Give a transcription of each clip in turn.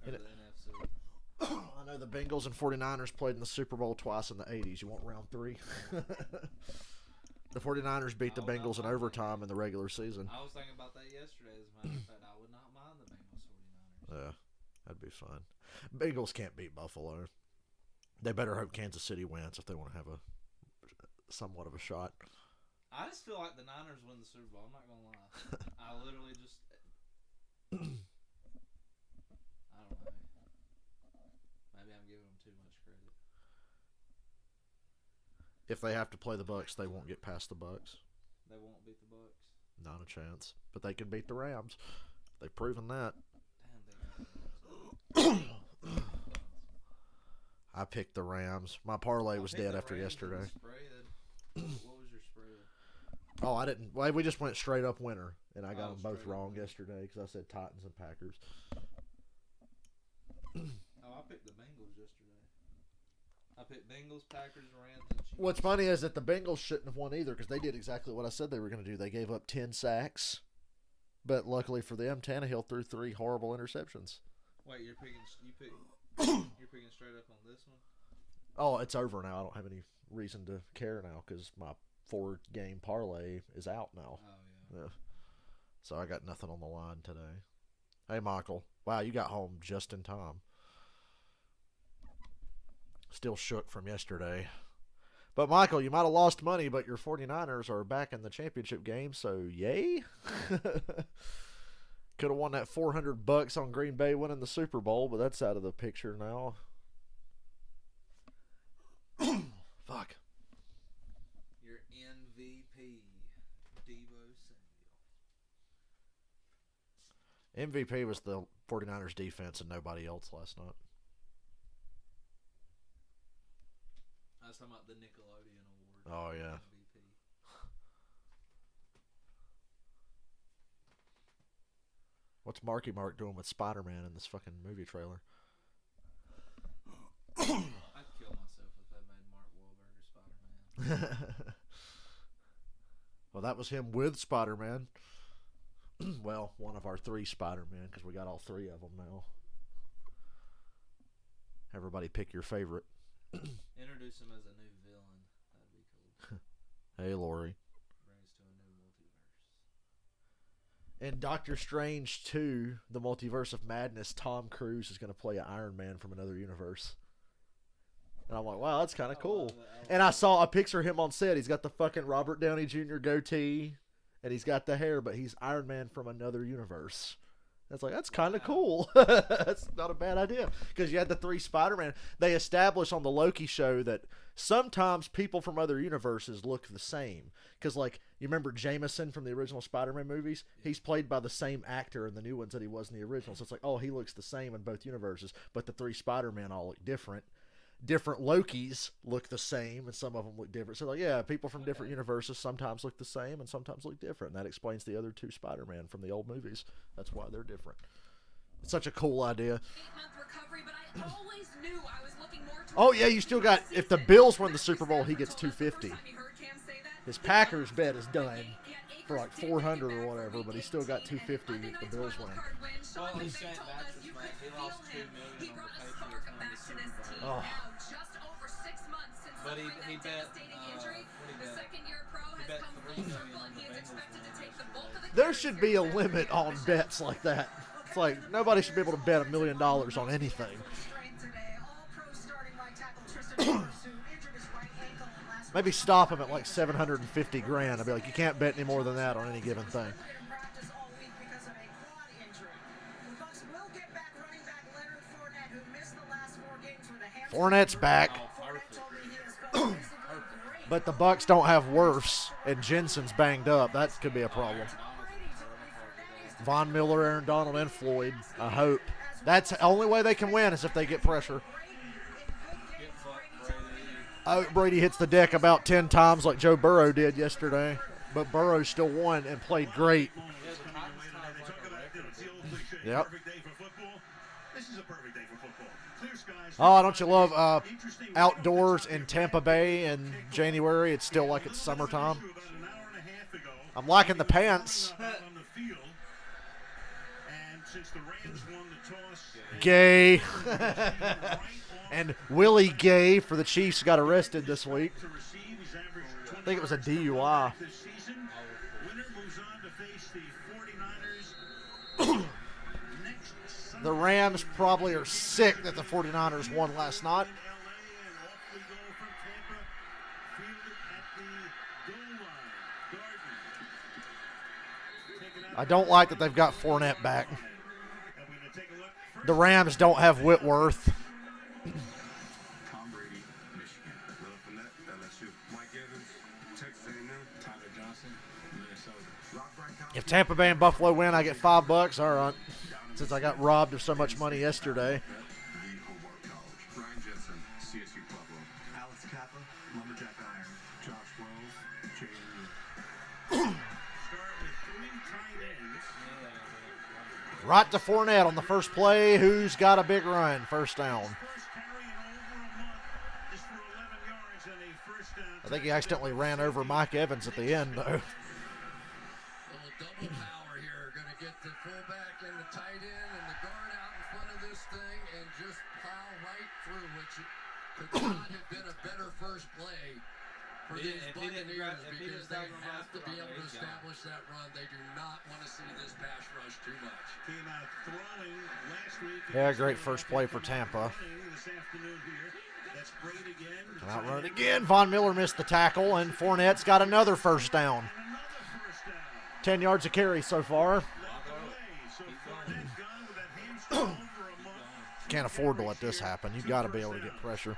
Or And the NFC. I know the Bengals and 49ers played in the Super Bowl twice in the 80s. You want round 3? The 49ers beat the Bengals in overtime in the regular season. I was thinking about that yesterday. As a matter of fact, I would not mind the Bengals 49ers. Yeah, that'd be fun. Bengals can't beat Buffalo. They better hope Kansas City wins if they want to have a somewhat of a shot. I just feel like the Niners win the Super Bowl. I'm not gonna lie. I literally just. I don't know. Maybe I'm giving them too much credit. If they have to play the Bucs, they won't get past the Bucs. They won't beat the Bucs. Not a chance. But they can beat the Rams. They've proven that. Damn, they got I picked the Rams. My parlay was dead after Rams yesterday. What was your spread? Oh, I didn't. Well, we just went straight up winner, and I got them both straight up wrong winner. yesterday because I said Titans and Packers. Oh, I picked the Bengals yesterday. I picked Bengals, Packers, Rams, and Chiefs. What's funny is that the Bengals shouldn't have won either because they did exactly what I said they were going to do. They gave up 10 sacks, but luckily for them, Tannehill threw 3 horrible interceptions. Wait, you're picking straight up on this one? Oh, it's over now. I don't have any reason to care now because my 4-game parlay is out now. Oh yeah. So I got nothing on the line today. Hey, Michael. Wow, you got home just in time. Still shook from yesterday. But, Michael, you might have lost money, but your 49ers are back in the championship game, so yay. Could have won that $400 on Green Bay winning the Super Bowl, but that's out of the picture now. Fuck. Your MVP, Deebo Samuel. MVP was the 49ers defense and nobody else last night. I was talking about the Nickelodeon Award. Oh, yeah. MVP. What's Marky Mark doing with Spider-Man in this fucking movie trailer? I'd kill myself if they made Mark Wahlberg Spider-Man. Well, that was him with Spider-Man. Well, one of our 3 Spider-Man because we got all 3 of them now. Everybody pick your favorite. Introduce him as a new villain. That'd be cool. Hey, Lori. Bring us to a new multiverse. In Doctor Strange 2, The Multiverse of Madness, Tom Cruise is going to play an Iron Man from another universe. And I'm like, wow, that's kind of cool. And I saw a picture of him on set. He's got the fucking Robert Downey Jr. goatee, and he's got the hair, but he's Iron Man from another universe. It's like, that's kind of cool. That's not a bad idea. Because you had the 3 Spider-Man. They established on the Loki show that sometimes people from other universes look the same. Because, like, you remember Jameson from the original Spider-Man movies? Yeah. He's played by the same actor in the new ones that he was in the original. So it's like, oh, he looks the same in both universes. But the 3 Spider-Man all look different. Different Lokis look the same, and some of them look different. So, like, yeah, people from different universes sometimes look the same and sometimes look different. And that explains the other 2 Spider-Man from the old movies. That's why they're different. It's such a cool idea. Oh, yeah, you still got, if the Bills win the Super Bowl, he gets $250. His Packers bet is done for like $400 or whatever, but he still got $250 if the Bills win. Well, he's St. Patrick's, man. He lost $2 million on the Patriots winning the Super Bowl. Oh. But he bet, what he bet $3 million on the Bengals winning. There should be a limit on bets like that. It's like, nobody should be able to bet $1 million on anything. Maybe stop him at like $750,000. I'd be like, you can't bet any more than that on any given thing. Fournette's back. But the Bucs don't have Wirfs, and Jensen's banged up. That could be a problem. Von Miller, Aaron Donald, and Floyd, I hope. That's the only way they can win is if they get pressure. Brady hits the deck about 10 times like Joe Burrow did yesterday. But Burrow still won and played great. Yep. Oh, don't you love outdoors in Tampa Bay in January? It's still like it's summertime. I'm liking the pants. Gay. And Willie Gay for the Chiefs got arrested this week. I think it was a DUI. The Rams probably are sick that the 49ers won last night. I don't like that they've got Fournette back. The Rams don't have Whitworth. If Tampa Bay and Buffalo win, I get $5. All right. Since I got robbed of so much money yesterday. Right to Fournette on the first play. Who's got a big run? First down. I think he accidentally ran over Mike Evans at the end, though. Little double power here. Going to get the fullback and the tight end and the guard out in front of this thing and just plow right through, which could not have been a better first play for these Buccaneers because they have to be able to establish that run. They do not want to see this pass rush too much. Came out throwing last week. Yeah, great first play for Tampa. This afternoon here. That's great again. Come out run again. Von Miller missed the tackle, and Fournette's got another first down. 10 yards of carry so far. Can't afford to let this happen. You've got to be able to get pressure.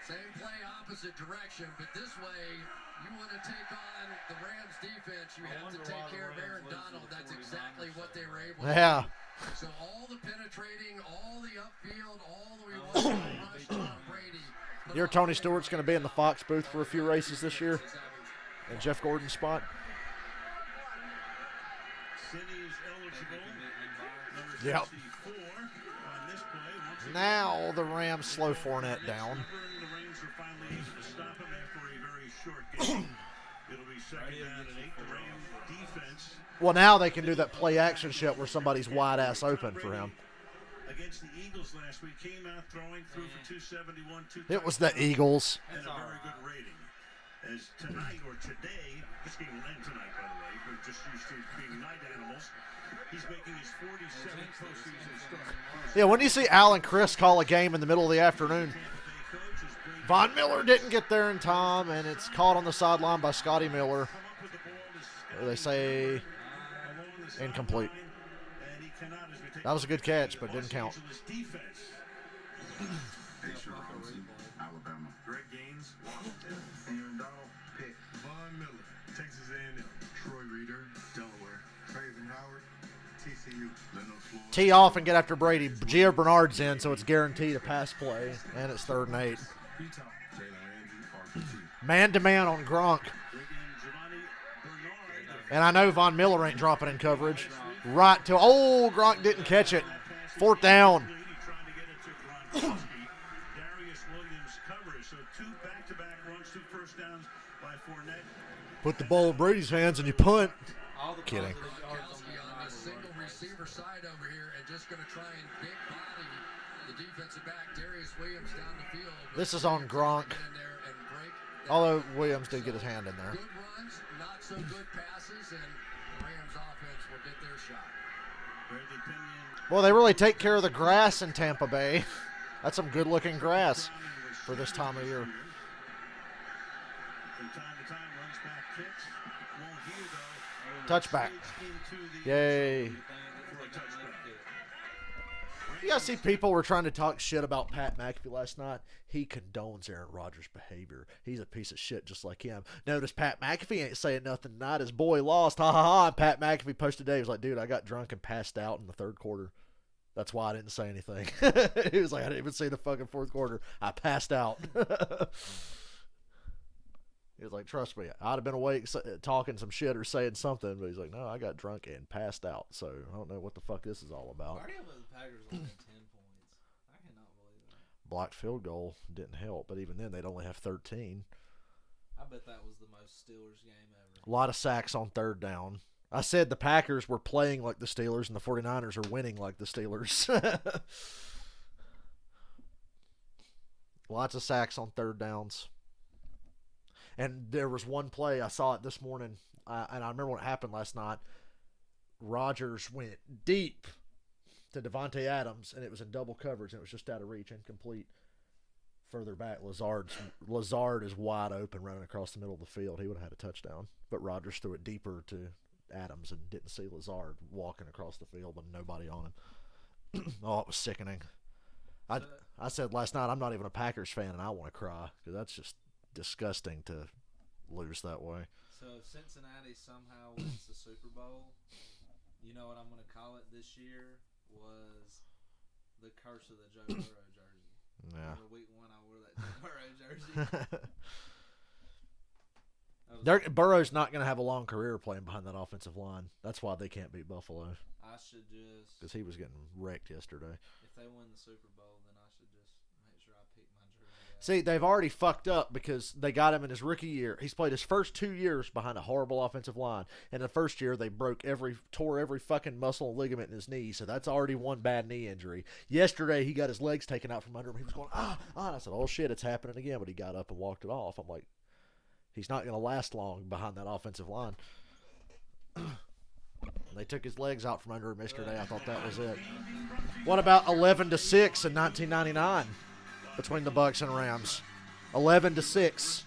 Same play, opposite direction, but this way, you want to take on the Rams defense, you have to take care of Aaron Donald. That's exactly what they were able to do. So all the penetrating, all the upfield, all the rush, Tom Brady. Your Tony Stewart's going to be in the Fox booth for a few races this year. And Jeff Gordon's spot. Yep. Now the Rams slow Fournette down. Well, now they can do that play action shit where somebody's wide ass open for him. Against the Eagles last week, came out throwing through for 271. It was the Eagles. And a very good rating. As tonight or today, this game will end tonight, by the way. We're just used to being night animals. He's making his 47th postseason start. Yeah, when you see Al and Chris call a game in the middle of the afternoon, Von Miller didn't get there in time, and it's caught on the sideline by Scotty Miller. They say incomplete. That was a good catch, but didn't count. Alabama. Greg Gaines, Washington. Aaron Donald, Pitt. Von Miller, Texas A&M. Troy Reader, Delaware. Craven Howard, TCU. Leonard Floyd. Tee off and get after Brady. Gio Bernard's in, so it's guaranteed a pass play, and it's 3rd and 8. Man-to-man on Gronk. And I know Von Miller ain't dropping in coverage. Right to, Gronk didn't catch it. 4th down. Darius Williams covers, so 2 back-to-back runs, 2 first downs by Fournette. Put the ball in Brady's hands and you punt. Kidding. Gronkowski on the single receiver side over here and just going to try and big body the defensive back, Darius Williams, down the field. This is on Gronk. Although Williams did get his hand in there. Good runs, not so good passes, and the Rams offense will get their shot. Well, they really take care of the grass in Tampa Bay. That's some good-looking grass for this time of year. Touchback. Yay. You guys see people were trying to talk shit about Pat McAfee last night. He condones Aaron Rodgers' behavior. He's a piece of shit just like him. Notice Pat McAfee ain't saying nothing tonight. His boy lost. Ha ha ha. And Pat McAfee posted today. He was like, dude, I got drunk and passed out in the 3rd quarter. That's why I didn't say anything. He was like, I didn't even see the fucking 4th quarter. I passed out. He was like, trust me, I'd have been awake talking some shit or saying something, but he's like, no, I got drunk and passed out, so I don't know what the fuck this is all about. Why do you have the Packers only had 10 points? I cannot believe that. Blocked field goal didn't help, but even then, they'd only have 13. I bet that was the most Steelers game ever. A lot of sacks on 3rd down. I said the Packers were playing like the Steelers and the 49ers are winning like the Steelers. Lots of sacks on third downs. And there was one play, I saw it this morning, and I remember when it happened last night. Rodgers went deep to Devontae Adams, and it was in double coverage, and it was just out of reach, incomplete. Further back, Lazard is wide open running across the middle of the field. He would have had a touchdown. But Rodgers threw it deeper to Adams and didn't see Lazard walking across the field with nobody on him. Oh, it was sickening. I said last night I'm not even a Packers fan, and I want to cry because that's just disgusting to lose that way. So if Cincinnati somehow wins the Super Bowl, you know what I'm going to call it this year was the curse of the Joe Burrow jersey. Yeah. For week 1, I wore that Joe Burrow jersey. Burrow's not going to have a long career playing behind that offensive line. That's why they can't beat Buffalo. I should just... Because he was getting wrecked yesterday. If they win the Super Bowl, then I should just make sure I pick my jersey out. See, they've already fucked up because they got him in his rookie year. He's played his first 2 years behind a horrible offensive line. And the first year, they tore every fucking muscle and ligament in his knee. So that's already one bad knee injury. Yesterday, he got his legs taken out from under him. He was going, And I said, oh, shit, it's happening again. But he got up and walked it off. I'm like, he's not going to last long behind that offensive line. They took his legs out from under him yesterday. I thought that was it. What about 11-6 in 1999 between the Bucs and Rams? 11-6.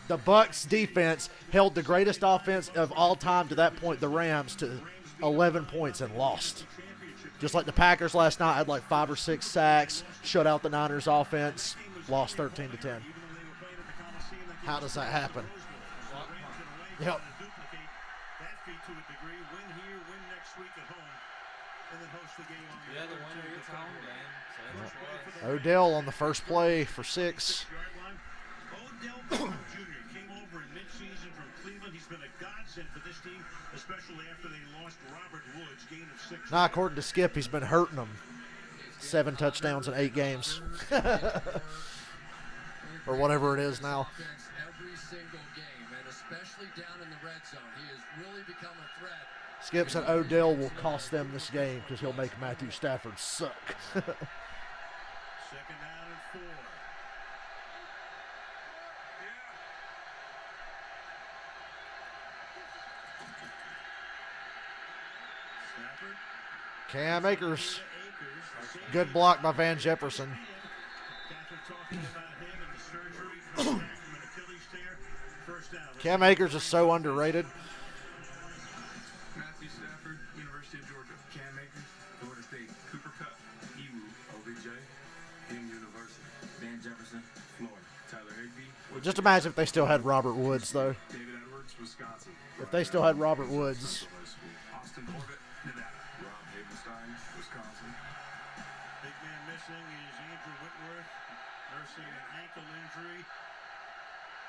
The Bucs defense held the greatest offense of all time to that point, the Rams, to 11 points and lost. Just like the Packers last night had like 5 or 6 sacks, shut out the Niners offense, lost 13-10. How does that happen? Yep. Odell on the first play for 6. Odell Jr. came over in midseason from Cleveland. He's been a godsend for this team, especially after they lost Robert Woods, gain of 6. Now, according to Skip, he's been hurting them. 7 touchdowns in 8 games. Or whatever it is now. Every single game, and especially down in the red zone, he has really become a threat. Skip said Odell will cost them this game because he'll make Matthew Stafford suck. 2nd down and 4. Stafford. Cam Akers. Good block by Van Jefferson. Cam Akers is so underrated. Matthew Stafford, University of Georgia. Cam Akers, Florida State. Cooper Kupp, EWU, OBJ, Penn University. Van Jefferson, Florida. Tyler Higbee. Just imagine if they still had Robert Woods, though. David Edwards, Wisconsin. If they still had Robert Woods. Austin Corbett, Nevada. Rob Havenstein, Wisconsin. Big man missing is Andrew Whitworth, nursing an ankle injury.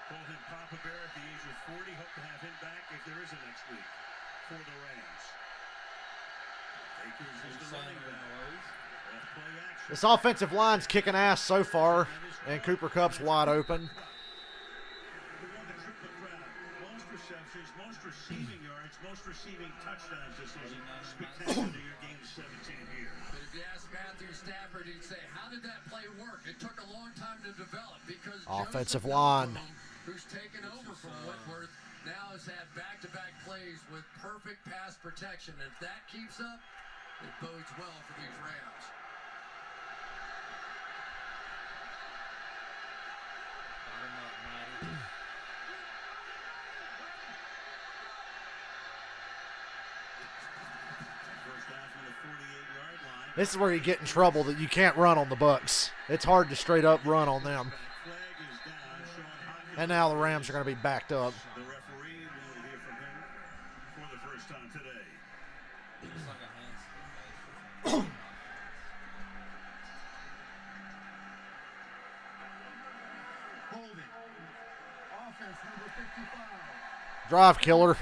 Told him Papa Bear at the age of 40. Hope to have him back if there is a next week for the Rams. Akers is the running back. Left play action. This offensive line's kicking ass so far, and Cooper Kupp's wide open. We won the triple crown. Most receptions, most receiving yards, most receiving touchdowns this season. Spectacular year, game 17 here. But if you ask Matthew Stafford, he'd say, how did that play work? It took a long time to develop because Offensive Joseph line. Noteboom, who's taken over from Whitworth, now has had back-to-back plays with perfect pass protection. If that keeps up, it bodes well for these Rams. Bottom up, Matty. First down from the 48-yard line. This is where you get in trouble that you can't run on the Bucs. It's hard to straight up run on them. Flag is down. Sean Hopkins. And now the Rams are going to be backed up. The referee will hear from him for the first time today. It's like a hands to the face. Holding. Offense number 55. Drive killer.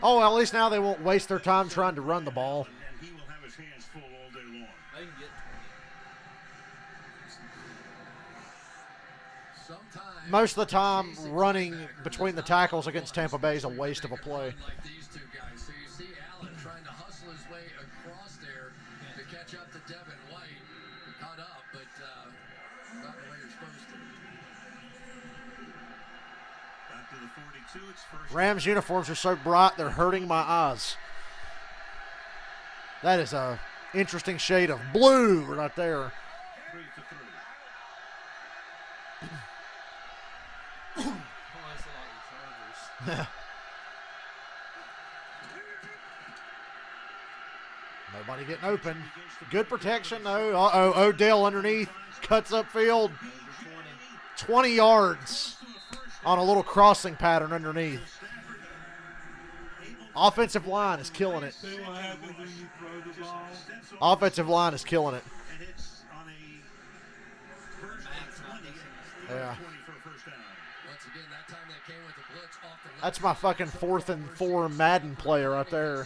Oh, at least now they won't waste their time trying to run the ball. And he will have his hands full all day long. They can get 20. Sometimes most of the time running between the tackles against Tampa Bay is a waste of a play. Like these two guys. So you see Allen trying to hustle his way across there to catch up to Devin White. He caught up, but not the way you're supposed to. Back to the 42. It's first. Rams uniforms are so bright, they're hurting my eyes. That is a interesting shade of blue right there. 3 to 3. Oh, that's a lot of Chargers. Nobody getting open. Good protection, though. Uh-oh, Odell underneath. Cuts upfield. 20 yards on a little crossing pattern underneath. Offensive line is killing it. See what happens when you throw the ball? Offensive line is killing it. And it's on a first and 20. Yeah. 20 for a first down. Once again, that time they came with the blitz off the left That's my fucking 4th and 4 Madden player right there.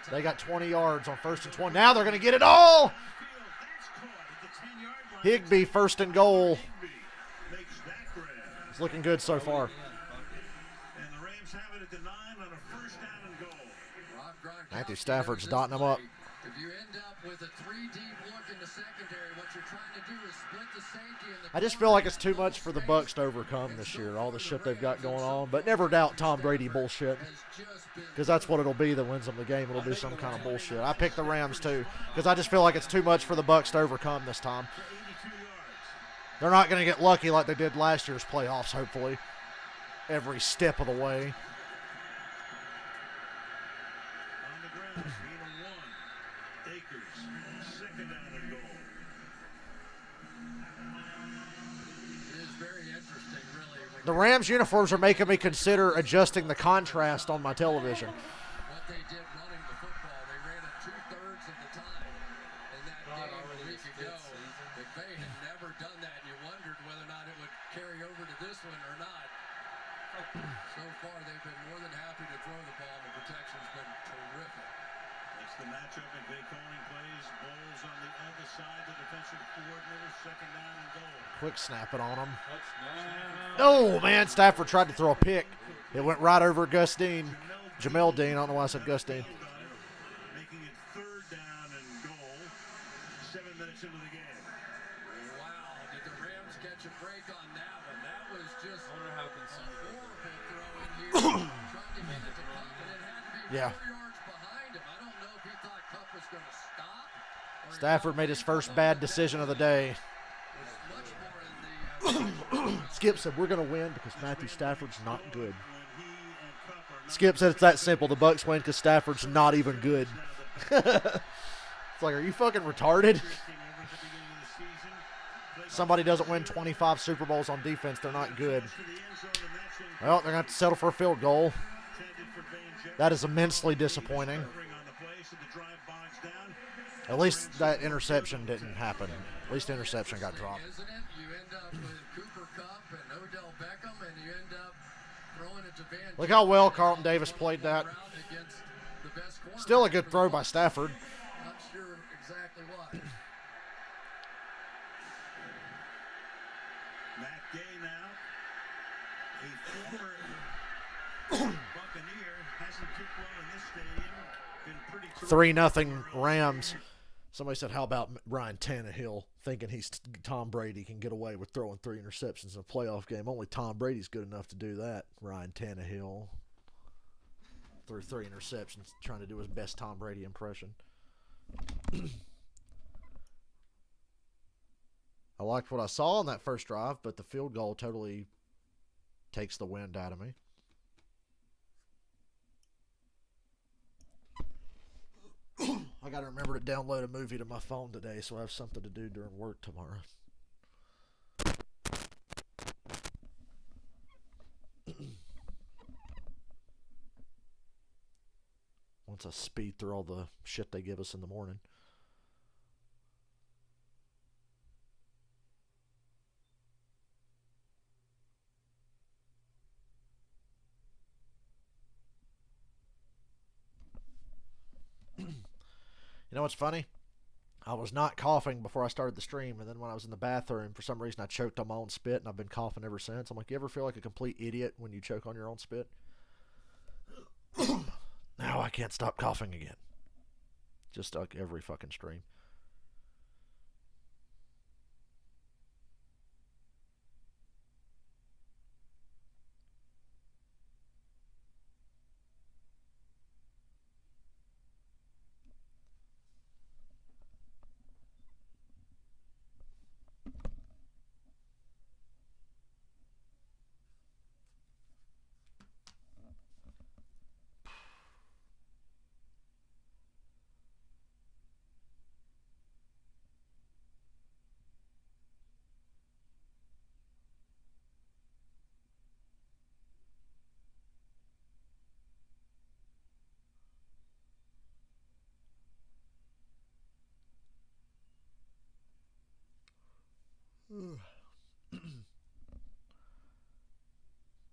They got 20 yards on 1st and 20. Now they're going to get it all. That's caught at the 10-yard line. Higbee 1st and goal. Makes that grab. It's looking good so far. And the Rams have it at the 9 on a first down and goal. Rob Gronkowski Matthew Stafford's this dotting them up. play. If you end up with a 3-deep look in the secondary, what you're trying to do is split the safety in the I just feel like it's too much for the Bucs to overcome this year, all the shit they've got going on. But never doubt Tom Brady bullshit, has just been because that's what it'll be that wins them the game. It'll be some kind of bullshit. I picked the Rams too, because I just feel like it's too much for the Bucs to overcome this time. 82 yards. They're not going to get lucky like they did last year's playoffs, hopefully, every step of the way. On the ground, gain of 1. Akers, second down and goal. It is very interesting, really. When The Rams uniforms are making me consider adjusting the contrast on my television. what they did running the football, they ran it 2/3 of the time in that game a week ago. McVay had never done that, and you wondered whether or not it would carry over to this one or not. So far, they've been more than happy to throw the ball, and the protection's been terrific. That's the matchup. McVay calling plays. Bowles on the other side. The defensive coordinator, second down and goal. Quick snap it on them. Touchdown. Oh, man, Stafford tried to throw a pick. It went right over Gustine. Jamel Dean. I don't know why I said Gustine. Making it third down and goal. 7 minutes into the game. Wow, did the Rams catch a break on that one? That was just I wonder how a concerned they horrible were. throw in here. Trying to get it to Cup, and it had to be Yeah. 4 yards behind him. I don't know if he thought Cup was going to stop. Or he Stafford thought made his he first was bad going to decision of the day. much more in the Skip said we're going to win because Matthew Stafford's not good. When he and Cup are not Skip said it's that simple. The Bucs win because Stafford's not even good. It's like, are you fucking retarded? taking over at the beginning of the season. Play Somebody doesn't win 25 Super Bowls on defense, they're not good. to the end zone, and that's in- Well, they're going to have to settle for a field goal. intended for Van Jefferson. That is immensely disappointing. Covering on the play, so the drive bogs down. At least that interception didn't happen. At least the interception got dropped. isn't it? You end up with Cooper Cup and Odell Beckham, and you end up throwing it to Van Look how well Jefferson Carlton Davis played that. around against the best cornerback Still a good for the throw by Bucs. Stafford. Not sure exactly why. Matt Gay now, a former Buccaneer, hasn't kicked well in this stadium. Been pretty terrific. 3-0 Rams. Somebody said, how about Ryan Tannehill thinking he's Tom Brady can get away with throwing 3 interceptions in a playoff game? Only Tom Brady's good enough to do that. Ryan Tannehill threw 3 interceptions trying to do his best Tom Brady impression. I liked what I saw on that first drive, but the field goal totally takes the wind out of me. I got to remember to download a movie to my phone today so I have something to do during work tomorrow. Once I speed through all the shit they give us in the morning. You know what's funny? I was not coughing before I started the stream, and then when I was in the bathroom, for some reason I choked on my own spit, and I've been coughing ever since. I'm like, you ever feel like a complete idiot when you choke on your own spit? Now I can't stop coughing again. Just like every fucking stream.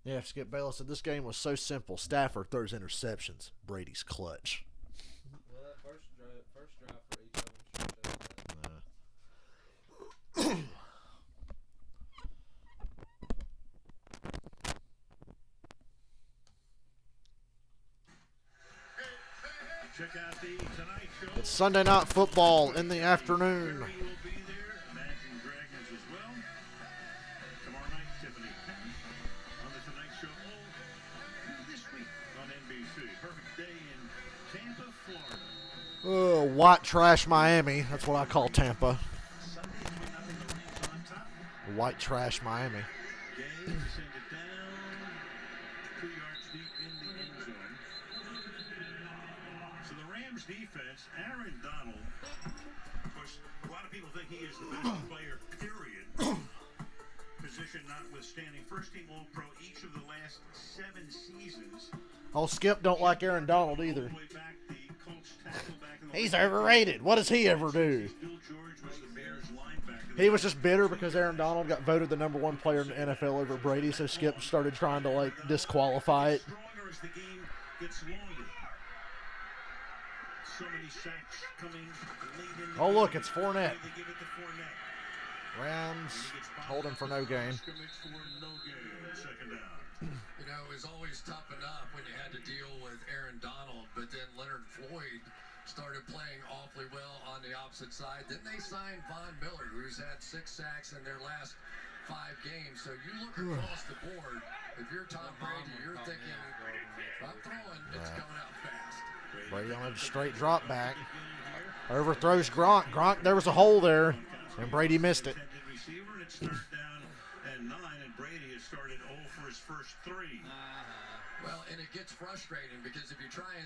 Yeah, Skip Bayless said this game was so simple. Stafford throws interceptions. Brady's clutch. Well, that first drive for each of them sure showed that. Check out the Tonight Show. It's Sunday Night Football in the afternoon. Barry will be there. Imagine Dragons as well. Tomorrow night, Tiffany Penn on the Tonight Show. All this week on NBC. Perfect day in Tampa, Florida. White trash Miami. That's what I call Tampa. Sunday, 3-0 the Rams on top. White trash Miami. Gay send it down 2 yards deep in the end zone. So the Rams defense, Aaron Donald, of course, a lot of people think he is the best player, period. Position notwithstanding. First team All-Pro each of the last 7 seasons. Oh, Skip don't like Aaron Donald either. All the way back, the Colts tackle back in the He's late overrated. What does he ever do? Bill George was the Bears linebacker. He was just bitter because Aaron Donald got voted the #1 player in the NFL over Brady, so Skip started trying to like disqualify it. Stronger as the game gets longer. So many sacks coming late in the Oh, look, game. it's Fournette. They give it to Fournette. Rams hold him for no gain. Scrimmage for no gain. Second down. You know, it was always tough enough when you had to deal with Aaron Donald, but then Leonard Floyd started playing awfully well on the opposite side. Then they signed Von Miller, who's had 6 sacks in their last 5 games. So you look across the board, if you're Tom Brady, you're thinking, if I'm throwing, it's coming out fast. Brady on a straight drop back. Overthrows Gronk. Gronk, there was a hole there, and Brady missed it. Intended receiver, and it's third down and 9, and Brady has started 0 for his first 3. Well, and it gets frustrating because if you try and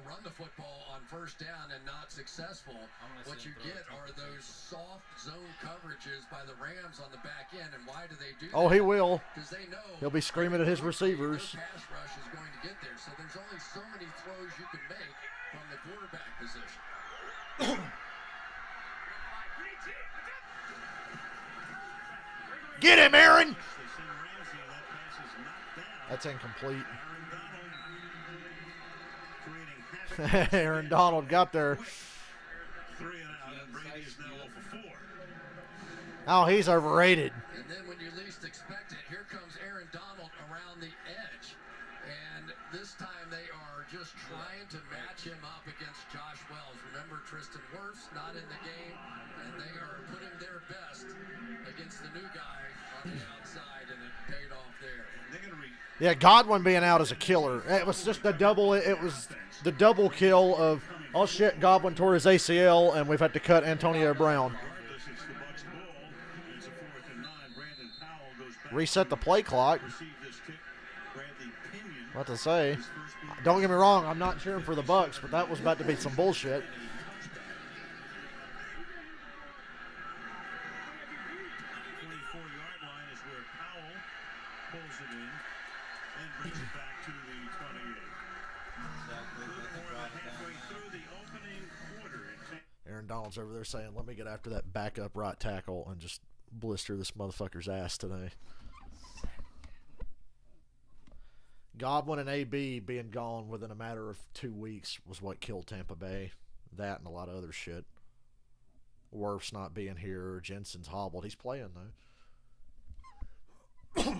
run the football on first down and not successful, what you get are those soft zone coverages by the Rams on the back end. And why do they do that? Oh, he will. Because they know He'll be screaming at his receivers. their pass rush is going to get there. So there's only so many throws you can make from the quarterback position. Get him, Aaron! They send Ramsey, and that pass is knocked down. That's incomplete. Aaron Donald creating havoc. Aaron Donald got there. 3 and out, and Brady is now 0 for 4. Oh, he's overrated. And then when you least expect it, here comes Aaron Donald around the edge. And this time they are just trying to match him up against Josh Wells. Remember, Tristan Wirfs not in the game, and they are putting their best against the new guy on the outside, and it paid off there. They're going to Yeah, Godwin being out is a killer. It was just the double. It was the double kill of, oh shit, Godwin tore his ACL, and we've had to cut Antonio Brown. regardless, it's the Bucs ball. It's a 4th and 9. Brandon Powell goes back. Reset the play clock. Received this kick. Bradley Pinion. What to say? His first blue Don't get me wrong, I'm not cheering for the Bucs, but that was about to be some bullshit. 24-yard line is where Powell pulls it in and brings it back to the 28. More than halfway through the opening quarter. Aaron Donald's over there saying, let me get after that backup right tackle and just blister this motherfucker's ass today. Godwin and AB being gone within a matter of 2 weeks was what killed Tampa Bay. That and a lot of other shit. Worf's not being here. Jensen's hobbled. He's playing, though.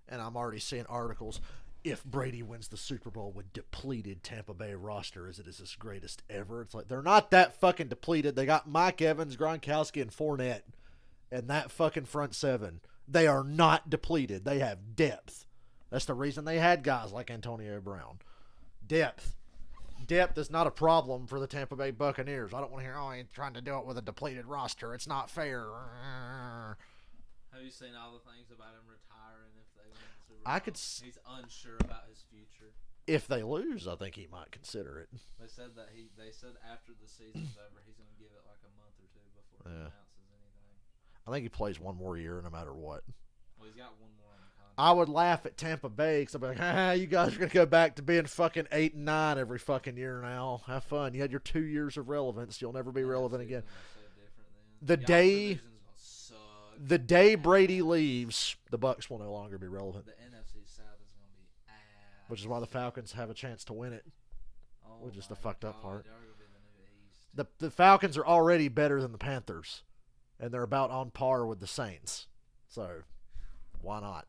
And I'm already seeing articles. If Brady wins the Super Bowl with depleted Tampa Bay roster, is it his greatest ever? It's like, they're not that fucking depleted. They got Mike Evans, Gronkowski, and Fournette. And that fucking front seven. They are not depleted. They have depth. That's the reason they had guys like Antonio Brown. Depth. Depth is not a problem for the Tampa Bay Buccaneers. I don't want to hear, oh, he's trying to do it with a depleted roster. It's not fair. Have you seen all the things about him retiring if they win the Super Bowl? He's unsure about his future. If they lose, I think he might consider it. They said that they said after the season's over, he's going to give it like a month or two before he announces anything. I think he plays one more year no matter what. Well, he's got one more on the contract. I would laugh at Tampa Bay because I'd be like, you guys are going to go back to being fucking 8 and 9 every fucking year now. Have fun. You had your 2 years of relevance. You'll never be relevant again. The day Brady leaves, the Bucs will no longer be relevant. The NFC South is going to be ass. Which is why the Falcons have a chance to win it. Which is the fucked up part. The Falcons are already better than the Panthers. And they're about on par with the Saints. So, why not?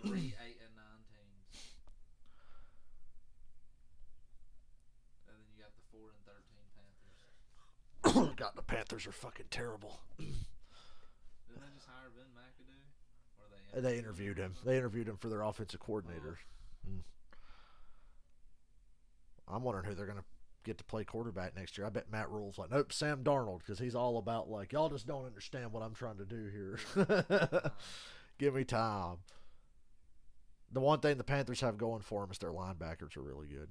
3, 8, and 9 teams. And then you got the 4 and 13 Panthers. God, the Panthers are fucking terrible. Didn't they just hire Ben McAdoo? Or They interviewed him. They interviewed him for their offensive coordinator. I'm wondering who they're going to get to play quarterback next year. I bet Matt Rule's like, nope, Sam Darnold, because he's all about like, y'all just don't understand what I'm trying to do here. Give me time. The one thing the Panthers have going for them is their linebackers are really good.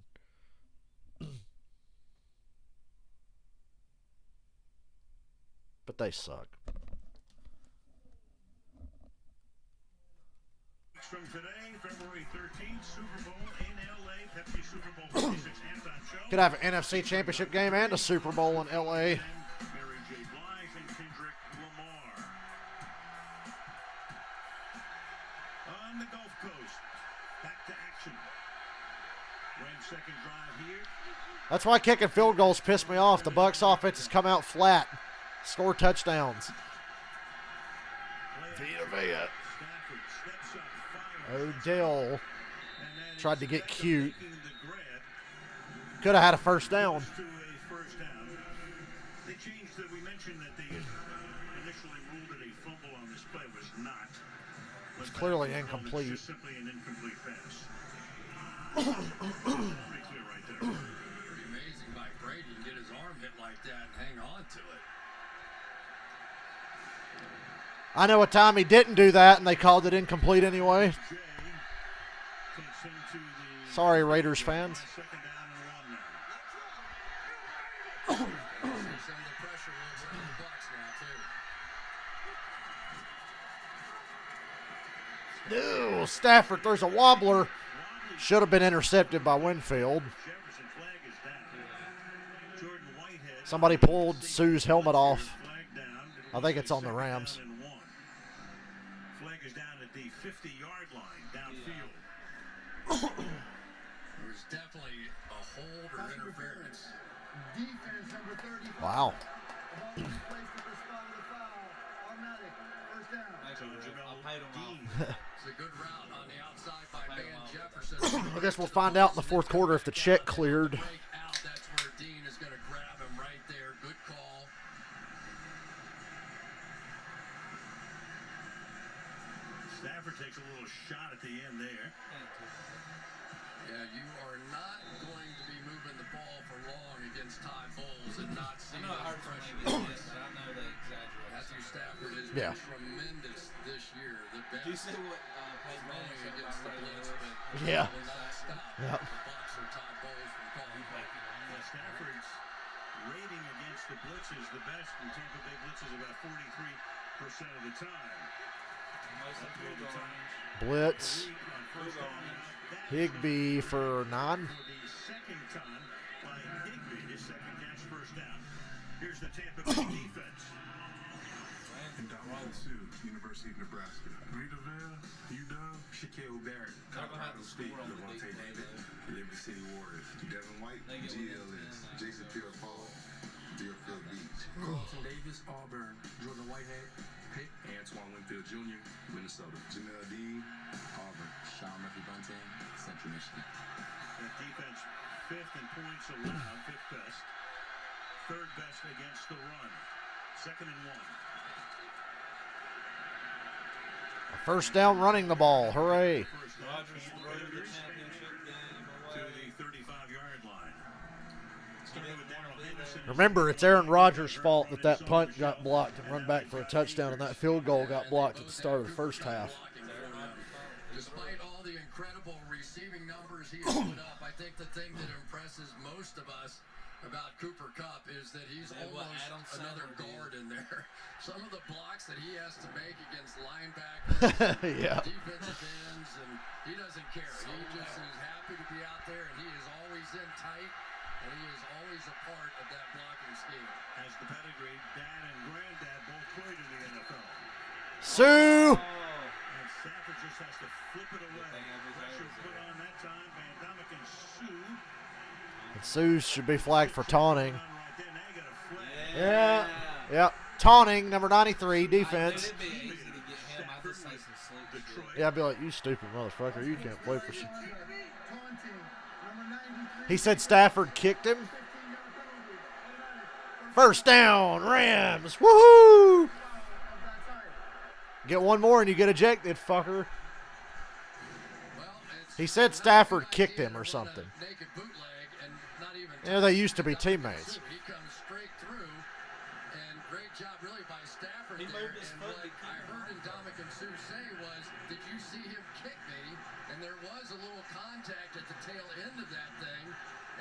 But they suck. From today, February 13th, Super Bowl in LA, Pepsi Super Bowl 56 halftime show. Could have an NFC Championship game and a Super Bowl in LA. Mary J. Blige and Kendrick Lamar. On the Gulf Coast, back to action. Rams' second drive here. That's why kicking field goals piss me off. The Bucs offense has come out flat. Score touchdowns. Vita Vea. Odell tried to get cute. Could have had a first down. They changed that. We mentioned that they initially ruled it a fumble on this play. Was not. It's clearly incomplete. It's just simply an incomplete pass. Pretty clear right there. Pretty amazing by Brady to get his arm hit like that and hang on to it. I know a time he didn't do that, and they called it incomplete anyway. Sorry, Raiders fans. No, Stafford, there's a wobbler. Should have been intercepted by Winfield. Somebody pulled Sue's helmet off. I think it's on the Rams. Flag is down at the 50-yard line downfield. There was definitely a hold or interference. Defense number 30. Wow. It's a good route on the outside by Van Jefferson. I guess we'll find out in the fourth quarter if the check cleared. Break out. That's where Dean is going to grab him right there. Good call. Stafford takes a little shot at the end there. Yeah, you are not going to be moving the ball for long against Ty Bowles and not see those pressure points. but I know they exaggerate. Matthew Stafford has been Yeah. tremendous this year. The best Do you see what Peyton Manning throwing said against the about Ray blitz, Lewis? but Yeah. will not stop Yep. the Bucs or Ty Bowles from calling back. Stafford's rating against the blitz is the best, and Tampa Bay blitzes about 43% of the time. Most of the time. Blitz. Higbee for 9. For the second time by Higbee, his second catch, first down. Here's the Tampa Bay defense. Indomitable Sioux, University of Nebraska. Vita Vea, UW, Shaquille Barrett, They're gonna have Colorado to State, score on the Levante big play, David, though. Liberty Kansas City Warriors. Devin White, They get GL within is 10 now. Jason Pierre-Paul, Deerfield Beach. Carlton Davis, Auburn. Jordan Whitehead, Pitt. Antoine Winfield Jr., Minnesota. Jamel Dean, Auburn. Sean Murphy Bunting, Central Michigan. That defense, 5th in points allowed, 5th best. 3rd best against the run. 2nd and 1. First down running the ball. Hooray. First down, Rodgers threw the championship game to away. the 35-yard line. Starting with Darrell Henderson. Remember, it's Aaron Rodgers' fault that that punt got blocked and run back for a touchdown, and that field goal got blocked at the start of the first half. Despite all the incredible receiving numbers he has put up, I think the thing that impresses most of us about Cooper Kupp is that he's Yeah, what almost Adam another Sandler did. guard in there. Some of the blocks that he has to make against linebackers, Yeah. defensive ends, and he doesn't care. He just is happy to be out there, and he is always in tight, and he is always a part of that blocking scheme. Has the pedigree. Dad and granddad both played in the NFL. Sue! Oh, And Stafford just has to flip it away. thing every day Pressure was put there. on that time. Van Dominic and Sue. And Sue should be flagged for taunting. Right there. Now you got a flag. Yeah. Yep. Taunting, number 93, defense. It'd be easy to get him. I'd just say some sleep Detroit. shit. Yeah, I'd be like, you stupid motherfucker. You can't play for shit. Taunting, number 93. He said Stafford kicked him. 15-yard penalty. First down, Rams. Woohoo! Of that side. Get one more and you get ejected, fucker. Well, it's He said not a Stafford good kicked idea him or to run a something. naked bootleg and not even Yeah, they used to be teammates. He comes straight through, and great job really by Stafford He there. moved his And foot what to keep I him heard off in the Dominic and Sue say was, did you see him kick me? And there was a little contact at the tail end of that thing,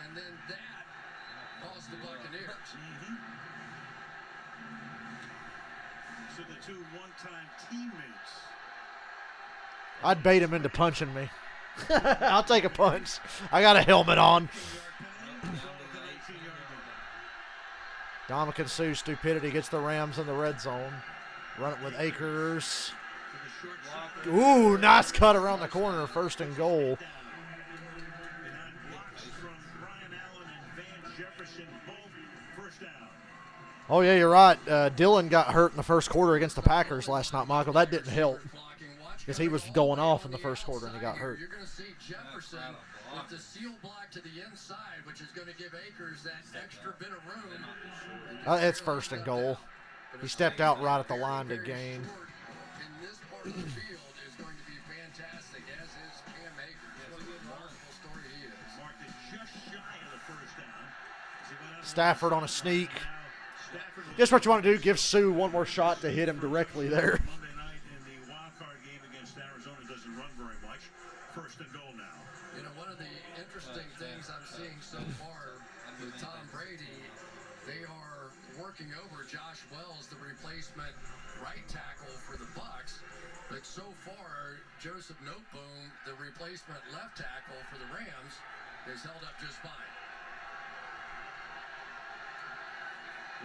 and then that cost the Buccaneers. So the two one-time teammates. I'd bait him into punching me. I'll take a punch. I got a helmet on. 18-yard penalty. Ball at the 18-yard line. Dominican Sue's stupidity gets the Rams in the red zone. Run it with Akers. To the short side. Ooh, nice cut around the corner. First and goal. Behind blocks from Brian Allen and Van Jefferson, both first down. Oh, yeah, you're right. Dillon got hurt in the first quarter against the Packers last night, Michael. That didn't help because he was going off in the first quarter and he got hurt. You're going to see Jefferson with the seal block to the inside, which is going to give Akers that extra bit of room. It's first and goal. He stepped out right at the line to gain. In this part of the field is going to be fantastic, as is Cam Akers. What a remarkable story he is. Marked it just shy of the first down. As he went out Stafford on a sneak. now, Stafford was Guess what you want to do? Give Sue one more shot to hit him directly there. Monday night in the wild card game against Arizona, doesn't run very much. First and goal now. You know, one of the interesting things I'm seeing so far with Tom Brady, they are working over Josh Wells, the replacement right tackle for the Bucs. But so far, Joseph Noteboom, the replacement left tackle for the Rams, has held up just fine.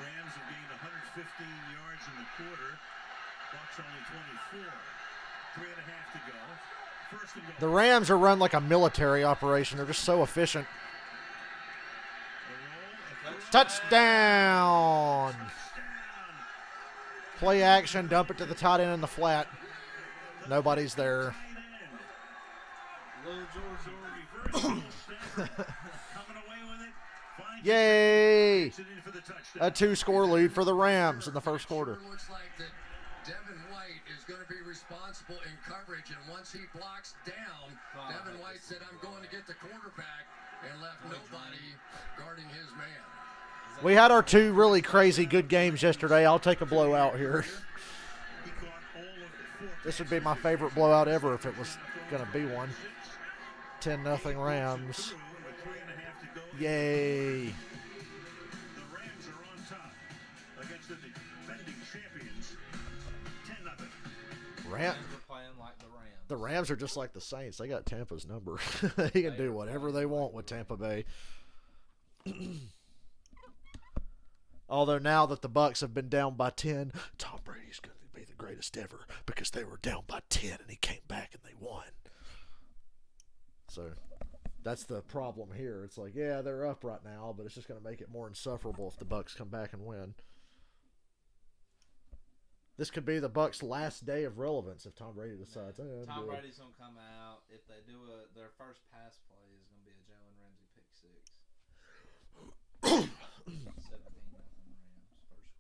Rams have gained 115 yards in the quarter. Bucs only 24. 3.5 to go. First and goal. The Rams are run like a military operation. They're just so efficient. A roll, a throw. Touchdown! Touchdown. Play action, dump it to the tight end in the flat. Nobody's there. Tight end. Little George Reverse Stafford coming away with it. Finds Yay! it in for the touchdown. A two-score lead for the Rams in the first quarter. Sure looks like that Devin White is going to be responsible in coverage, and once he blocks down, Devin White said, I'm going to get the quarterback, and left nobody guarding his man. We had our two really crazy good games yesterday. I'll take a blowout here. He caught all of 4 This would be my favorite blowout ever if it was going to be one. 10-0 Rams. through with 3.5 to go. Yay. The Rams are on top against the defending champions. 10-0. Ram- We're playing like the Rams. the Rams are just like the Saints. They got Tampa's number. They can do whatever they want with Tampa Bay. Although now that the Bucs have been down by 10, Tom Brady's going to be the greatest ever because they were down by 10 and he came back and they won. So That's the problem here. It's like, yeah, they're up right now, but it's just going to make it more insufferable if the Bucs come back and win. This could be the Bucs' last day of relevance if Tom Brady decides. Hey, Tom Brady's gonna come out. If they do their first pass play is gonna be a Jalen Ramsey pick 6. 17-0 Rams first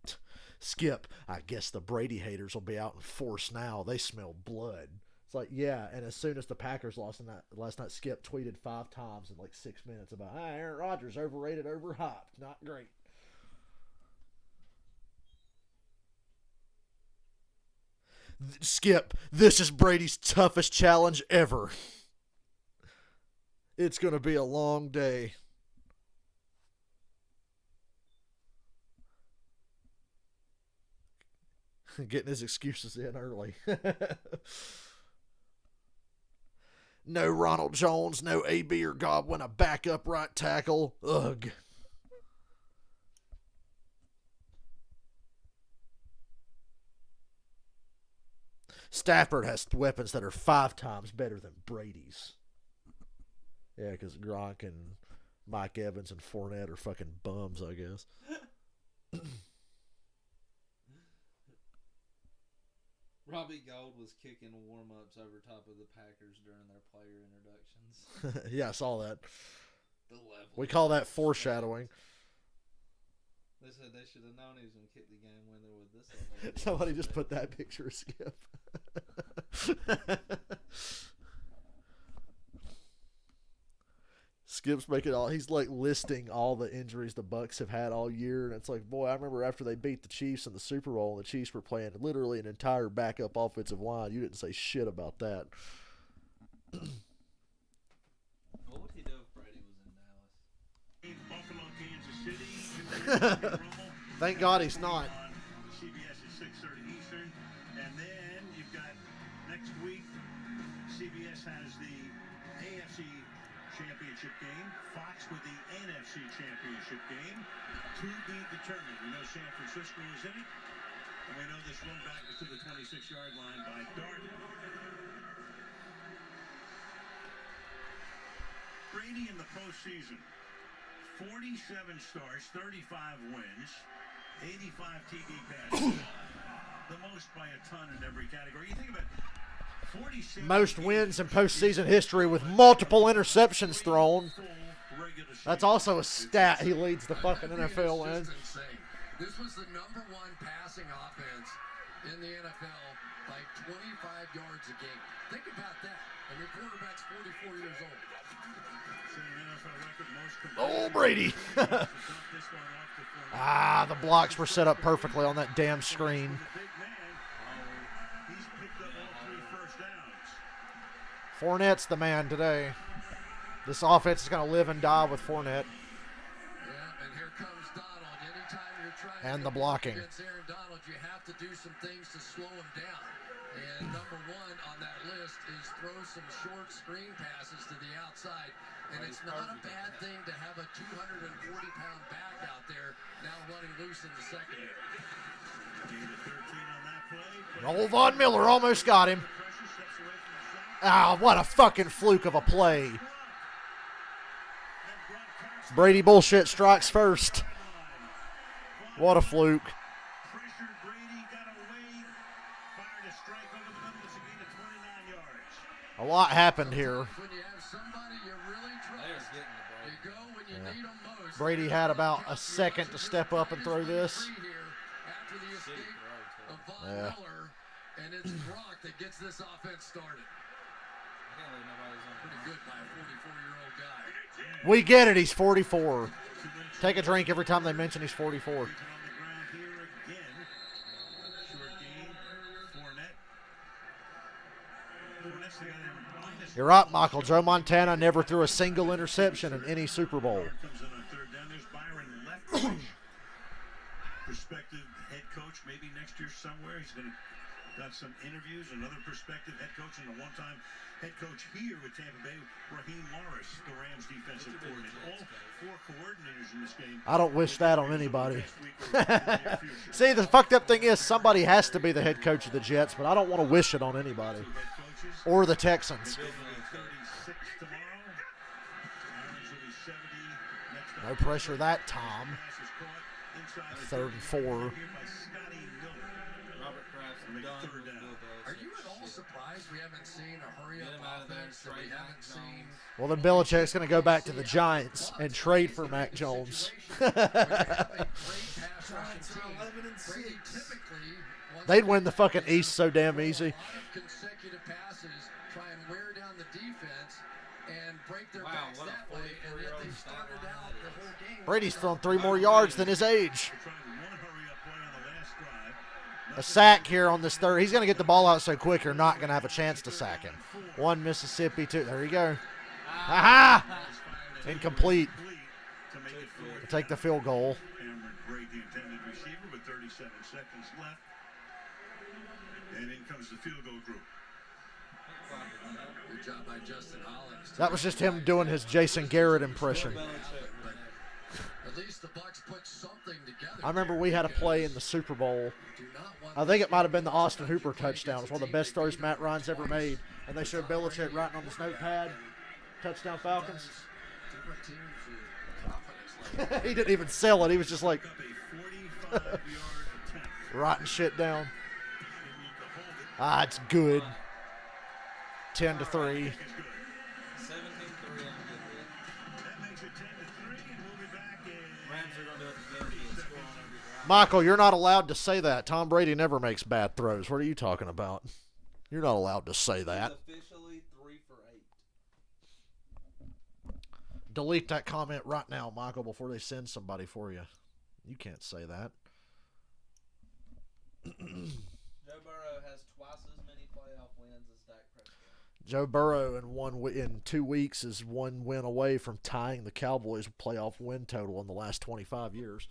quarter. Skip, I guess the Brady haters will be out in force now. They smell blood. It's like, yeah, and as soon as the Packers lost in that last night, Skip tweeted 5 times in like 6 minutes about, Aaron Rodgers overrated, overhyped, not great. Skip, this is Brady's toughest challenge ever. It's going to be a long day. Getting his excuses in early. No Ronald Jones, no AB or Godwin, a backup right tackle. Ugh. Stafford has weapons that are 5 times better than Brady's. Yeah, because Gronk and Mike Evans and Fournette are fucking bums, I guess. Robbie Gould was kicking warm-ups over top of the Packers during their player introductions. Yeah, I saw that. The level. We call that foreshadowing. They said they should have known he was going to kick the game winner with this level. Somebody just put that picture of Skip. Skip's making all, he's like listing all the injuries the Bucs have had all year, and it's like, boy, I remember after they beat the Chiefs in the Super Bowl and the Chiefs were playing literally an entire backup offensive line. You didn't say shit about that. What would he do if Brady was in Buffalo, Kansas City. Thank God he's not. CBS at 6:30 Eastern, and then you've got next week. CBS has the AFC Championship game. Fox with the NFC Championship game. To be determined. We know San Francisco is in it, and we know this run back is to the 26-yard line by Darden. Brady in the postseason. 47 starts, 35 wins, 85 TD passes. The most by a ton in every category. You think about 47 Most wins in postseason history with multiple interceptions thrown. That's also a stat he leads the fucking NFL in. This was the number 1 passing offense in the NFL by 25 yards a game. Think about that. And your quarterback's 44 years old. Oh, Brady. The blocks were set up perfectly on that damn screen. Fournette's the man today. This offense is going to live and die with Fournette. Yeah, and here comes Donald. Anytime you're trying and to the blocking. against Aaron Donald, you have to do some things to slow him down. And number 1 on that list is throw some short screen passes to the outside. And it's not a bad thing to have a 240-pound back out there now running loose in the secondary. Old Von Miller almost got him. What a fucking fluke of a play. Brady bullshit strikes first. What a fluke. A lot happened here. Brady had about a second to step up and throw this. Yeah. And it's Brock that gets this offense started. Pretty good by a 44-year-old guy. We get it, he's 44. Take a drink every time they mention he's 44. You're right, Michael. Joe Montana never threw a single interception in any Super Bowl. Prospective head coach, maybe next year somewhere. He's going to got some interviews, another prospective head coach, and a one-time head coach here with Tampa Bay, Raheem Morris, the Rams defensive coordinator. All four coordinators in this game. I don't wish that on anybody. See, the fucked up thing is somebody has to be the head coach of the Jets, but I don't want to wish it on anybody. Or the Texans. No pressure that time. 3rd and 4. Robert Kraft's done with Bill Belichick. Are you at all surprised we haven't seen a hurry-up Get him out of there, offense that we trade Mac haven't seen? Well, then Belichick's going to go back to the Giants and trade for Mac Jones. They'd win the fucking East so damn easy. Consecutive passes try and wear down the defense and break their Wow, backs what a that way, and yet they 44-yard started stat out the whole game. Brady's thrown 3 more yards than his age. A sack here on this third. He's going to get the ball out so quick you're not going to have a chance to sack him. 1 Mississippi, 2. There you go. Aha! Incomplete. Take the field goal. Cameron Braid, the intended receiver, with 37 seconds left. And in comes the field goal group. Good job by Justin Hollins. That was just him doing his Jason Garrett impression. At least the Bucs put something together. I remember we had a play in the Super Bowl. Do not want I think it might have been the Austin Hooper touchdown. It's one of the best throws Matt Ryan's ever made. And they showed Belichick writing on his notepad, touchdown Falcons. different teams with confidence like He didn't even sell it. He was just like Up a 45-yard attempt. writing shit down. They need to hold it. Ah, it's good. 10-3. Is good. 17-3 on the good That makes it 10-3, and we'll be back in Rams are going to do it again. They'll score on every drive. Michael, you're not allowed to say that. Tom Brady never makes bad throws. What are you talking about? You're not allowed to say that. He's officially 3 for 8. Delete that comment right now, Michael, before they send somebody for you. You can't say that. Joe Burrow has twice as many playoff wins as Dak Prescott. Joe Burrow in 2 weeks is 1 win away from tying the Cowboys' playoff win total in the last 25 years.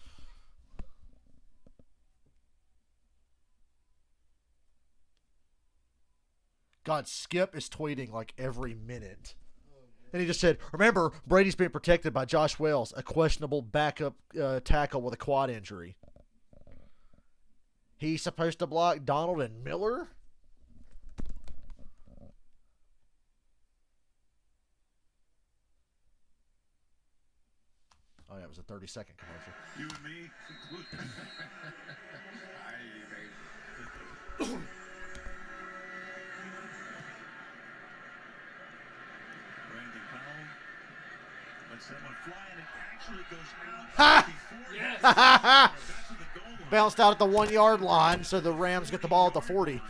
God, Skip is tweeting like every minute. And he just said, remember, Brady's being protected by Josh Wells, a questionable backup tackle with a quad injury. He's supposed to block Donald and Miller? Oh, yeah, it was a 30-second commercial. You and me included. Brandon Powell lets that one fly, and it actually goes out before Yes. got to the goal line. Bounced out at the 1 yard line, so the Rams get the ball at the 40. If it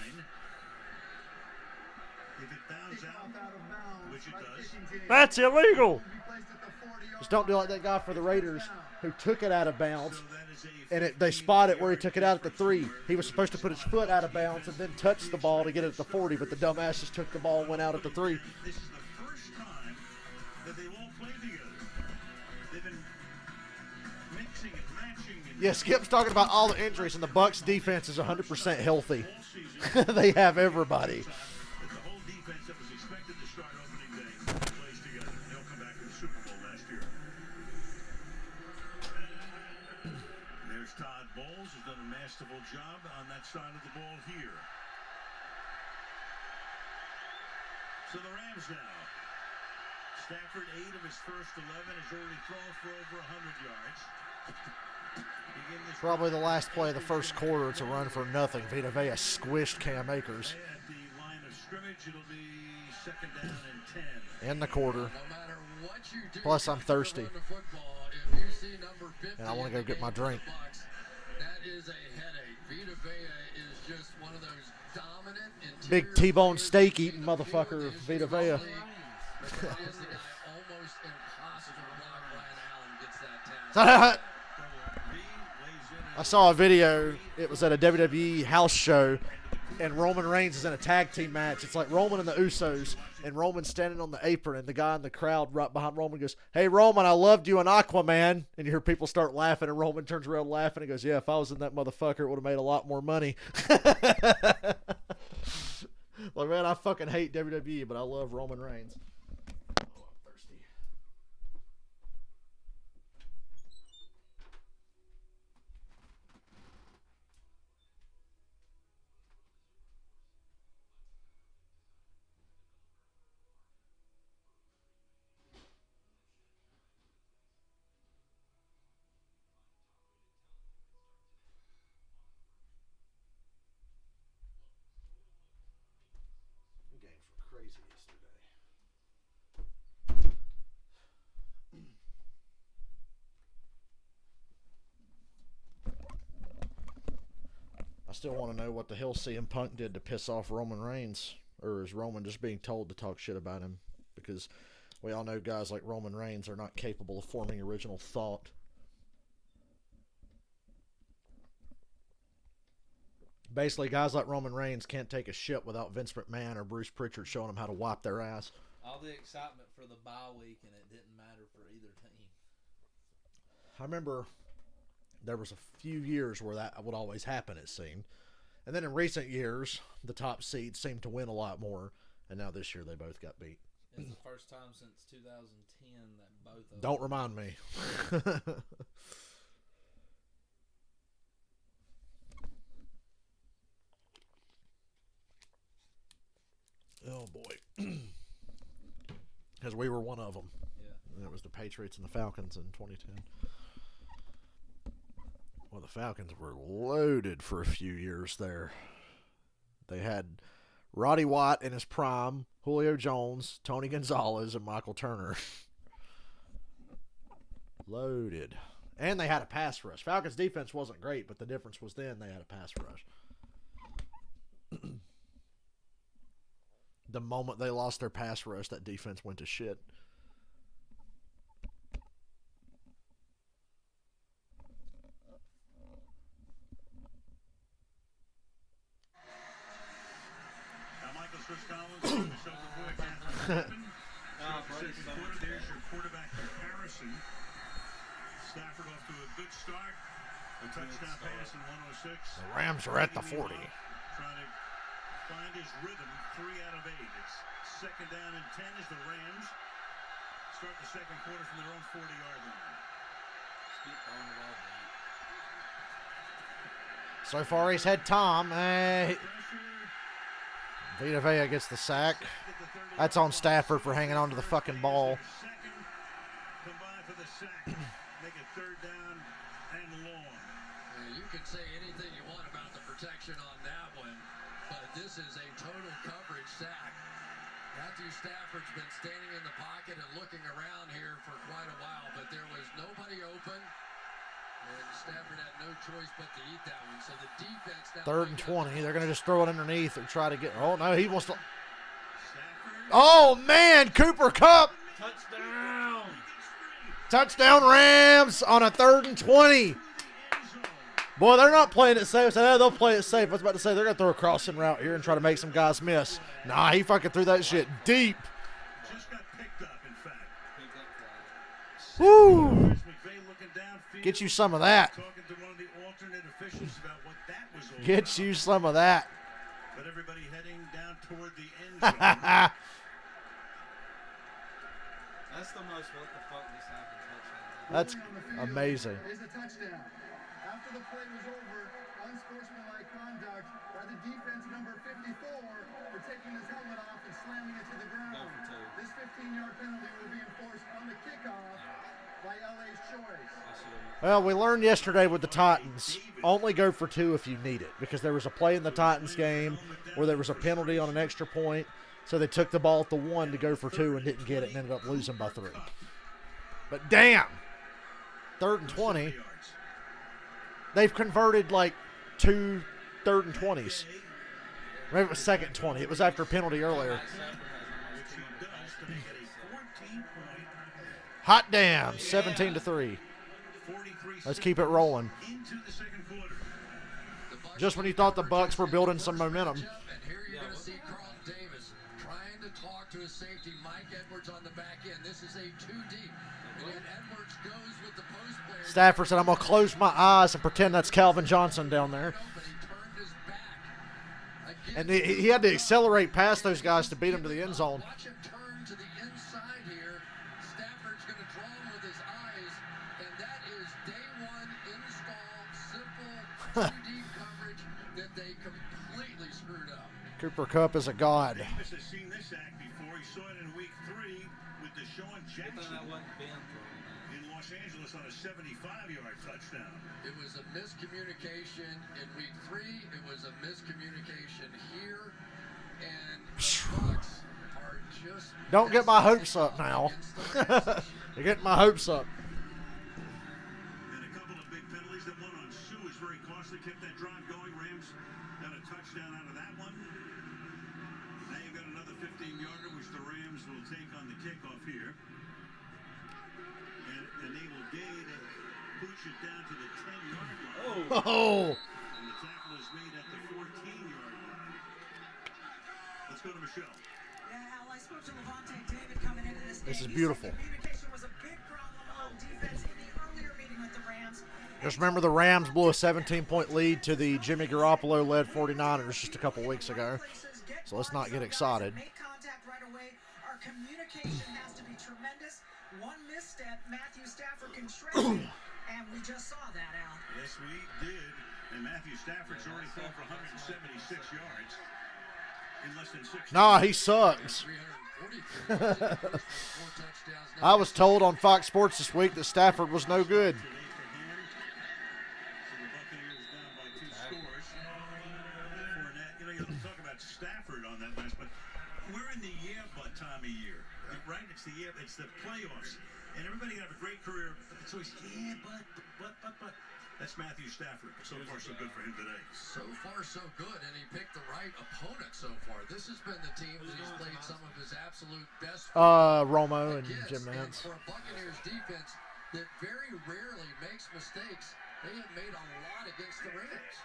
bounds out, Out of bounds which it by does. kicking team. That's illegal. Will be placed at the 40-yard Just don't do like that guy for the Raiders who took it out of bounds. So that is a And they spot it where he took it out at the 3. He was supposed to put his foot out of bounds and then touch the ball to get it at the 40, but the dumbass just took the ball and went out at the 3. This is the first time that they won't play together. They've been mixing and matching. And Yeah, Skip's talking about all the injuries, and the Bucs defense is 100% healthy. all season. They have everybody. That the whole defense that was expected to start opening day plays together. They'll come back to the Super Bowl last year. There's Todd Bowles, who's done a masterful job on that side of the ball here. So the Rams now. Stafford, 8 of his first 11, has already thrown for over 100 yards. Begin this Probably the last play of the first quarter. It's a run for nothing. Vita Vea squished Cam Akers at the line of scrimmage. It'll be 2nd down and 10. in the quarter. no matter what you do, Plus, I'm you gotta thirsty. run the football. If you see number 50 And I wanna in go the get my game for the drink. Bucs, that is a headache. Vita Vea is just one of those dominant Big interior T-bone players steak you eating see the motherfucker, field. Vita He's Vea. lovely, but that is the guy almost impossible to block. Ryan Allen gets that task. I saw a video. It was at a WWE house show, and Roman Reigns is in a tag team match. It's like Roman and the Usos, and Roman's standing on the apron, and the guy in the crowd right behind Roman goes, "Hey, Roman, I loved you in Aquaman." And you hear people start laughing, and Roman turns around laughing and goes, "Yeah, if I was in that motherfucker, it would have made a lot more money." Like, man, I fucking hate WWE, but I love Roman Reigns. Oh, I'm thirsty. The games were crazy yesterday. I still want to know what the hell CM Punk did to piss off Roman Reigns. Or is Roman just being told to talk shit about him? Because we all know guys like Roman Reigns are not capable of forming original thought. Basically, guys like Roman Reigns can't take a shit without Vince McMahon or Bruce Pritchard showing them how to wipe their ass. All the excitement for the bye week, and it didn't matter for either team. I remember there was a few years where that would always happen, it seemed. And then in recent years, the top seeds seemed to win a lot more. And now this year, they both got beat. It's the first time since 2010 that both of them... Don't remind me. Oh, boy. Because we were one of them. Yeah. And it was the Patriots and the Falcons in 2010. Well, the Falcons were loaded for a few years there. They had Roddy Watt in his prime, Julio Jones, Tony Gonzalez, and Michael Turner. Loaded. And they had a pass rush. Falcons' defense wasn't great, but the difference was then they had a pass rush. The moment they lost their pass rush, that defense went to shit. Now, Michael Swiss Collins going to show the boy Catherine Second quarter, there's your quarterback comparison. Stafford off to a good start. A touchdown pass in 106. The Rams are at the 40. Trying to find his rhythm, 3 out of 8. It's second down and 10 as the Rams start the second quarter from their own 40-yard line. So far, he's had Tom. Vita Vea gets the sack. That's on Stafford for hanging on to the fucking ball. Combine for the sack. Make it third down and long. You can say anything you want about the protection on that one, but this is a total coverage sack. Matthew Stafford's been standing in the pocket and looking around here for quite a while, but there was nobody open, and Stafford had no choice but to eat that one. So the defense now... Third and 20. They're going to just throw it underneath and try to get... Oh, no, he wants to... Oh, man, Cooper Kupp. Touchdown! Touchdown Rams on a 3rd and 20. Boy, they're not playing it safe. So they'll play it safe. I was about to say they're going to throw a crossing route here and try to make some guys miss. Nah, he fucking threw that shit deep. Just got picked up, in fact. Woo! McVay looking downfield, Get you some of that. talking to one of the alternate officials about what that was all Get about. you some of that. But everybody heading down toward the end zone. That's the most what the fuck just happened touchdown. That's amazing. Is a touchdown. After the play was over, unsportsmanlike conduct by the defense number 54 for taking his helmet off and slamming it to the ground. Go for two. This 15-yard penalty will be enforced on the kickoff by LA's choice. Well, we learned yesterday with the Titans, only go for 2 if you need it. Because there was a play in the Titans game where there was a penalty on an extra point. So they took the ball at the 1 to go for 2 and didn't get it and ended up losing by 3. But damn, 3rd and 20. They've converted like 2 3rd and 20s. Maybe it was 2nd and 20. It was after a penalty earlier. Hot damn, 17-3. Let's keep it rolling. Just when you thought the Bucs were building some momentum. And here you're going to see Carlton Davis trying to talk to his safety, Mike Edwards, on the back end. This is a 2 deep. And yet Edwards goes with the post player. Stafford said, I'm going to close my eyes and pretend that's Calvin Johnson down there. But he turned his back. And he had to accelerate past those guys to beat him to the end zone. Watch him turn to the inside here. Stafford's going to draw him with his eyes, and that is day one install, simple, 2 deep coverage that they completely screwed up. Cooper Kupp is a god. Davis has seen this act before. He saw it in week 3 with Deshaun Jackson That wasn't Ben throwing that. in Los Angeles on a 75-yard touchdown. It was a miscommunication in week 3. It was a miscommunication here. And the Bucs are just... Don't get my hopes up now. You're getting my hopes up. And a couple of big penalties. That one on Sue is very costly. Kept that drive going. Rams got a touchdown out of that one. Now you've got another 15-yarder, which the Rams will take on the kickoff here. And enable Gay to push it down to the 10-yard line. Oh, And the tackle is made at the 14-yard line. Let's go to Michelle. Yeah, Al, I spoke to Levante David coming into this game. This is He beautiful. said communication was a big problem on defense in the earlier meeting with the Rams. just remember the Rams blew a 17-point lead to the Jimmy Garoppolo-led 49ers just a couple weeks ago. So let's not get excited. Make contact right away. Our communication has to be tremendous. One misstep, Matthew Stafford can shred you, and we just saw that, Al. Yes, we did. And Matthew Stafford's already thrown for 176 yards in less than 6 Nah, he sucks. 343 I was told on Fox Sports this week that Stafford was no good. today for him. So the Buccaneers down by 2 scores. Fournette, you talk about Stafford on that last, but we're in the yeah-but time of year, right? It's the it's the playoffs, and everybody can have a great career. It's always but. That's Matthew Stafford. So far, so good for him today. So far, so good, and he picked the right opponent so far. This has been the team that he's played some of his absolute best Romo and against. Jim And Nantz. for a Buccaneers defense that very rarely makes mistakes, they have made a lot against the Rams.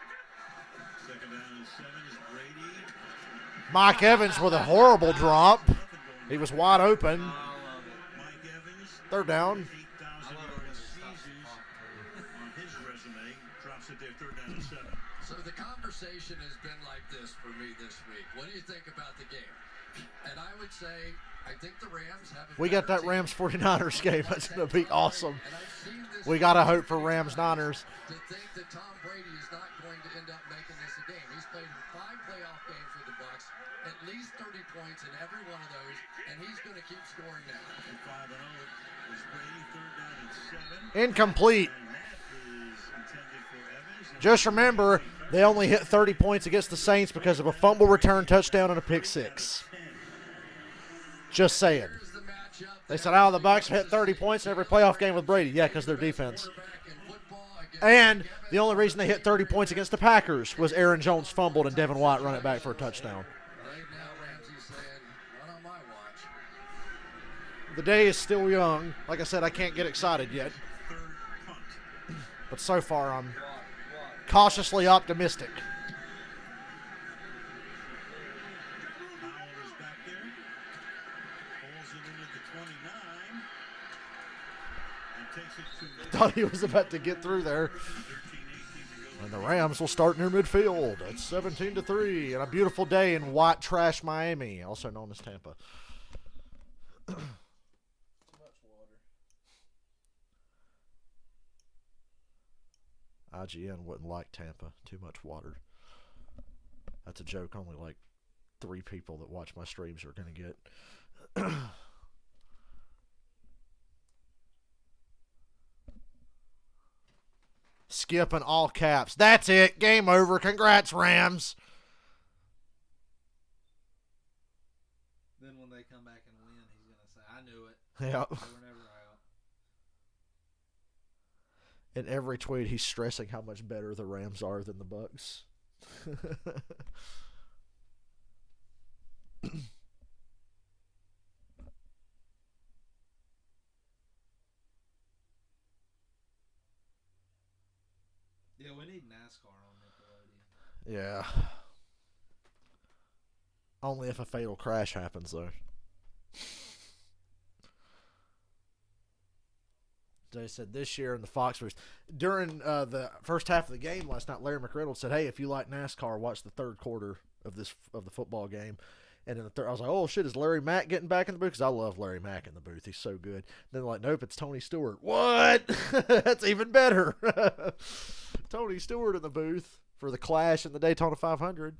Second down and 7 is Brady. Mike Evans with a horrible drop. He was wide open. Mike Evans. Third down. 8,000 yard seasons on his resume. Drops it there, third down and 7. So the conversation has been like this for me this week. What do you think about the game? And I would say, I think the Rams have a We got better that team. Rams 49ers game. That's going to be awesome. And I've seen this We got to hope for Rams Niners. to think that Tom Brady is not going to end up making this a game. He's played in 5 playoff games with the Bucs, at least 30 points in every one of those, and he's going to keep scoring now. And 5-0 is Brady, third down and 7. Incomplete. And that is intended for Evans. And Just remember, they only hit 30 points against the Saints because of a fumble return touchdown and a pick six. 10. Just saying. Here's the matchup. They said, the Bucs hit 30 points in every playoff game with Brady. Yeah, because their defense. Quarterback in football against And the only reason they hit 30 points against the Packers was Aaron Jones fumbled and Devin White run it back for a touchdown. Right now, Ramsey's saying, not on my watch. The day is still young. Like I said, I can't get excited yet. Third punt. But so far, I'm cautiously optimistic. Howell is back there. Pulls it in at the 29. And takes it to Thought he was about to get through there. 13-18 to go. And the Rams will start near midfield. It's 17-3. And a beautiful day in white trash Miami, also known as Tampa. Too much water. IGN wouldn't like Tampa. Too much water. That's a joke only like 3 people that watch my streams are going to get. Skip in all caps. That's it. Game over. Congrats, Rams. Then when they come back and win, he's going to say, I knew it. Yeah. They were never out. In every tweet, he's stressing how much better the Rams are than the Bucs. Yeah, we need NASCAR on Nickelodeon. Yeah. Only if a fatal crash happens, though. They said this year in the Fox News during the first half of the game last night, Larry McReynolds said, "Hey, if you like NASCAR, watch the third quarter of the football game. And in the third, I was like, oh shit, is Larry Mack getting back in the booth? Because I love Larry Mack in the booth. He's so good. Then they're like, nope, it's Tony Stewart. What? That's even better. Tony Stewart in the booth for the Clash and the Daytona 500.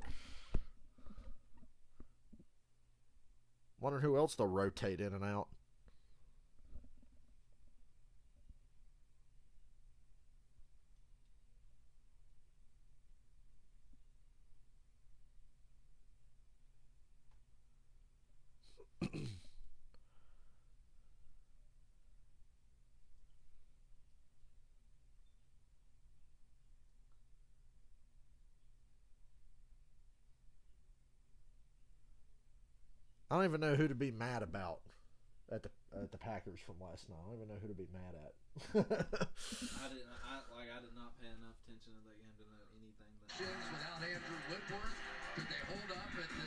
Wonder who else they'll rotate in and out. I don't even know who to be mad about at the Packers from last night. I don't even know who to be mad at. I did not pay enough attention to that game to know anything. Without Andrew Whitworth, could they hold up at the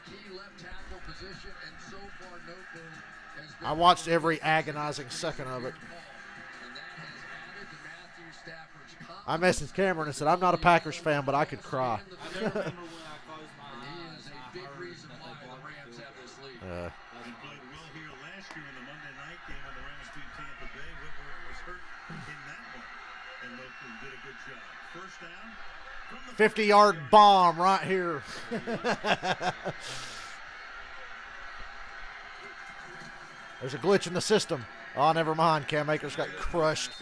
key left tackle position? And so far, no goal has been. I watched every agonizing second of it. And that has added to Matthew Stafford's confidence. I messaged Cameron and said, I'm not a Packers fan, but I could cry. I do remember when I closed my He eyes. is a I big heard reason that why they the blocked Rams field have goal. this lead. He played well here last year in the Monday night game when the Rams beat Tampa Bay. Whitworth was hurt in that one, and Logan did a good job. First down from the 50-yard bomb right here. There's a glitch in the system. Oh, never mind. Cam Akers got crushed.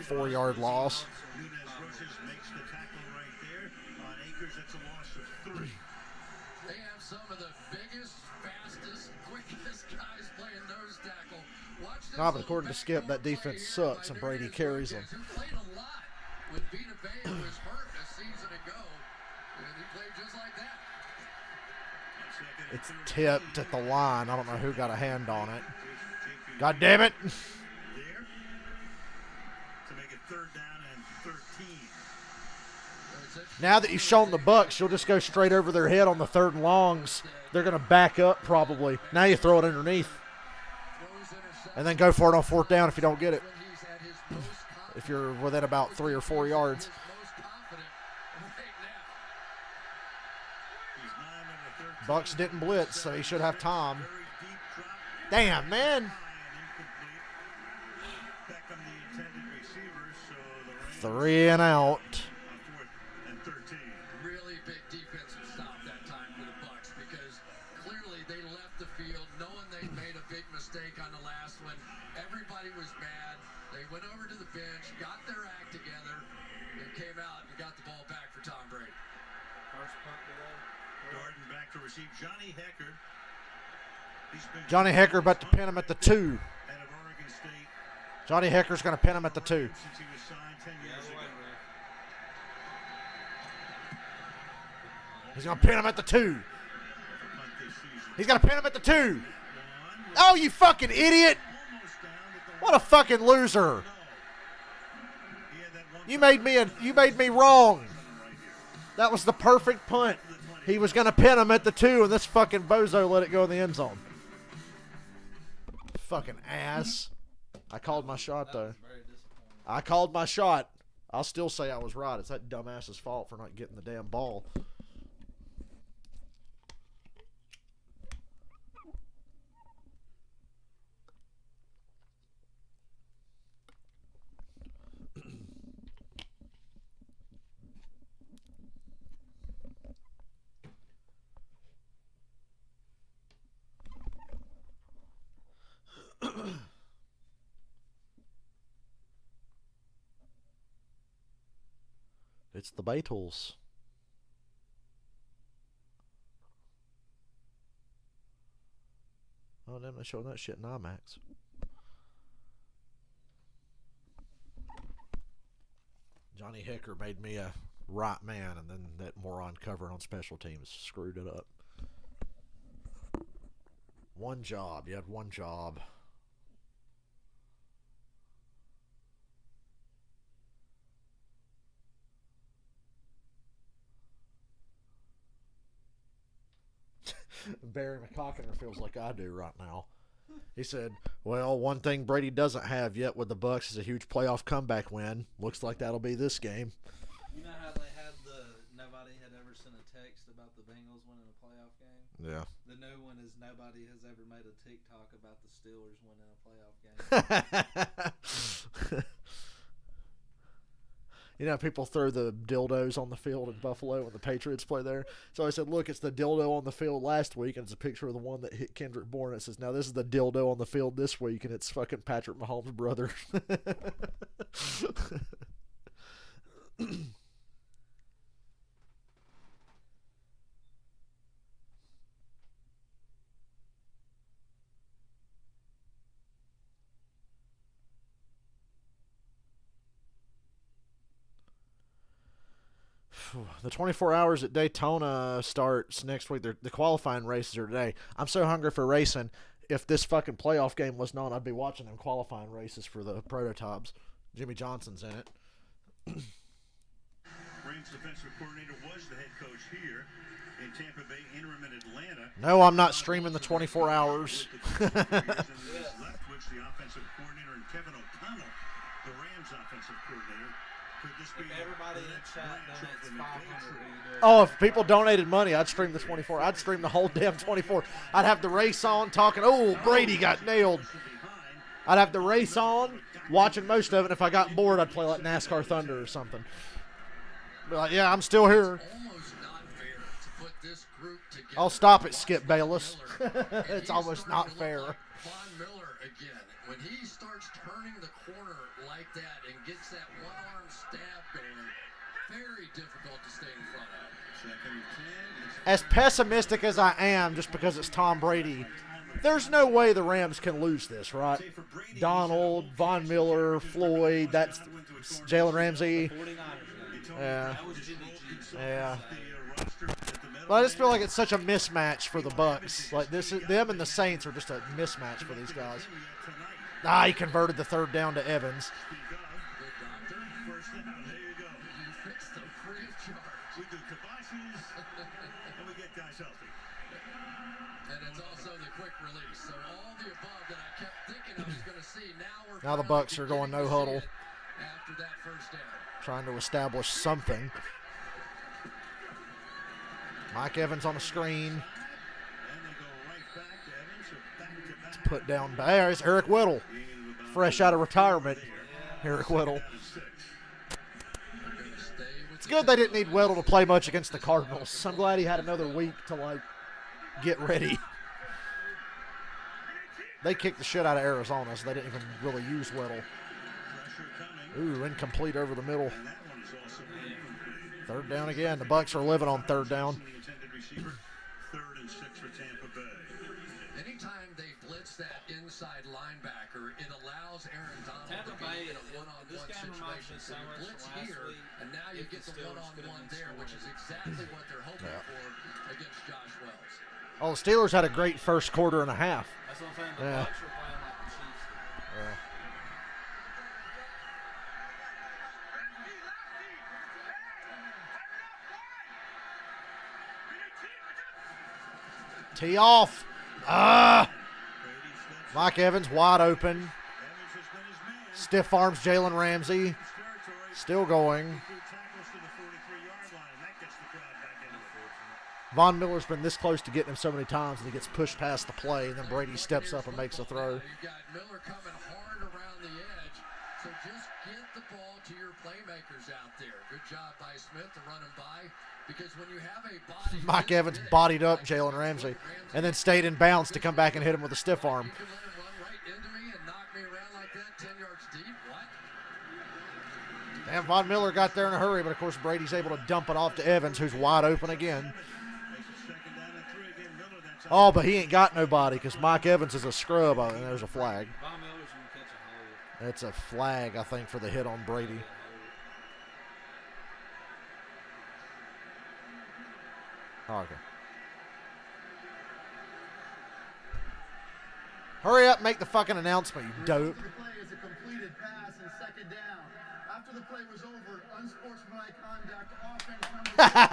4-yard loss. Nunez rushes, makes the tackle right there on Akers. That's a loss of 3. They have some of the biggest, fastest, quickest guys playing nose tackle. Watch this No, but little according to Skip, that backdoor play defense here sucks, by and Brady Darius carries them. Rodgers, who played a lot when Vita Vea was hurt a season ago, and he played just like that. It's tipped at the line. I don't know who got a hand on it. God damn it. There to make it third down and 13. Now that you've shown the Bucs, you'll just go straight over their head on the 3rd and longs. They're going to back up probably. Now you throw it underneath. And then go for it on 4th down if you don't get it. If you're within about 3 or 4 yards. Bucs didn't blitz, so he should have time. Damn, man. 3 and out. Really big defensive stop that time for the Bucs because clearly they left the field knowing they made a big mistake on the last one. Everybody was mad. They went over to the bench, got their act together, and came out and got the ball back for Tom Brady. First punt today. Darden back to receive Johnny Hecker. Johnny Hecker about to pin him at the 2. Out of Oregon State. Johnny Hecker's going to pin him at the 2. Since he was signed 10 years ago. He's going to pin him at the 2. He's going to pin him at the 2. Oh, you fucking idiot. What a fucking loser. You made me wrong. That was the perfect punt. He was going to pin him at the 2, and this fucking bozo let it go in the end zone. Fucking ass. I called my shot, though. I called my shot. I'll still say I was right. It's that dumbass's fault for not getting the damn ball. It's the Beatles. Oh, damn, they're showing that shit in IMAX. Johnny Hecker made me a right man, and then that moron covering on special teams screwed it up. One job. You had one job. Barry McCockiner feels like I do right now. He said, well, one thing Brady doesn't have yet with the Bucs is a huge playoff comeback win. Looks like that'll be this game. You know how they had the Nevada Yeah. The new one is nobody has ever made a TikTok about the Steelers winning a playoff game. You know, people throw the dildos on the field in Buffalo when the Patriots play there. So I said, look, it's the dildo on the field last week, and it's a picture of the one that hit Kendrick Bourne. It says, now this is the dildo on the field this week, and it's fucking Patrick Mahomes' brother. The 24 hours at Daytona starts next week. The qualifying races are today. I'm so hungry for racing. If this fucking playoff game wasn't on, I'd be watching them qualifying races for the prototypes. Jimmy Johnson's in it. Rams defensive coordinator was the head coach here in Tampa Bay, interim in Atlanta. No, I'm not streaming the 24 hours. Leftwich, the offensive coordinator, and Kevin O'Connell, the Rams offensive coordinator. Could this be If everybody in chat donates 500, will you do it? Oh, if people donated money, I'd stream the 24. I'd stream the whole damn 24. I'd have the race on, talking, oh, Brady got nailed. I'd have the race on, watching most of it. If I got bored, I'd play like NASCAR Thunder or something. Be like, yeah, I'm still here. Almost not fair to put this group together. I'll stop it, Skip Bayless. It's almost not fair. Von Miller again. When he starts turning the corner like that and gets that one-arm stab going, very difficult to stay in front of. As pessimistic as I am, just because it's Tom Brady, there's no way the Rams can lose this, right? Donald, Von Miller, Floyd, that's Jalen Ramsey. 49ers. Yeah. That was Jimmy G. Yeah. But I just feel like it's such a mismatch for the Bucs. Like them and the Saints are just a mismatch for these guys. He converted the third down to Evans. And it's also the quick release. So all the above that I kept thinking I was going to see, Now the Bucs are going no huddle, after that first down. trying to establish something. Mike Evans on the screen. It's put down. There's Eric Whittle, fresh out of retirement. Eric Whittle. It's good they didn't need Whittle to play much against the Cardinals. I'm glad he had another week to get ready. They kicked the shit out of Arizona, so they didn't even really use Whittle. Ooh, incomplete over the middle. Third down again. The Bucs are living on third down. Third and 6 for Tampa Bay. Anytime they blitz that inside linebacker, it allows Aaron Donald Tampa to be Bay, in a one-on-one this game reminds me situation. so So you much blitz from last here, week and now you if get the the Steelers could've one-on-one been there, which is exactly what they're hoping for against Josh Wells. Oh, the Steelers had a great first quarter and a half. That's what I'm saying. The Yeah. Bucs were playing like the Chiefs. Yeah. Tee off. Mike Evans wide open. Stiff arms Jalen Ramsey. Still going. Von Miller's been this close to getting him so many times, and he gets pushed past the play, and then Brady steps up and makes a throw. You've got Miller coming hard around the edge, so just get the ball to your playmakers out there. Good job by Smith to run him by, because when you have a body... Mike Evans bodied up Jalen Ramsey, and then stayed in bounds to come back and hit him with a stiff arm. You can let him run right into me and knock me around like that 10 yards deep? What? And Von Miller got there in a hurry, but of course Brady's able to dump it off to Evans, who's wide open again. Oh, but he ain't got nobody because Mike Evans is a scrub. And there's a flag. Von Miller's going to catch a hold. It's a flag, I think, for the hit on Brady. Oh, okay. Hurry up, make the fucking announcement, you dope. The play is a completed pass and second down. After the play was over, unsportsmanlike conduct, offense number 6. This is a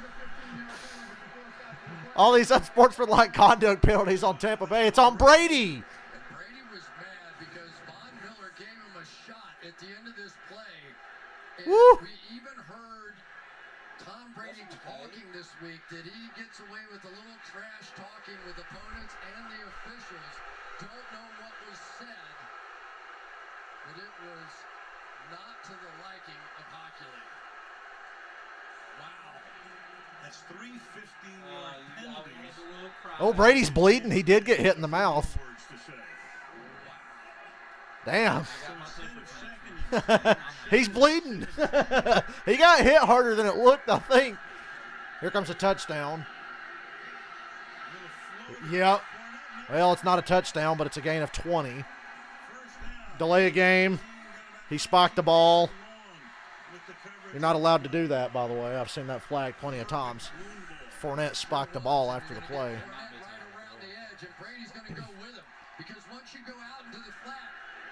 15-yard penalty before stopping. All these unsportsmanlike conduct penalties on Tampa Bay. It's on Brady. And Brady was mad because Von Miller gave him a shot at the end of this play. And Woo. we even heard Tom Brady Brady talking this week. Did he get away with a little trash talking with opponents and the officials? Don't know what was said, but it was not to the liking of Hockey League. Wow. That's 3 15-yard penalties. Oh, Brady's bleeding. He did get hit in the mouth. Words to say. Damn. So instead of second, He's bleeding. He got hit harder than it looked, I think. Here comes a touchdown. Yep. Well, it's not a touchdown, but it's a gain of 20. Delay a game. He spiked the ball. You're not allowed to do that, by the way. I've seen that flag plenty of times. Fournette spiked the ball after the play. Right around the edge, and Brady's going to go with him. Because once you go out into the flat,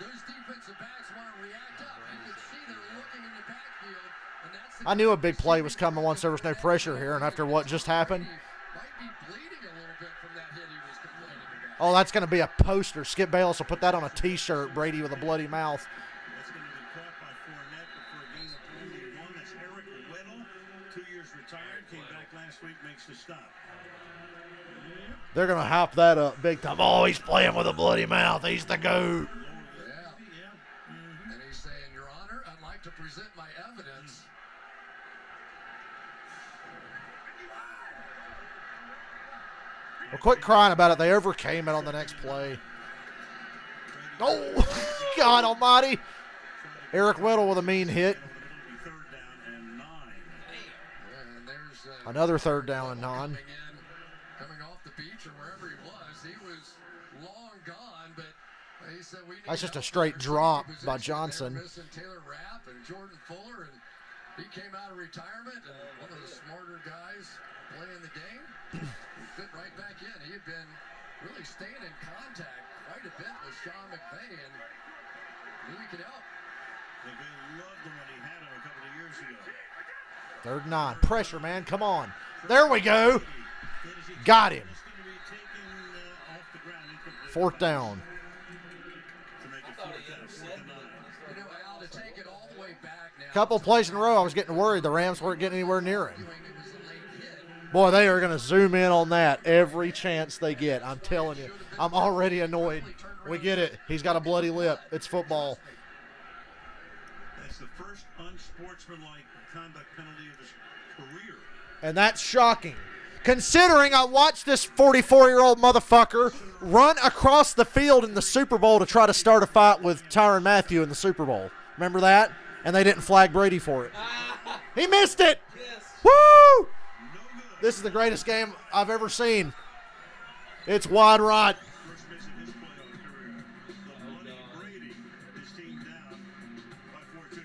those defensive backs want to react up. You can see they're looking in the backfield, and that's the I knew a big play was coming once there was no pressure here, and after what just happened. might be bleeding a little bit from that hit he was complaining about. Oh, that's going to be a poster. Skip Bayless will put that on a T-shirt, Brady with a bloody mouth. that's going to be caught by Fournette, but for a gain of only 1. That's Eric Weddle, 2 years retired, came back last week, makes the stop. They're going to hop that up big time. Oh, he's playing with a bloody mouth. He's the GOAT. Yeah. And he's saying, Your Honor, I'd like to present my evidence. Well, quit crying about it. They overcame it on the next play. Oh, God almighty. Eric Weddle with a mean hit. Third down and 9. And there's Another third down and 9. coming off the beach or wherever he was long gone, but he said we need That's just a help straight in our drop safety by position. Johnson. They're missing Taylor Rapp and Jordan Fuller, and he came out of retirement, and one of the smarter guys playing the game. He fit right back in. He had been really staying in contact quite a bit with Sean McVay, and knew he could help. McVay loved him when he had him a couple of years ago. Third and 9. Pressure, man. Come on. There we go. Got him. It's going to be taken off the ground. Fourth down. To make it fourth and 9. You know, Al, to take it all the way back now. Couple plays in a row, I was getting worried. The Rams weren't getting anywhere near him. It was a late hit. Boy, they are going to zoom in on that every chance they get. I'm telling you. I'm already annoyed. We get it. He's got a bloody lip. It's football. That's the first unsportsmanlike conduct penalty of his career. And that's shocking. Considering I watched this 44-year-old motherfucker run across the field in the Super Bowl to try to start a fight with Tyrann Mathieu in the Super Bowl. Remember that? And they didn't flag Brady for it. He missed it. Woo! This is the greatest game I've ever seen. It's wide right. First miss of his playoff career. The bloody Brady, his team down by 14.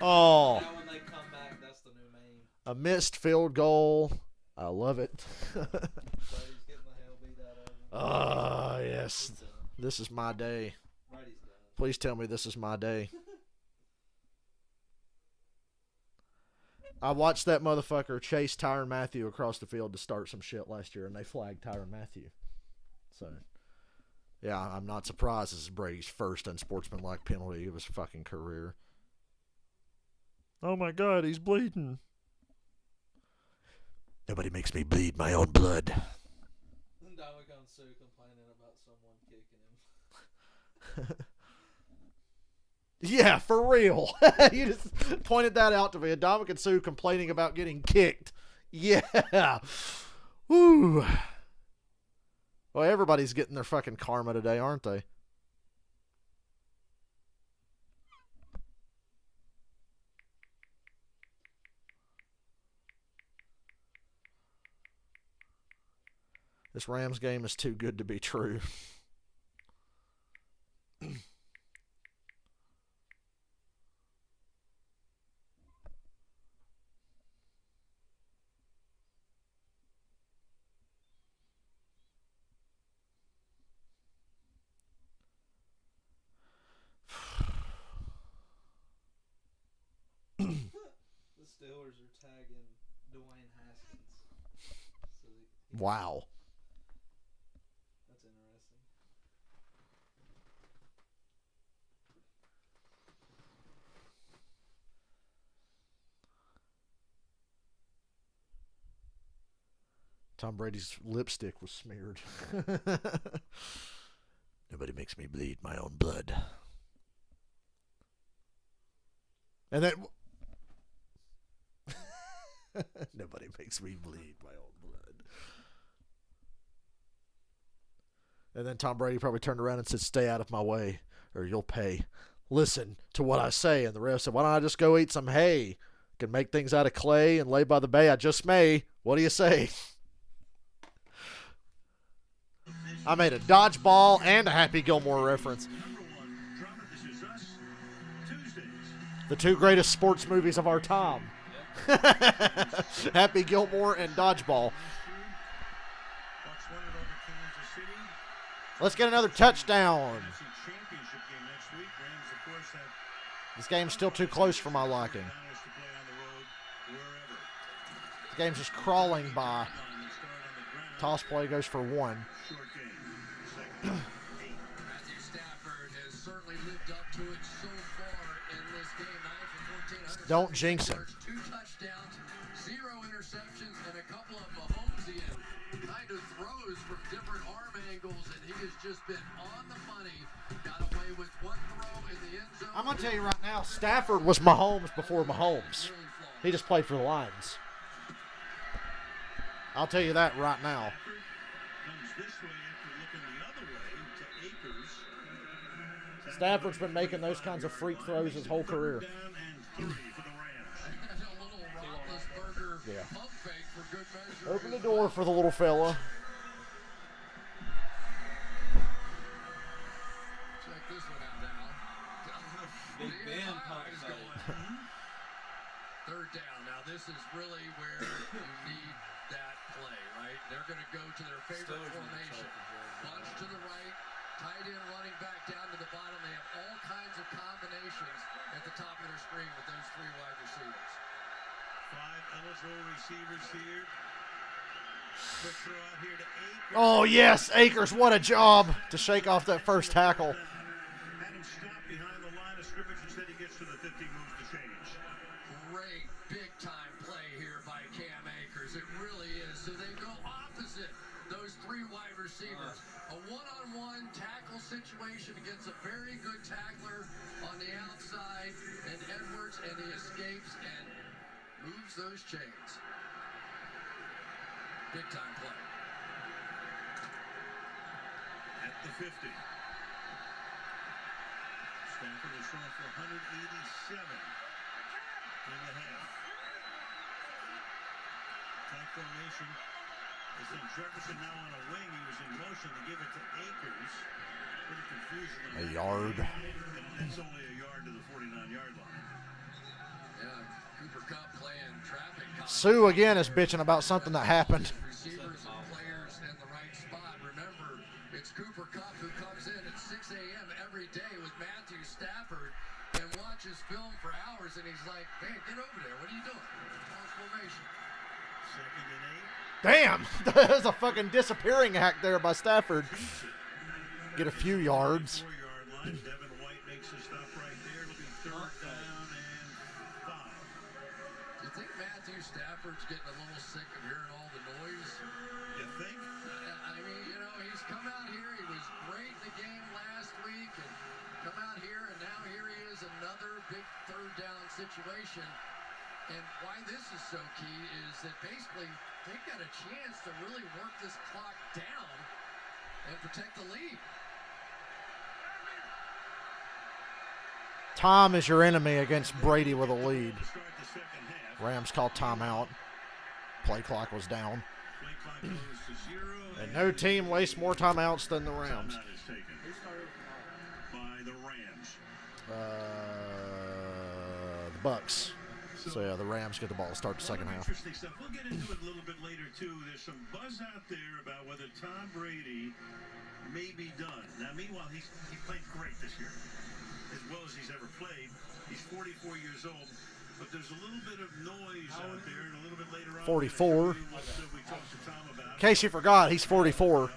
Oh, Now when they come back, that's the new meme. a missed field goal. I love it. Brady's getting the hell beat out of him. Ah, yes. This is my day. Brady's done. Please tell me this is my day. I watched that motherfucker chase Tyrann Mathieu across the field to start some shit last year, and they flagged Tyrann Mathieu. So, yeah, I'm not surprised this is Brady's first unsportsmanlike penalty of his fucking career. Oh my God, he's bleeding. Nobody makes me bleed my own blood. Dominican Sue complaining about someone kicking him. Yeah, for real. You just pointed that out to me. Dominican Sue complaining about getting kicked. Yeah. Woo. Well, everybody's getting their fucking karma today, aren't they? This Rams game is too good to be true. The Steelers are tagging Dwayne Haskins. So Wow. that's interesting. Tom Brady's lipstick was smeared. Nobody makes me bleed my own blood. And then nobody makes me bleed my own blood. And then Tom Brady probably turned around and said, "Stay out of my way, or you'll pay. Listen to what I say." And the ref said, "Why don't I just go eat some hay? Can make things out of clay and lay by the bay. I just may. What do you say?" I made a dodgeball and a Happy Gilmore reference. The two greatest sports movies of our time. Happy Gilmore and Dodgeball. Let's get another touchdown. This game's still too close for my liking. The game's just crawling by. Toss play goes for 1. Matthew Stafford has certainly lived up to it so far in this game. 9 for 14. Don't jinx him. 2 touchdowns, 0 interceptions, and a couple of Mahomesian kind of throws from different arm angles, and he has just been on the money. Got away with 1 throw in the end zone. I'm going to tell you right now, Stafford was Mahomes before Mahomes. He just played for the Lions. I'll tell you that right now. Stafford's been making those kinds of freak throws his whole career. Yeah. Open the door for the little fella. Check this one out now. Big Ben pump fake. 3rd down. Now this is really where you need that play, right? They're going to go to their favorite formation. Bunch to the right, tight end running back down to the bottom. They have all kinds of combinations at the top of their screen with those 3 wide receivers. 5 eligible receivers here. Quick throw out here to Akers. Oh, yes, Akers, what a job to shake off that first tackle. Had him stop behind the line of scrimmage. Instead, he gets to the 50, moves to change. Great big-time play here by Cam Akers. It really is. So they go opposite those 3 wide receivers. A one-on-one tackle situation against a very good tackler on the outside, and Edwards, and he escapes and moves those chains. Big-time play. At the 50. Stafford is throwing for 187 in the half. Tight formation. As in Jefferson now on a wing, he was in motion to give it to Akers. Little confusion. A yard. And it's only a yard to the 49-yard line. Yeah, Cooper Kupp playing traffic. Sue again is bitching about something that happened. Receivers and players in the right spot. Remember, it's Cooper Kupp who comes in at 6 a.m. every day with Matthew Stafford and watches film for hours, and he's like, "Hey, get over there. What are you doing? False formation." 2nd and 8. Damn, there's a fucking disappearing act there by Stafford. Get a few yards. 4-yard line. Devin White makes a stop right there. It'll be 3rd down and 5. Do you think Matthew Stafford's getting a little sick of hearing all the noise? You think? I mean, you know, he's come out here. He was great in the game last week, and come out here, and now here he is, another big 3rd down situation. And why this is so key is that basically they've got a chance to really work this clock down and protect the lead. Time is your enemy against Brady with a lead. To start the 2nd half. Rams called timeout. Play clock was down. Play clock goes to 0. And no team wastes more timeouts than the Rams. Timeout is taken by the Rams. The Bucs. So, yeah, the Rams get the ball to start the second half. Interesting stuff. We'll get into it a little bit later, too. There's some buzz out there about whether Tom Brady may be done. Now, meanwhile, he played great this year, as well as he's ever played. He's 44 years old, but there's a little bit of noise out there, and a little bit later on. 44. We talked to Tom about. In case you forgot, he's 44.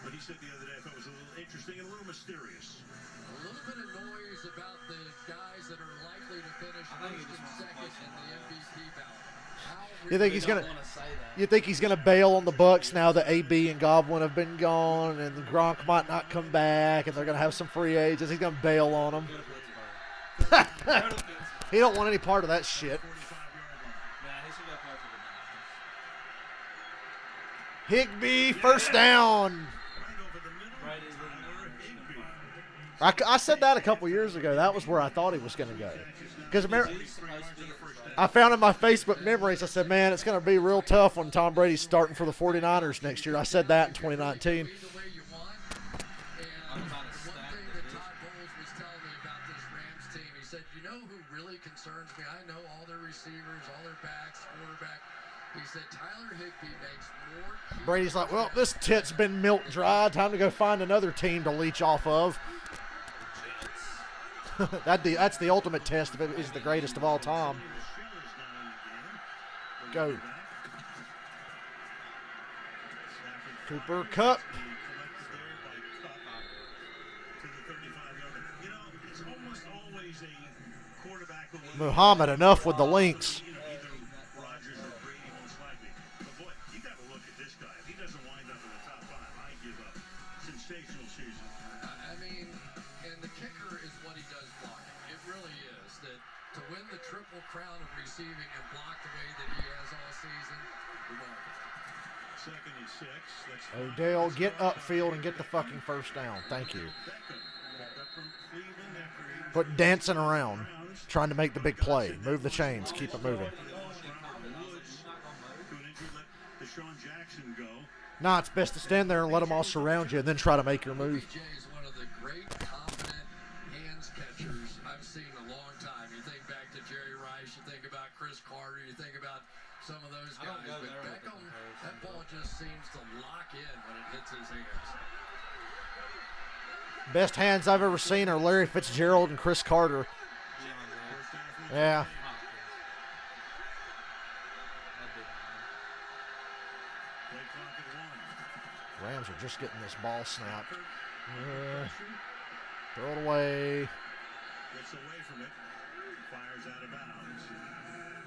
But he said the other day, I thought it was a little interesting and a little mysterious. A little bit of noise about the guys that are likely to finish first and second in the MVP ballot. You think he's Don't gonna? want to say that. You think he's going to bail on the Bucs now that AB and Godwin have been gone, and Gronk might not come back, and they're going to have some free agents. He's going to bail on them. He don't want any part of that shit. Higbee, first down. I said that a couple years ago. That was where I thought he was going to go. Because I found in my Facebook memories, I said, man, it's going to be real tough when Tom Brady's starting for the 49ers next year. I said that in 2019. Concerns me. I know all their receivers, all their backs, quarterback. He said Tyler Higbee makes more. Brady's like, well, this tit's been milk dry. Time to go find another team to leech off of. That's the ultimate test if it is the greatest of all time. Go. Cooper Kupp. Muhammad, enough with the links. I mean, and the kicker is what he does blocking. It really is. That to win the triple crown of receiving and block the way that he has all season, remarkable. 2nd and 6. Odell, get upfield and get the fucking first down. Thank you. Quit dancing around, trying to make the big play. Move the chains. Keep it moving. Nah, it's best to stand there and let them all surround you and then try to make your move. OBJ is one of the great, confident hands catchers I've seen in a long time. You think back to Jerry Rice, you think about Chris Carter, you think about some of those guys. But Beckham, that ball just seems to lock in when it hits his hands. Best hands I've ever seen are Larry Fitzgerald and Chris Carter. Yeah. Rams are just getting this ball snapped. Throw it away. Gets away from it. Fires out of bounds.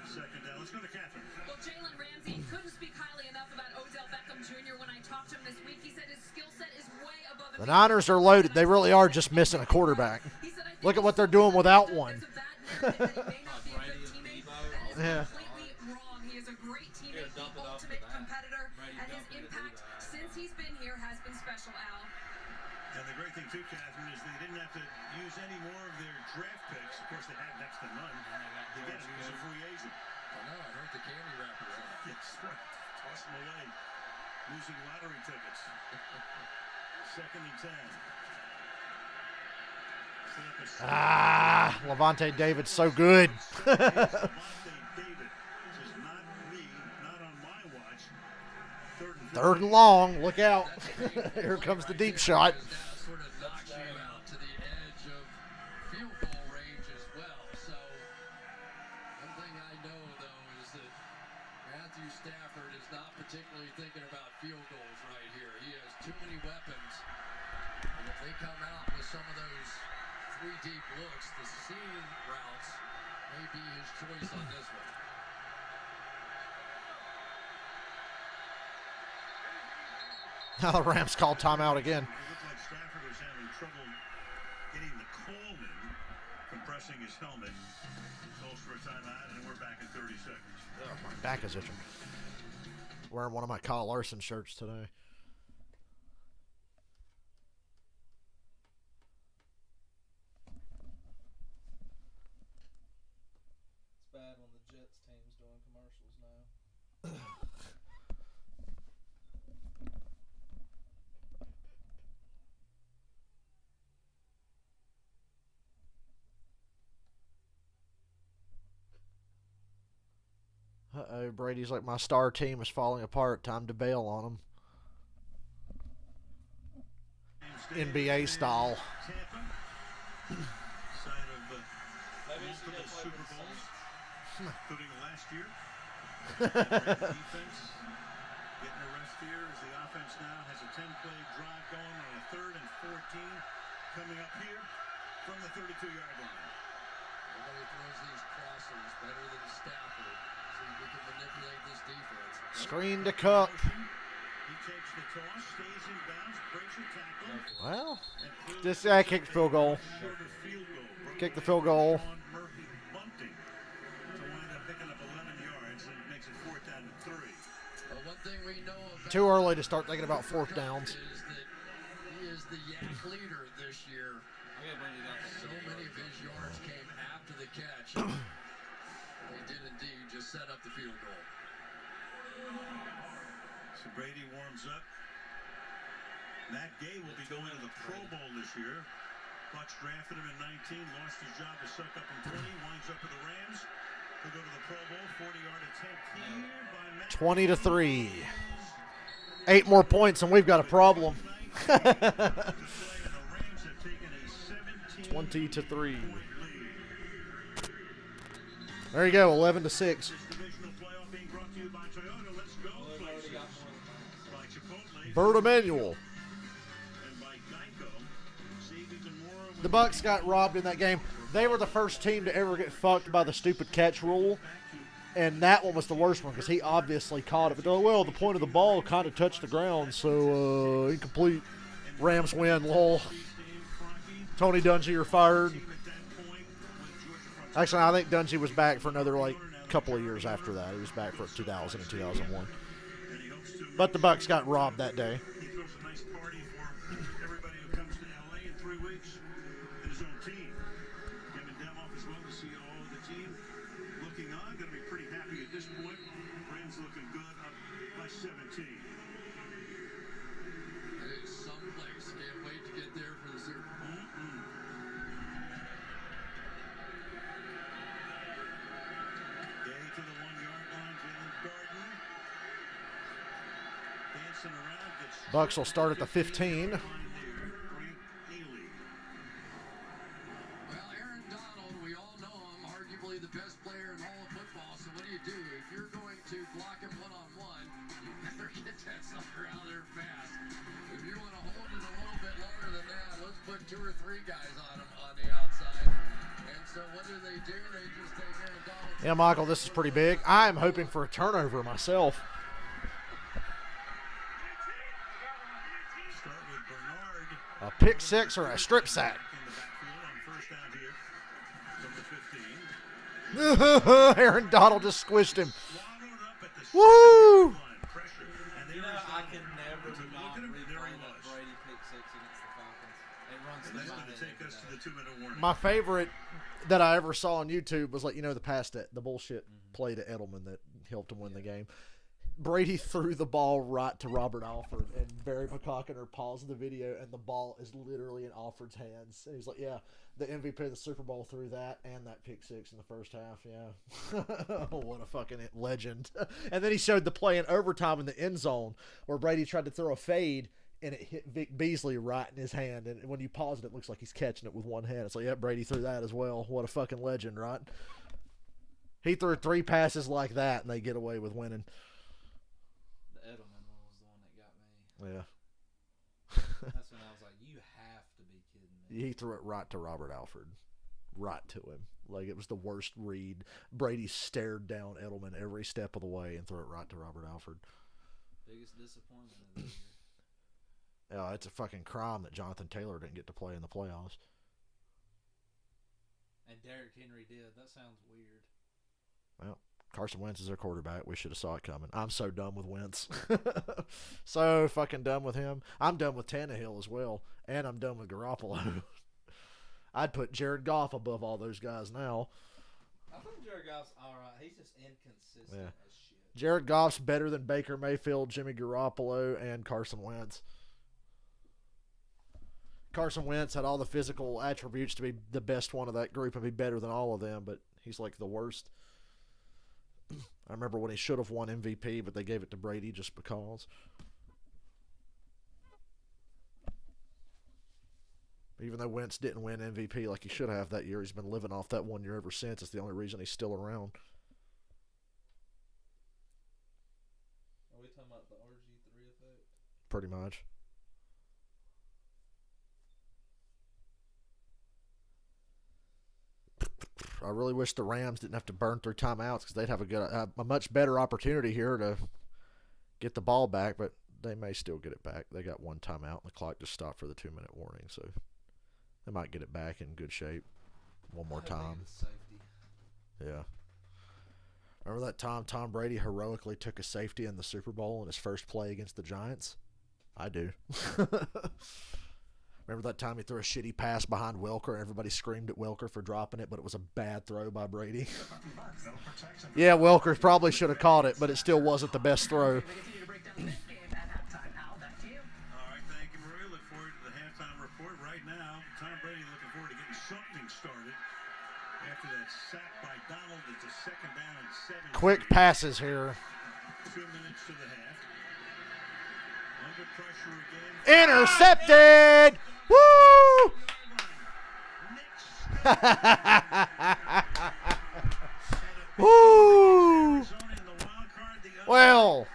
2nd down. Let's go to Catherine. Well, Jalen Ramsey couldn't speak highly enough about Odell Beckham Jr. When I talked to him this week. He said his skill set is way above. The Niners are loaded. They really are just missing a quarterback. Look at what they're doing without one. Yeah. Completely wrong. He is a great teammate, the ultimate competitor, and his impact since he's been here has been special, Al. And the great thing, too, Catherine, is they didn't have to use any more of their draft picks. Of course, they had next to none. They get him. He was a free agent. I know. I heard the candy wrappers on. Yes, right. Toss them away. Losing lottery tickets. 2nd and 10. Levante David's so good. Third and long. Look out. Here comes the deep shot. Sort of knocks you out to the edge of field goal range as well. So one thing I know, though, is that Matthew Stafford is not particularly thinking about field goals right here. He has too many weapons. And if they come out with some of those 3 deep looks, the seam routes may be his choice on this one. Now the Rams call timeout again. It looked like Stafford was having trouble getting the call in, compressing his helmet. Calls for a timeout, and we're back in 30 seconds. Oh, my back is itching. Wearing one of my Kyle Larson shirts today. It's bad when the Jets team's doing commercials now. Uh-oh, Brady's like, my star team is falling apart. Time to bail on them. NBA style. Side of multiple Super Bowls, including last year. Defense getting a rest here as the offense now has a 10-play drive going on a 3rd and 14 coming up here from the 32-yard line. Nobody throws these crosses better than Stafford. we can manipulate this defense. Screen to Cook. He takes the toss, stays in bounds, breaks a tackle. Well, And just kick the field goal. short of field goal. Broke Kick the away field goal. Sean Murphy bunting to wind up picking up 11 yards and makes it 4th down and 3. One thing we know about Too early to start thinking about 4th downs. is that he is the yak leader this year. So many of his yards came after the catch. They did indeed just set up the field goal. So Brady warms up. Matt Gay will be going to the Pro Bowl this year. Bucs drafted him in 19, lost his job to suck up in 20, winds up with the Rams. He'll go to the Pro Bowl, 40-yard attempt here by Matt 20 to 3. 8 more points and we've got a problem. 20 to 3. There you go, 11 to 6. Bert Emanuel. The Bucs got robbed in that game. They were the first team to ever get fucked by the stupid catch rule. And that one was the worst one because he obviously caught it. But they're like, well, the point of the ball kind of touched the ground, so incomplete. Rams win, lol. Tony Dungy, you're fired. Actually, I think Dungy was back for another, couple of years after that. He was back for 2000 and 2001. But the Bucs got robbed that day. He throws a nice party for everybody who comes to LA in 3 weeks and his own team. Him and Demoff as well to see all of the team looking on. Going to be pretty happy at this point. Rams looking good, up by 17. It's someplace. Can't wait to get there for the Super Bowl. Gay to the 1-yard line. Jalen Gardner dancing around. Gets Bucs will start at the 15. Well, Aaron Donald, we all know him, arguably the best player in all of football. So what do? If you're going to block him one-on-one, you better get that sucker out there fast. If you want to hold it a little bit longer than that, let's put 2 or 3 guys on him on the outside. And so what do? They just take Aaron Donald. Yeah, Michael, this is pretty big. I'm hoping for a turnover myself. start with Bernard. A pick six or a strip sack. In the backfield on first down here from the 15. Aaron Donald just squished him. Swallowed up at the Woo! line. Pressure. And they I can never Look not at him. There replay he that was. Brady pick six against the Falcons. It runs And through that's my going to head take every us to day. the 2-minute warning. My favorite that I ever saw on YouTube was the pass that the bullshit play to Edelman that helped him win the game. Brady threw the ball right to Robert Alford, and Barry McCockiner paused the video, and the ball is literally in Alford's hands. And he's like, yeah, the MVP of the Super Bowl threw that and that pick six in the first half, yeah. What a fucking legend. And then he showed the play in overtime in the end zone where Brady tried to throw a fade, and it hit Vic Beasley right in his hand. And when you pause it, it looks like he's catching it with one hand. It's like, yeah, Brady threw that as well. What a fucking legend, right? He threw 3 passes like that, and they get away with winning. The Edelman one was the one that got me. Yeah. That's when I was like, you have to be kidding me. He threw it right to Robert Alford. Right to him. Like, it was the worst read. Brady stared down Edelman every step of the way and threw it right to Robert Alford. Biggest disappointment of the year. Yeah, it's a fucking crime that Jonathan Taylor didn't get to play in the playoffs. And Derrick Henry did. That sounds weird. Well, Carson Wentz is their quarterback. We should have saw it coming. I'm so done with Wentz. So fucking done with him. I'm done with Tannehill as well. And I'm done with Garoppolo. I'd put Jared Goff above all those guys now. I think Jared Goff's alright. He's just inconsistent as shit. Jared Goff's better than Baker Mayfield, Jimmy Garoppolo, and Carson Wentz. Carson Wentz had all the physical attributes to be the best one of that group and be better than all of them, but he's like the worst. I remember when he should have won MVP, but they gave it to Brady just because. Even though Wentz didn't win MVP like he should have that year, he's been living off that 1 year ever since. It's the only reason he's still around. Are we talking about the RG3 effect? Pretty much. I really wish the Rams didn't have to burn through timeouts because they'd have a much better opportunity here to get the ball back, but they may still get it back. They got one timeout, and the clock just stopped for the 2-minute warning, so they might get it back in good shape one more time. Yeah. Remember that time Tom Brady heroically took a safety in the Super Bowl in his first play against the Giants? I do. Remember that time he threw a shitty pass behind Welker and everybody screamed at Welker for dropping it, but it was a bad throw by Brady? Yeah, Welker probably should have caught it, but it still wasn't the best throw. All right, thank you, Maria. Look forward to the halftime report right now. Tom Brady looking forward to getting something started after that sack by Donald. It's a second down and 7. Quick passes here. 2 minutes to the half. Under pressure again. Intercepted! Woo! Woo! Well,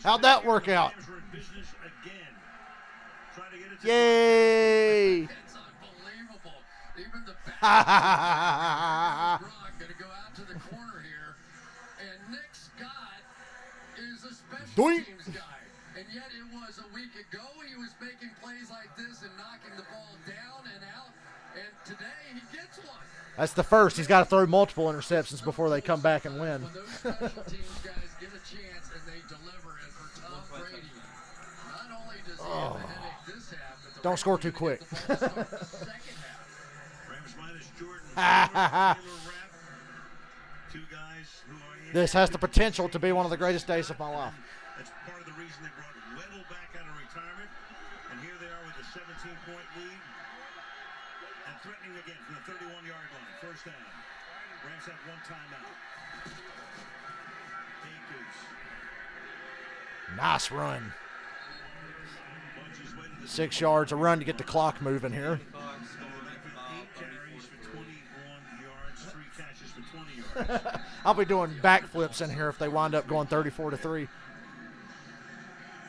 how'd that work out? Yay! It's unbelievable. Even the back going to go out to the corner here. And Nick Scott is a special Doink. teams guy. And yet it was a week ago he was making plays like this and knocking the ball down and out. And today he gets one. That's the first. He's got to throw multiple interceptions before they come back and win. When those special teams guys get a chance and they deliver it for Tom Brady, not only does he have a headache this half, but the Don't Rams score too are gonna quick. get the ball to start the second half. Rams minus Jordan. Taylor Rapp. Two guys who are in. This has the potential to be one of the greatest days of my life. That's part of the reason they brought Weddle back out of retirement. And here they are with a 17-point lead. And threatening again from the 31-yard line. First down. Rams have one timeout. Akers. Nice run. Bunches way to the 6 yards, a run to get the clock moving here. back for 8 carries for 21 yards, 3 catches for 20 yards. I'll be doing backflips in here if they wind up going 34-3.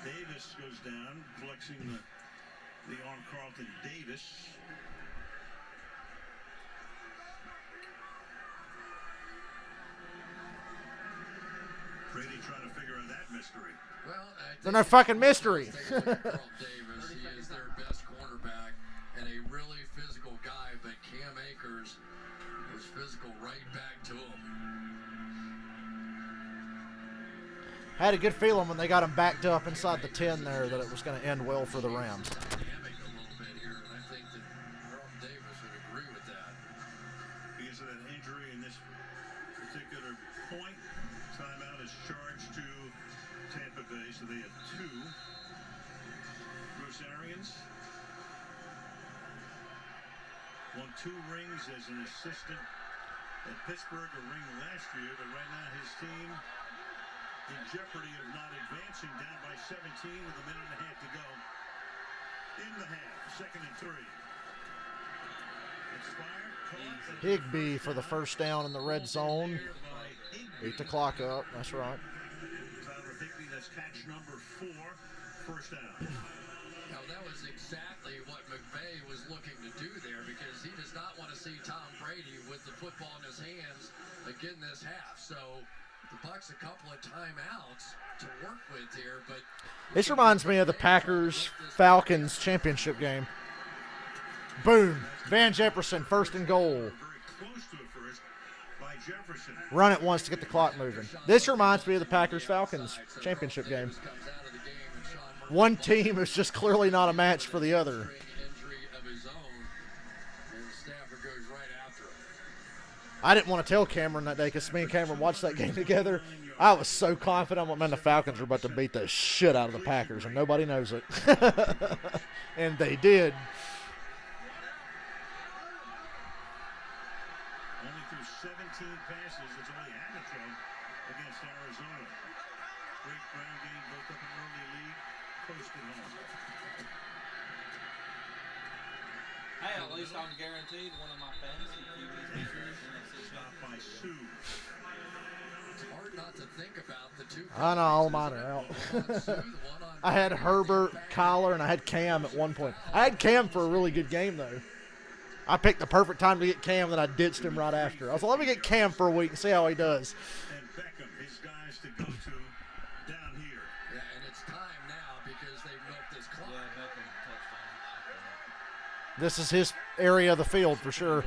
Davis goes down, flexing the arm Carlton Davis. Brady trying to figure out that mystery. Well, They're no fucking mystery. Take a look at Carl Davis. He is their best cornerback and a really physical guy, but Cam Akers was physical right back to him. Had a good feeling when they got him backed up inside the 10 there that it was going to end well for the Rams. Dynamic a little bit here, and I think that Carl Davis would agree with that. Because of that injury in this particular point, timeout is charged to Tampa Bay, so they have 2. Bruce Arians won 2 rings as an assistant at Pittsburgh, a ring last year, but right now his team in jeopardy of not advancing, down by 17 with a minute and a half to go in the half. 2nd and 3. It's fired, caught, and Higbee for the first down in the red zone. by Higbee. Beat the clock up. That's right. Tyler Higbee, that's catch number 4, first down. Now, that was exactly what McVay was looking to do there because he does not want to see Tom Brady with the football in his hands again this half. So the Bucs a couple of timeouts to work with here, but This reminds me of the Packers-Falcons championship game. Boom. Van Jefferson, 1st and goal. Very close to it first by Jefferson. Run it once to get the clock moving. This reminds me of the Packers-Falcons championship game. comes out of the game and Sean Murphy One team is just clearly not a match for the other. injury of his own, and Stafford goes right after him. I didn't want to tell Cameron that day because me and Cameron watched that game together. I was so confident, man, the Falcons were about to beat the shit out of the Packers, and nobody knows it. And they did. Only threw 17 passes. That's all he had to throw against Arizona. Great ground game, built up an early lead, coasted home. Hey, at least I'm guaranteed one of my fantasy QBs this year. Stopped by Sue. It's hard not to think about the two. I know, all mine are out. I had Herbert, Kyler, and I had Cam at one point. I had Cam for a really good game, though. I picked the perfect time to get Cam, then I ditched him right after. I was like, let me get Cam for a week and see how he does. And Beckham, his guys to go to down here. Yeah, and it's time now because they've milked this clock. Yeah, Beckham touchdown. This is his area of the field for sure.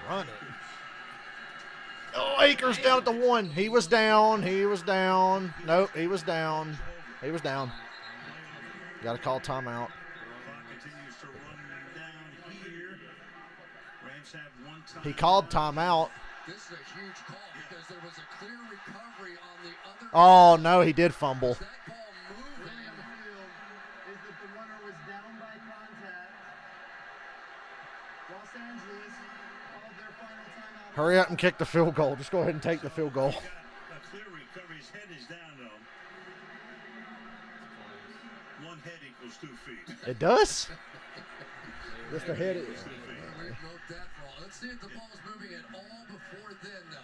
Run it. Oh, Akers down at the 1. He was down. He was down. Nope, he was down. He was down. Got to call timeout. He called timeout. This is a huge call because there was a clear recovery on the other. Oh, no, he did fumble. That ball moved Really him. on the field is that the runner was down by contact. Los Angeles called their final timeout. Hurry up and kick the field goal. Just go ahead and take the field goal. A clear recovery. His head is down, though. 1 head equals 2 feet. It does? Just the head. We've milked that ball. Let's see if the ball's moving at all before then, though.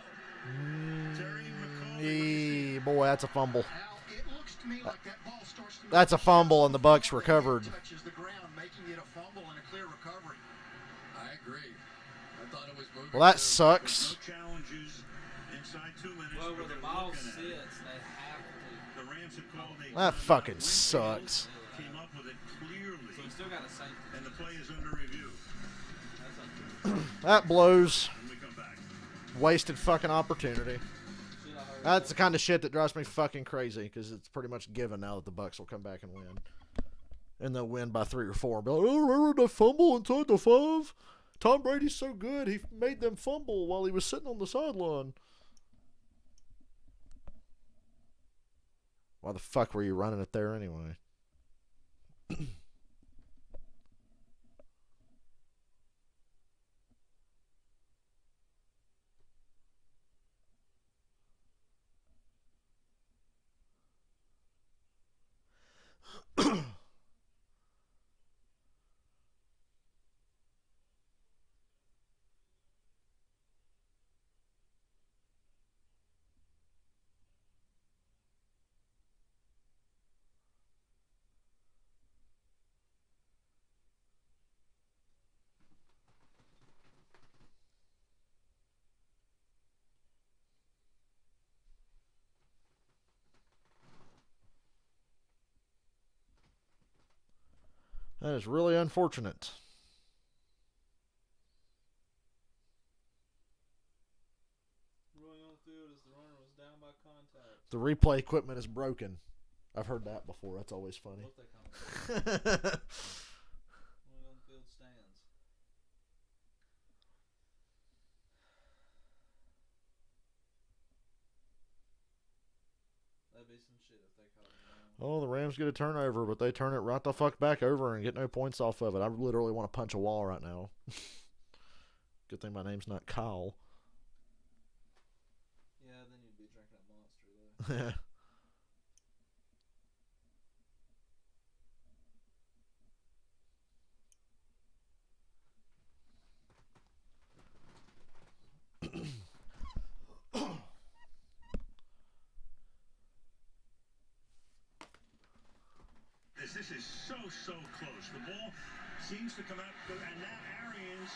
Boy, that's a fumble. Al, it looks to me like that ball starts to move. That's a fumble, and the Bucs recovered. Touches the ground, making it a fumble and a clear recovery. I agree. I thought it was moving. Well, that too. sucks. No challenges inside 2 minutes. Well, but where the they're ball looking at sits, it. they have to. The Rams have called a That timeout. fucking Winfield sucks. Came up with it clearly, So we still got a safety. and the play is under review. That blows. When we come back. Wasted fucking opportunity. That's the kind of shit that drives me fucking crazy because it's pretty much given now that the Bucs will come back and win. And they'll win by 3 or 4. Be like, oh, remember the fumble inside the 5? Tom Brady's so good, he made them fumble while he was sitting on the sideline. Why the fuck were you running it there anyway? That is really unfortunate. Rolling on the field as the runner was down by contact. The replay equipment is broken. I've heard that before. That's always funny. What they call it. Rolling on the field stands. That'd be some shit if they called it down. Oh, the Rams get a turnover, but they turn it right the fuck back over and get no points off of it. I literally want to punch a wall right now. Good thing my name's not Kyle. Yeah, then you'd be drinking a monster, though. This is so close. The ball seems to come out, and now Arians,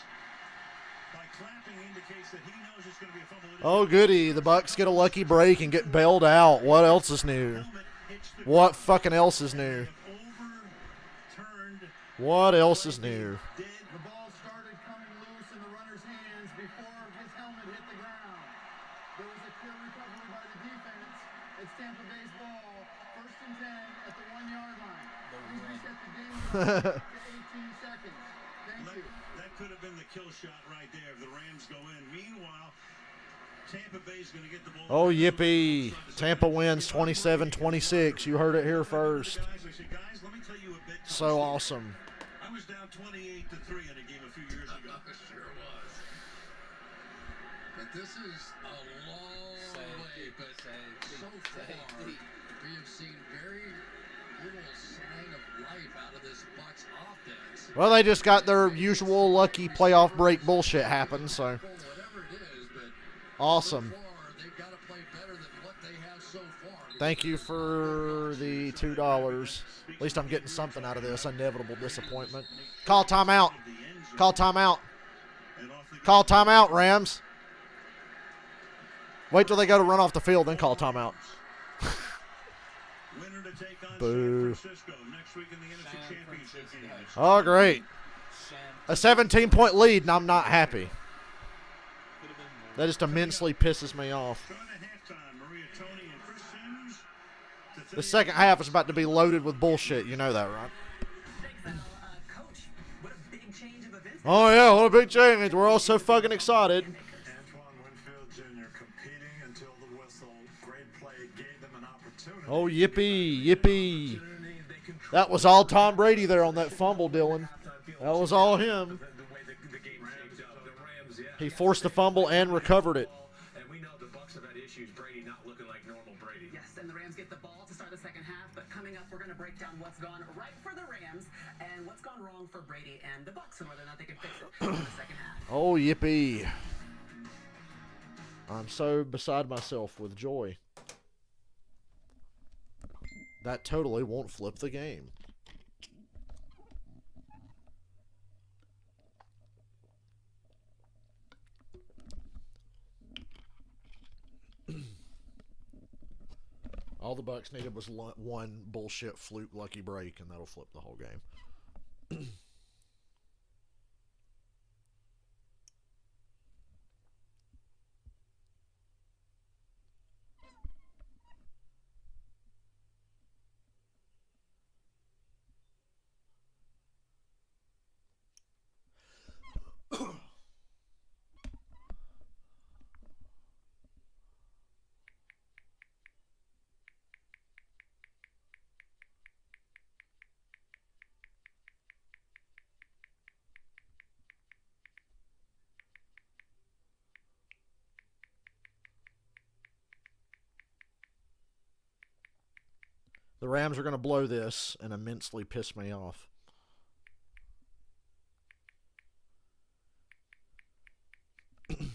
by clapping, indicates that he knows it's going to be a fumble. Oh, goody. The Bucs get a lucky break and get bailed out. What else is new? What fucking else is new? What else is new? The ball started coming loose in the runner's hands before his helmet hit the ground. There was a clear recovery by the defense. It's Tampa Bay's ball. 1st and 10 at the 1-yard line. Please reset the game clock to 18 seconds. Thank you. That could have been the kill shot right there if the Rams go in. Meanwhile, Tampa Bay's going to get the ball. Oh, yippee. Tampa wins 27-26. You heard it here first. Guys, let me tell you a bit. So awesome. I was down 28-3 in a game a few years ago. It sure was. But this is a long way, but so far we have seen very little sign of life out of this Bucs offense. Well, they just got their usual lucky playoff break bullshit happen, so Whatever it is, but awesome. so far they've got to play better than what they have so far. Thank you for the $2. At least I'm getting something out of this inevitable disappointment. Call timeout. Call timeout. Call timeout, Rams. Wait till they go to run off the field, then call timeout. Boo. Oh, great. A 17-point lead, and I'm not happy. That just immensely pisses me off. The second half is about to be loaded with bullshit. You know that, right? Oh, yeah, what a big change. We're all so fucking excited. Oh, yippee, yippee. That was all Tom Brady there on that fumble, Dylan. That was all him. He forced the fumble and recovered it. And we know the Bucs have had issues, Brady not looking like normal Brady. Yes, and the Rams get the ball to start the second half, but coming up, we're going to break down what's gone right for the Rams and what's gone wrong for Brady and the Bucs and whether or not they can fix it in the second half. Oh, yippee. I'm so beside myself with joy. That totally won't flip the game. All the Bucs needed was one bullshit fluke lucky break, and that'll flip the whole game. The Rams are going to blow this and immensely piss me off. Then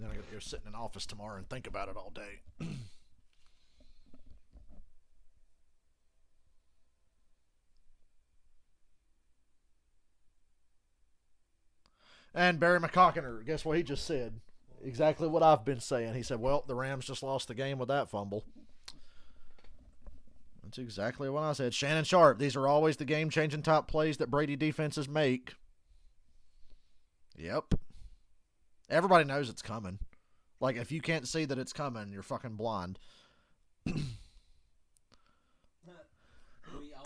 I got to go sit in an office tomorrow and think about it all day. And Barry McCockiner, guess what he just said? Exactly what I've been saying. He said, well, the Rams just lost the game with that fumble. That's exactly what I said. Shannon Sharp, these are always the game-changing type plays that Brady defenses make. Yep. Everybody knows it's coming. Like, if you can't see that it's coming, you're fucking blind. We own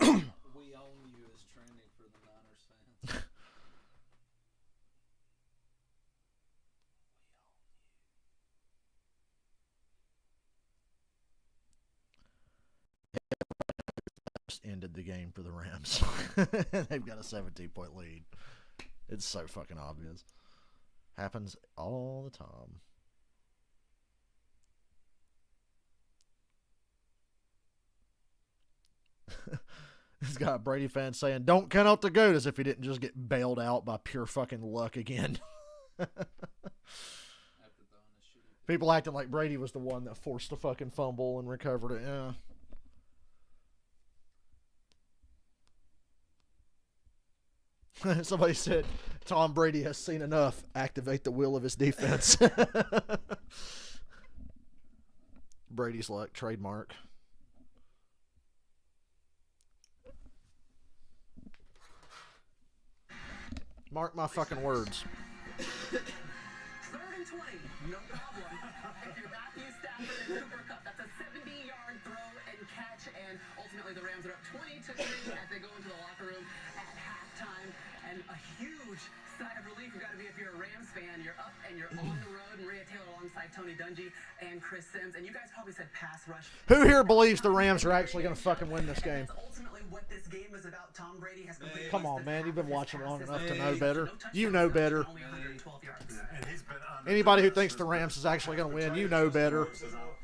you as training for the Niners fans. Just ended the game for the Rams. They've got a 17-point lead. It's so fucking obvious. Happens all the time. This guy, a Brady fan, saying, don't count out the GOAT, as if he didn't just get bailed out by pure fucking luck again. People acting like Brady was the one that forced the fucking fumble and recovered it. Yeah. Somebody said, Tom Brady has seen enough. Activate the will of his defense. Brady's luck, trademark. Mark my fucking words. 3rd and 20, no problem. If you're Matthew Stafford and Cooper Kupp, that's a 70-yard throw and catch, and ultimately the Rams are up 20-3 as they go into the locker room at halftime. And a huge sigh of relief you got to be if you're a Rams fan. You're up and you're on the road. Maria Taylor alongside Tony Dungy and Chris Sims. And you guys probably said pass rush. Who here believes the Rams are actually going to fucking win this game? That's ultimately what this game is about. Tom Brady has completed. Come on, man. You've been watching long enough to know better. You know better. Only 112 yards. Anybody who thinks the Rams is actually going to win, you know better.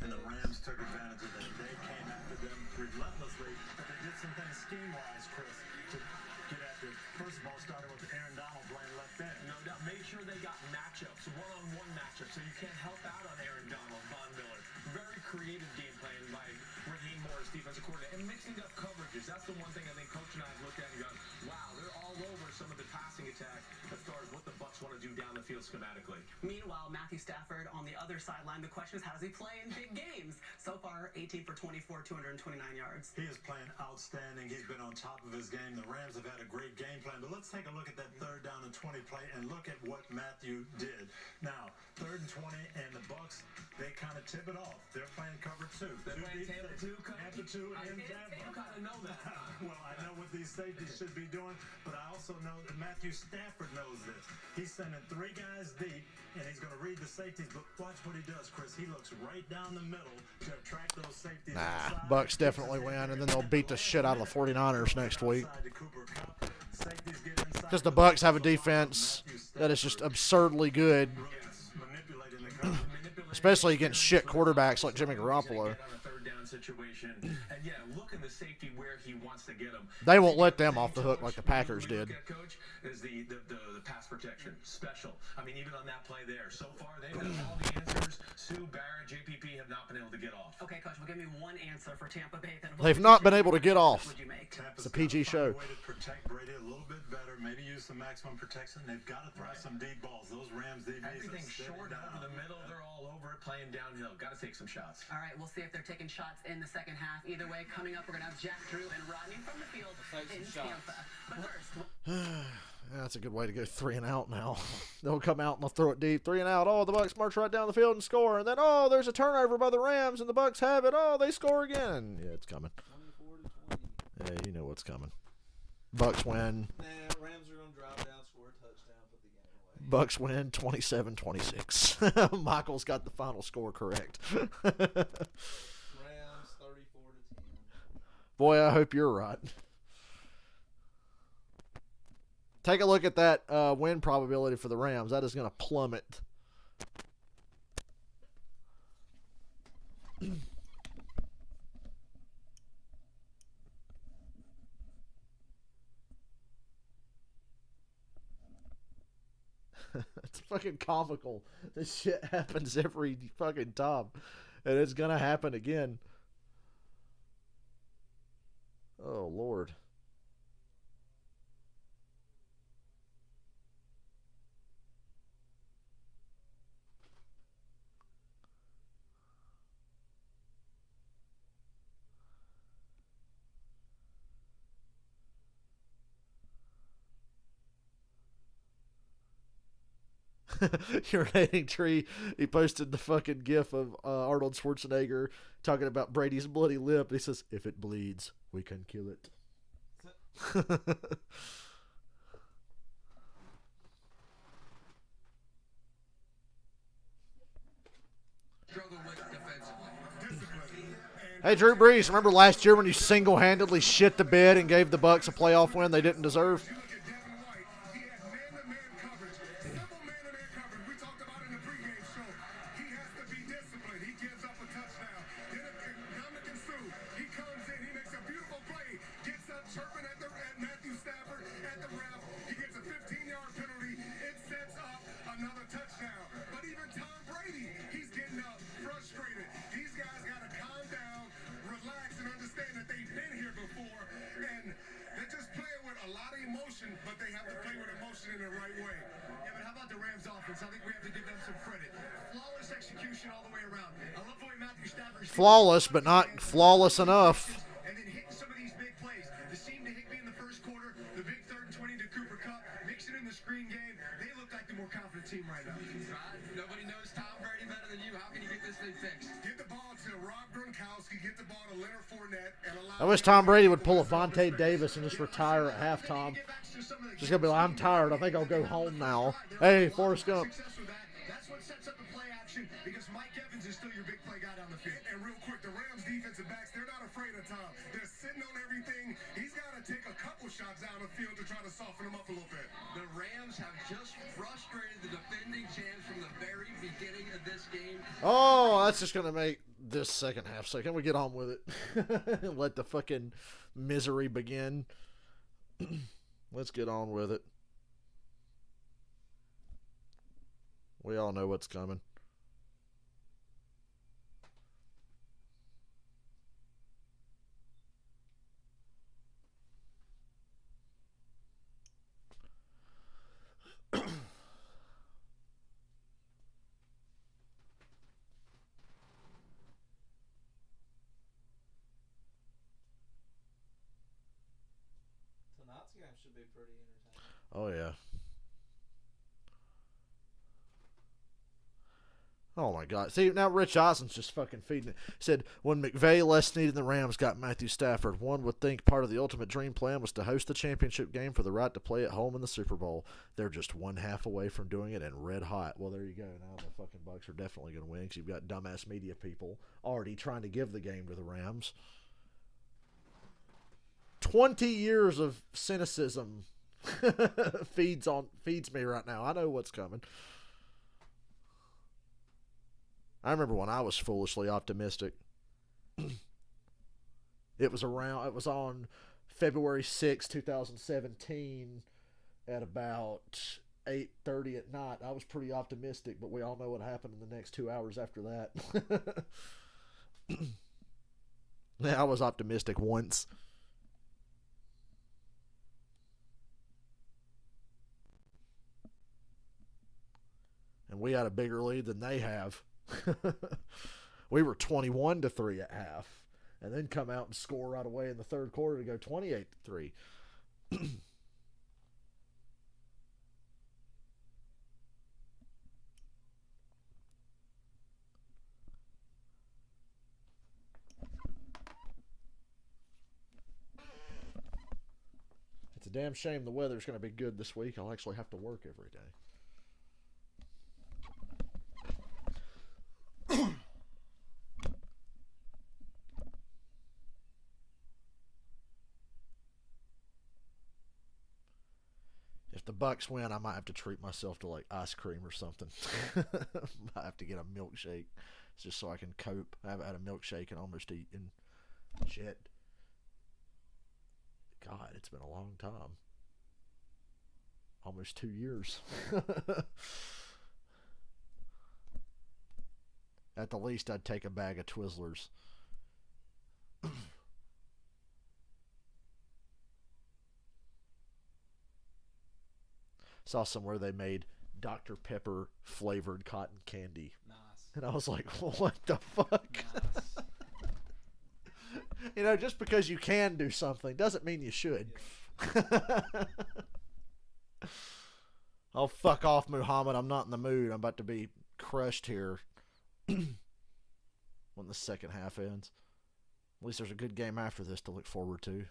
And the Rams took advantage of that. They came after them relentlessly, but they did some things scheme-wise guys, Chris, to get after. First of all, starting with Aaron Donald playing left end. No doubt. Make sure they got matchups, one-on-one matchups, so you can't help out on Aaron Donald, Von Miller. Very creative game plan by Raheem Morris, defensive coordinator, and mixing up coverages. That's the one thing I think Coach and I have looked at and gone, wow, they're all over some of the passing attack as far as what the Bucs want to do down the field schematically. Meanwhile, Matthew Stafford on the other sideline. The question is, how does he play in big games? So far, 18 for 24, 229 yards. He is playing outstanding. He's been on top of his game. The Rams have had a great game plan. But let's take a look at that 3rd down and 20 play and look at what Matthew did. Now, 3rd and 20, and the Bucs, they kind of tip it off. They're playing cover 2. They're playing Tampa 2, Tampa 2 in Tampa. You kind of know that. Well, I know what these safeties should be doing, but I also know that Matthew Stafford knows this. He's sending 3 guys deep, and he's going to read the safeties. But watch what he does, Chris. He looks right down the middle to attract those safeties. Nah, Bucs definitely win, and then they'll beat the shit out of the 49ers next week. Because the Bucs have a defense that is just absurdly good, especially against shit quarterbacks like Jimmy Garoppolo. And yeah, look at the safety where he wants to get him. They won't let them off the hook like the Packers did. Coach, is the pass protection special. I mean, even on that play there, so far they've got all the answers. Sue, Barrett, JPP have not been able to get off. Okay, Coach, well, give me one answer for Tampa Bay. Then They've not been able to get off. Would you make? It's a PG show. Way to protect Brady a little bit better. Maybe use some maximum protection. They've got to throw some deep balls. Those Rams, everything short over the middle. They're all over it, playing downhill. Got to take some shots. All right, we'll see if they're taking shots in the second half. Either way, coming up, we're gonna have Jack Drew and Rodney from the field in Tampa. But first. That's a good way to go 3 and out now. They'll come out and they'll throw it deep. 3 and out. Oh, the Bucs march right down the field and score. And then, oh, there's a turnover by the Rams and the Bucs have it. Oh, they score again. Yeah, it's coming. 24-20. Yeah, you know what's coming. Bucs win. Nah, Rams are going to drive down, score a touchdown, put the game away. Bucs win 27-26. Michael's got the final score correct. Rams 34-10. Boy, I hope you're right. Take a look at that win probability for the Rams. That is going to plummet. It's fucking comical. This shit happens every fucking time. And it's going to happen again. Oh, Lord. Urinating tree. He posted the fucking gif of Arnold Schwarzenegger talking about Brady's bloody lip. He says, "If it bleeds, we can kill it." Hey, Drew Brees, remember last year when you single-handedly shit the bed and gave the Bucs a playoff win they didn't deserve? But they have to play with emotion in the right way. Yeah, but how about the Rams offense? I think we have to give them some credit. Flawless execution all the way around. I love the way Matthew Stafford. Flawless, but not flawless enough. And then hitting some of these big plays. The seam to Higbee in the first quarter, the big 3rd and 20 to Cooper Kupp, mixing in the screen game. They look like the more confident team right now. Right? Nobody knows Tom Brady better than you. How can you get this thing fixed? Get the ball to Rob Gronkowski, get the ball to Leonard Fournette, and allow. I wish Tom Brady would pull a Vontae Davis and just retire at halftime. Just gonna be like, I'm tired. I think I'll go home now. Hey, Forrest Gump. That's what sets up the play action because Mike Evans is still your big play guy down the field. And real quick, the Rams defensive backs, they're not afraid of Tom. They're sitting on everything. He's got to take a couple shots down the field to try to soften him up a little bit. The Rams have just frustrated the defending champs from the very beginning of this game. Oh, that's just gonna make this second half. So can we get on with it? Let the fucking misery begin. Let's get on with it. We all know what's coming. Tonight's game should be pretty entertaining. Oh, yeah. Oh, my God. See, now Rich Eisen's just fucking feeding it. Said, when McVay less needed the Rams got Matthew Stafford, one would think part of the ultimate dream plan was to host the championship game for the right to play at home in the Super Bowl. They're just one half away from doing it and red hot. Well, there you go. Now the fucking Bucs are definitely going to win because you've got dumbass media people already trying to give the game to the Rams. 20 years of cynicism feeds me right now. I know what's coming. I remember when I was foolishly optimistic. It was on February 6, 2017 at about 8:30 at night. I was pretty optimistic, but we all know what happened in the next 2 hours after that. Yeah, I was optimistic once. And we had a bigger lead than they have. We were 21-3 at half, and then come out and score right away in the third quarter to go 28-3. It's a damn shame the weather's going to be good this week. I'll actually have to work every day. If the Bucs win, I might have to treat myself to like ice cream or something. Might have to get a milkshake just so I can cope. I haven't had a milkshake in almost eaten shit. God, it's been a long time. Almost 2 years. At the least, I'd take a bag of Twizzlers. Saw somewhere they made Dr. Pepper flavored cotton candy. Nice. And I was like, what the fuck? Nice. Just because you can do something doesn't mean you should. Yeah. Oh, fuck off, Muhammad. I'm not in the mood. I'm about to be crushed here when the second half ends. At least there's a good game after this to look forward to.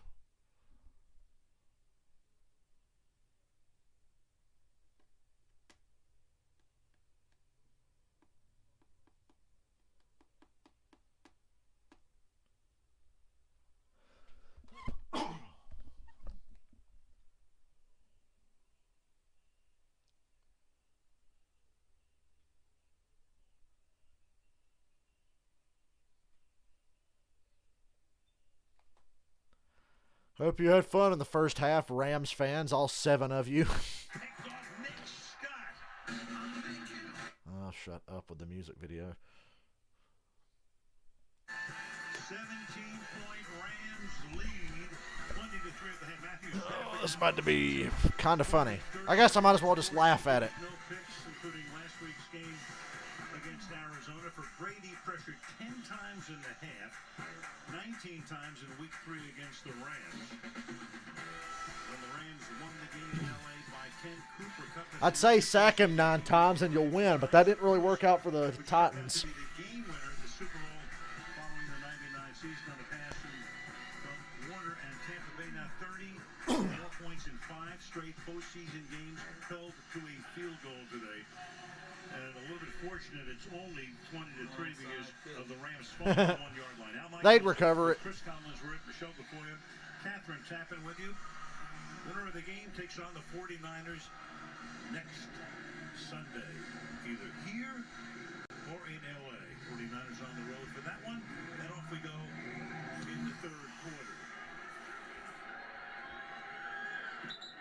Hope you had fun in the first half, Rams fans, all 7 of you. Oh, shut up with the music video. 17-point Rams lead, 20-3 at the half. Matthew Stafford. This is about to be kind of funny. I guess I might as well just laugh at it. No picks, including last week's game against Arizona. For Brady, pressured 10 times in the half, 19 times in week 3 against the Rams. When the Rams won the game in LA by 10, Cooper Kupp. I'd say sack him 9 times and you'll win, but that didn't really work out for the Titans. The game winner, the Super Bowl following the 99 season on the pass from Warner and Tampa Bay. Now 34 points in 5 straight postseason games, held to a field goal today. And a little bit fortunate, it's only 20-3 because of the Rams falling on the 1-yard line. They'd recover it. Chris Collins, we're at Michelle Gafoya, Catherine Tappan with you. Winner of the game takes on the 49ers next Sunday, either here or in LA. 49ers on the road for that one, and off we go in the third quarter.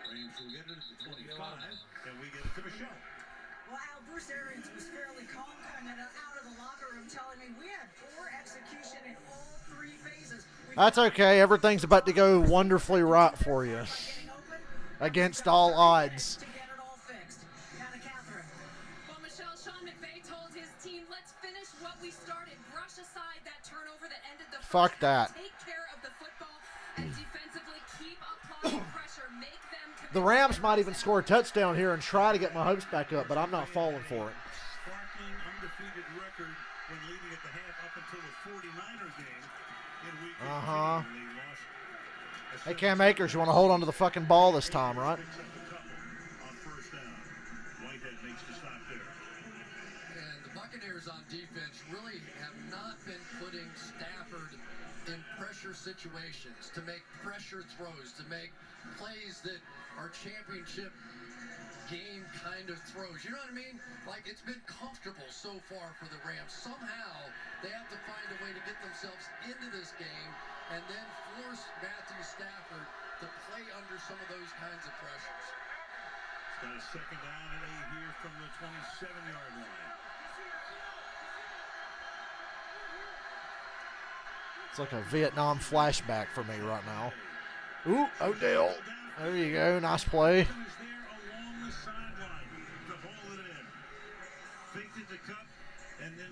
Rams will get it at the 25, and we get it to Michelle. Well, Al, Bruce Arians was fairly calm coming out of the locker room telling me we had poor execution in all three phases. That's okay. Everything's about to go wonderfully right for you. Against all odds. To get it all fixed. Hannah Catherine. Well, Michelle, Sean McVay told his team, let's finish what we started. Brush aside that turnover that ended the Fuck that. Take care of the football and defensively keep applying pressure. Make them The Rams might even score a touchdown here and try to get my hopes back up, but I'm not falling for it. Sparkling undefeated record when leading at the half up until the 49ers game in week 18. Uh-huh. They lost Hey, Cam Akers, you want to hold on to the fucking ball this time, right? picks up a couple on first down. Whitehead makes the stop there. And the Buccaneers on defense really have not been putting Stafford in pressure situations to make pressure throws, to make plays that are championship game kind of throws. You know what I mean? Like, it's been comfortable so far for the Rams. Somehow they have to find a way to get themselves into this game and then force Matthew Stafford to play under some of those kinds of pressures. He's got a second down and 8 here from the 27-yard line. It's like a Vietnam flashback for me right now. Ooh, Odell. There you go. Nice play. He was there along the sideline to hold it in. Faked it to Cup and then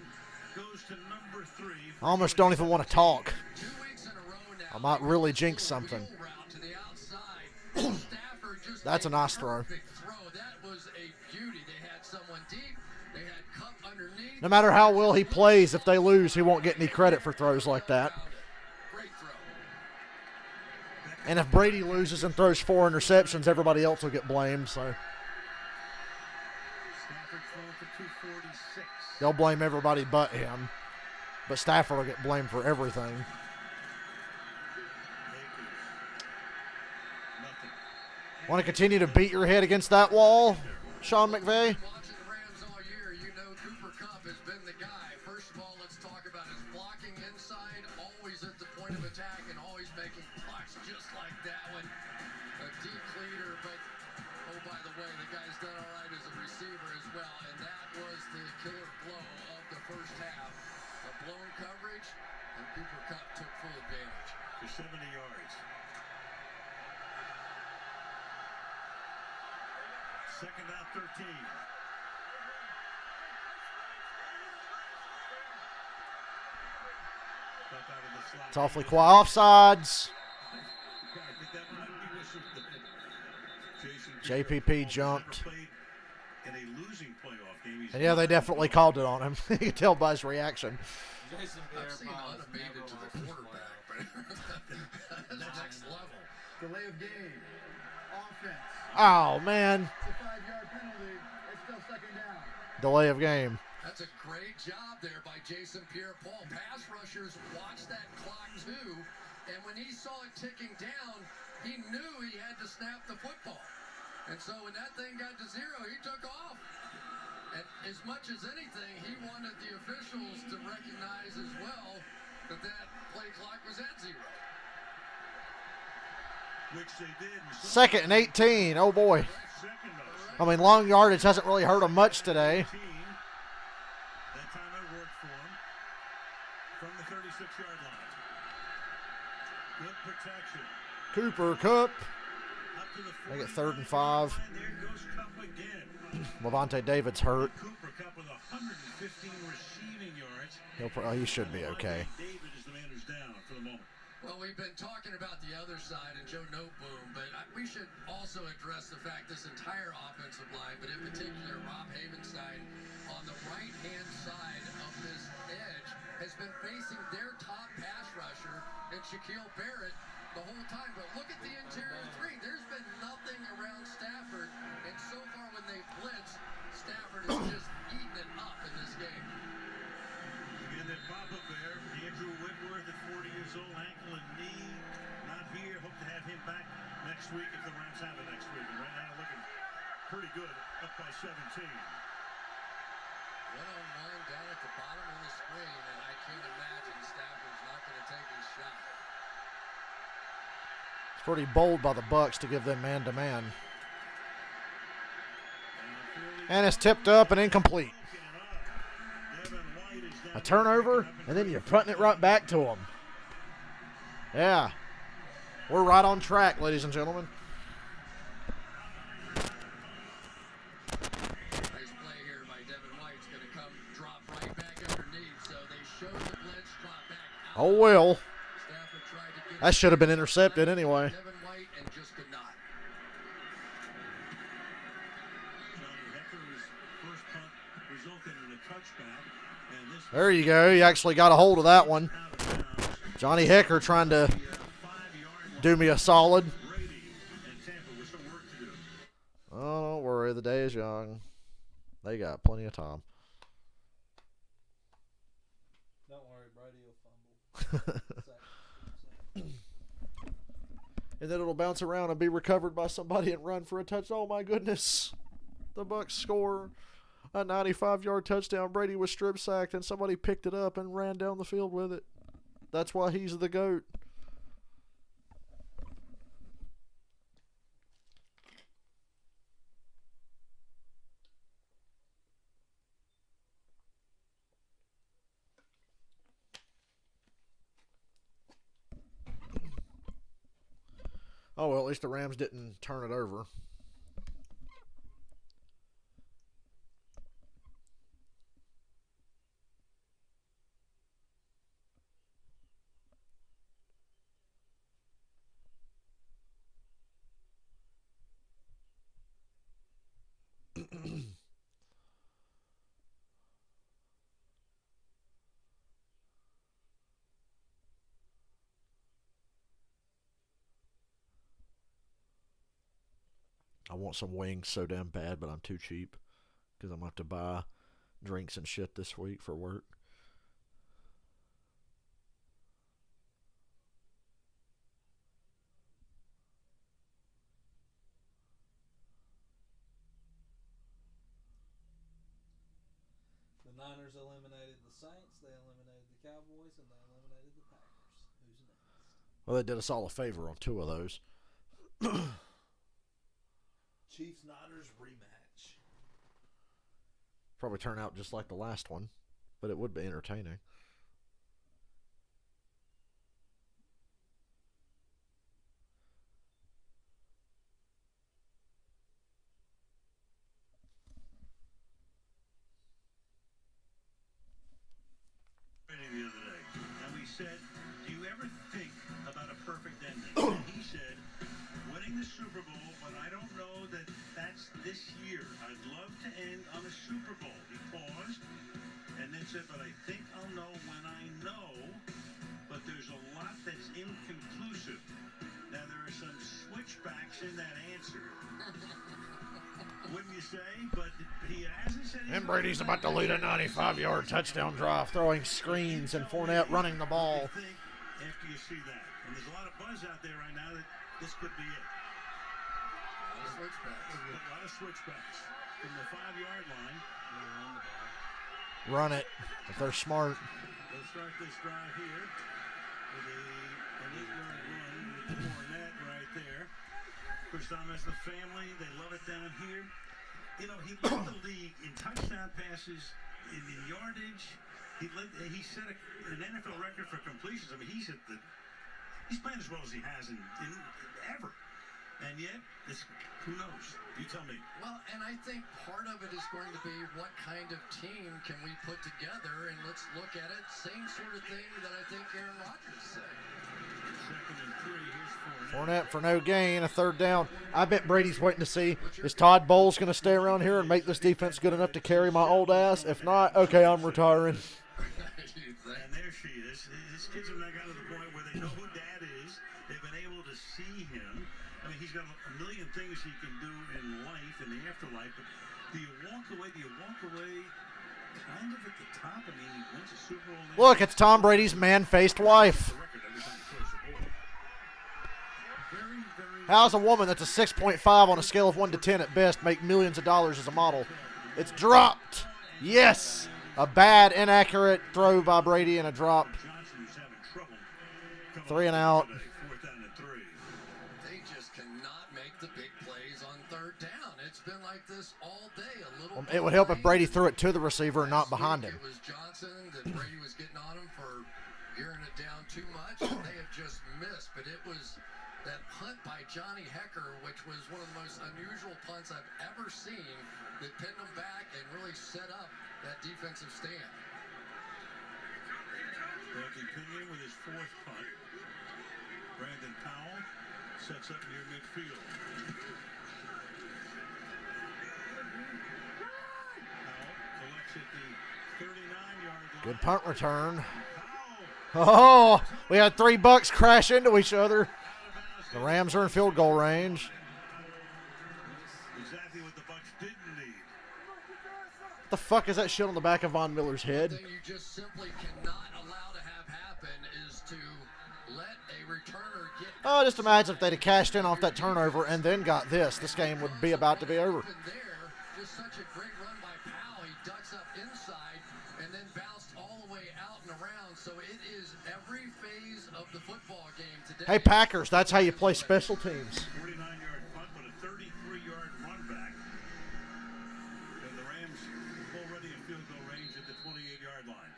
goes to number 3. I almost don't even want to talk. 2 weeks in a row now. I might really jinx something. Wheel route to the outside. Stafford just That's a made nice throw. perfect throw. That was a beauty. They had someone deep. They had Cup underneath. No matter how well he plays, if they lose, he won't get any credit for throws like that. Great throw. And if Brady loses and throws 4 interceptions, everybody else will get blamed. So Stafford throwing for 246. they'll blame everybody but him. But Stafford will get blamed for everything. Nothing. Want to continue to beat your head against that wall, Sean McVay? Watching the Rams all year, you know Cooper Kupp has been the guy. First of all, let's talk about his blocking inside, always at the point of attack and always making blocks just like that one. A deep leader, but oh, by the way, the guy's done all right as a receiver as well, and that was the killer blow of the first half. A blown coverage, and Cooper Kupp took full advantage. For 70 yards. Second down, 13. Cup out of the slot. It's awfully quiet. Offsides. I think that might be whistled. Jason JPP Pierre-Paul jumped. never played in a losing playoff game. He's And yeah, they definitely called it on him. You can tell by his reaction. Jason I've seen Pierre-Paul unabated never to lost the his quarterback, playoff. but that's next level. Delay of game. Offense. Oh, man. It's a 5-yard penalty. It's still second down. Delay of game. That's a great job there by Jason Pierre-Paul. Pass rushers watched that clock too, and when he saw it ticking down, he knew he had to snap the football. And so when that thing got to 0, he took off. And as much as anything, he wanted the officials to recognize as well that that play clock was at 0. which they did. Second and 18. Oh, boy. Second I mean, long yardage hasn't really hurt him much today. That time it worked for him from the 36-yard line. Good protection. Cooper Kupp. Up to the Make it 3rd and 5. There goes Kupp again. Levante David's hurt. Cooper Kupp with 115 receiving yards. He should be okay. David is the man who's down for the moment. Well, we've been talking about the other side and Joe Noteboom, but we should also address the fact this entire offensive line, but in particular Rob Havenstein on the right-hand side of this edge has been facing their top pass rusher and Shaquille Barrett the whole time. But look at the interior 3. There's been nothing around Stafford, and so far when they blitz, Stafford is just eating it up in this game. And then Papa Bear, Andrew Whitworth at 40 years old, ankle and knee, not here. Hope to have him back next week if the Rams have it next week. And right now looking pretty good, up by 17. One-on-one down at the bottom of the screen, and I can't imagine Stafford's not going to take his shot. It's pretty bold by the Bucs to give them man-to-man. And it's tipped up and incomplete. A turnover, and then you're putting it right back to them. Yeah. We're right on track, ladies and gentlemen. Nice play here by Devin White. It's going to come drop right back underneath. So they showed the blitz, drop back out. Oh, well. Stafford tried to get That should have been intercepted anyway. Devin White and just could not. Johnny Hecker's first punt resulted in a touchback. And this There you go. You actually got a hold of that one. out of bounds. Johnny Hecker trying to 5-yard line. do me a solid. Brady and Tampa with some work to do. Oh, don't worry. The day is young. They got plenty of time. Don't worry, Brady will fumble. And then it'll bounce around and be recovered by somebody and run for a touch. Oh, my goodness. The Bucs score a 95-yard touchdown. Brady was strip sacked, and somebody picked it up and ran down the field with it. That's why he's the GOAT. Oh, well, at least the Rams didn't turn it over. I want some wings so damn bad, but I'm too cheap because I'm going to have to buy drinks and shit this week for work. The Niners eliminated the Saints, they eliminated the Cowboys, and they eliminated the Packers. Who's next? Well, they did us all a favor on two of those. Chiefs Niners rematch. Probably turn out just like the last one, but it would be entertaining. The other day, and we said, "Do you ever think about a perfect ending?" And he said, "Winning the Super Bowl, but I don't know that that's this year. I'd love to end on a Super Bowl." He paused and then said, "But I think I'll know when I know. But there's a lot that's inconclusive." Now there are some switchbacks in that answer. Wouldn't you say? But he hasn't said. And Brady's about to lead a 95-yard touchdown drive, throwing screens, and Fournette running the ball. After you see that, and there's a lot of buzz out there right now that this could be it. A lot of switchbacks from the 5-yard line. Run it if they're smart. They'll start this drive here with an 8-yard run with Fournette right there. Chris Thomas, the family, they love it down here. You know, he led the league in touchdown passes, in yardage. He set an NFL record for completions. I mean, he's playing as well as he has in ever. And yet, who knows? You tell me. Well, and I think part of it is going to be what kind of team can we put together, and let's look at it. Same sort of thing that I think Aaron Rodgers said. 2nd and 3. Here's Fournette for no gain, a third down. I bet Brady's waiting to see, is Todd Bowles going to stay around here and make this defense good enough to carry my old ass? If not, okay, I'm retiring. And there she is. His kids have now gotten to the point where they know who Dad is. They've been able to see him. I mean, he's got a million things he can do in life, in the afterlife. But do you walk away kind of at the top? I mean, he wins a Super Bowl. Look, it's Tom Brady's man-faced wife. How's a woman that's a 6.5 on a scale of 1 to 10 at best make millions of dollars as a model? It's dropped. Yes! A bad, inaccurate throw by Brady and a drop. Johnson is having trouble coming 3 and up out. today. 4th down and 3. They just cannot make the big plays on 3rd down. It's been like this all day. A little. It would help if Brady threw it to the receiver and not behind him. It was Johnson that Brady was getting on him for gearing it down too much, and they have just missed. But it was that punt by Johnny Hecker, which was one of the most unusual punts I've ever seen, that pinned them back and really set up that defensive stand. Anthony Pinion with his 4th punt. Brandon Powell sets up near midfield. Powell collects at the 39-yard line. Good punt return. Powell Oh, we had 3 Bucs crash into each other. The Rams are in field goal range. exactly what the Bucs didn't need. What the fuck is that shit on the back of Von Miller's head? The thing you just simply cannot allow to have happen is to let a returner get. Oh, just imagine if they'd have cashed in off that turnover and then got this. This game would be about to be over. There, just such a great run by Powell. He ducks up inside and then bounced all the way out and around. So it is every phase of the football game today. Hey, Packers, that's how you play special teams. 49-yard punt, but a 33-yard run back. And the Rams already in field goal range at the 28-yard line.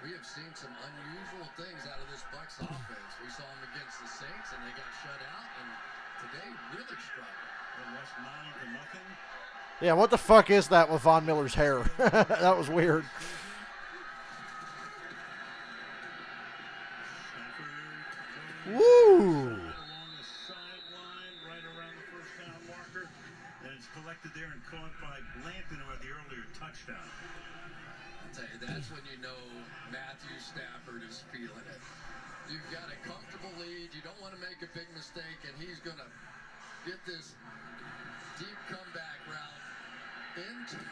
We have seen some unusual things out of this Bucs offense. We saw them against the Saints, and they got shut out. And today, really struggled. They lost 9-0. Yeah, what the fuck is that with Von Miller's hair? That was weird. Stafford Woo! along the sideline, right around the first down marker. And it's collected there and caught by Blanton, who had the earlier touchdown. I'll tell you, that's when you know Matthew Stafford is feeling it. You've got a comfortable lead. You don't want to make a big mistake, and he's going to get this deep comeback route into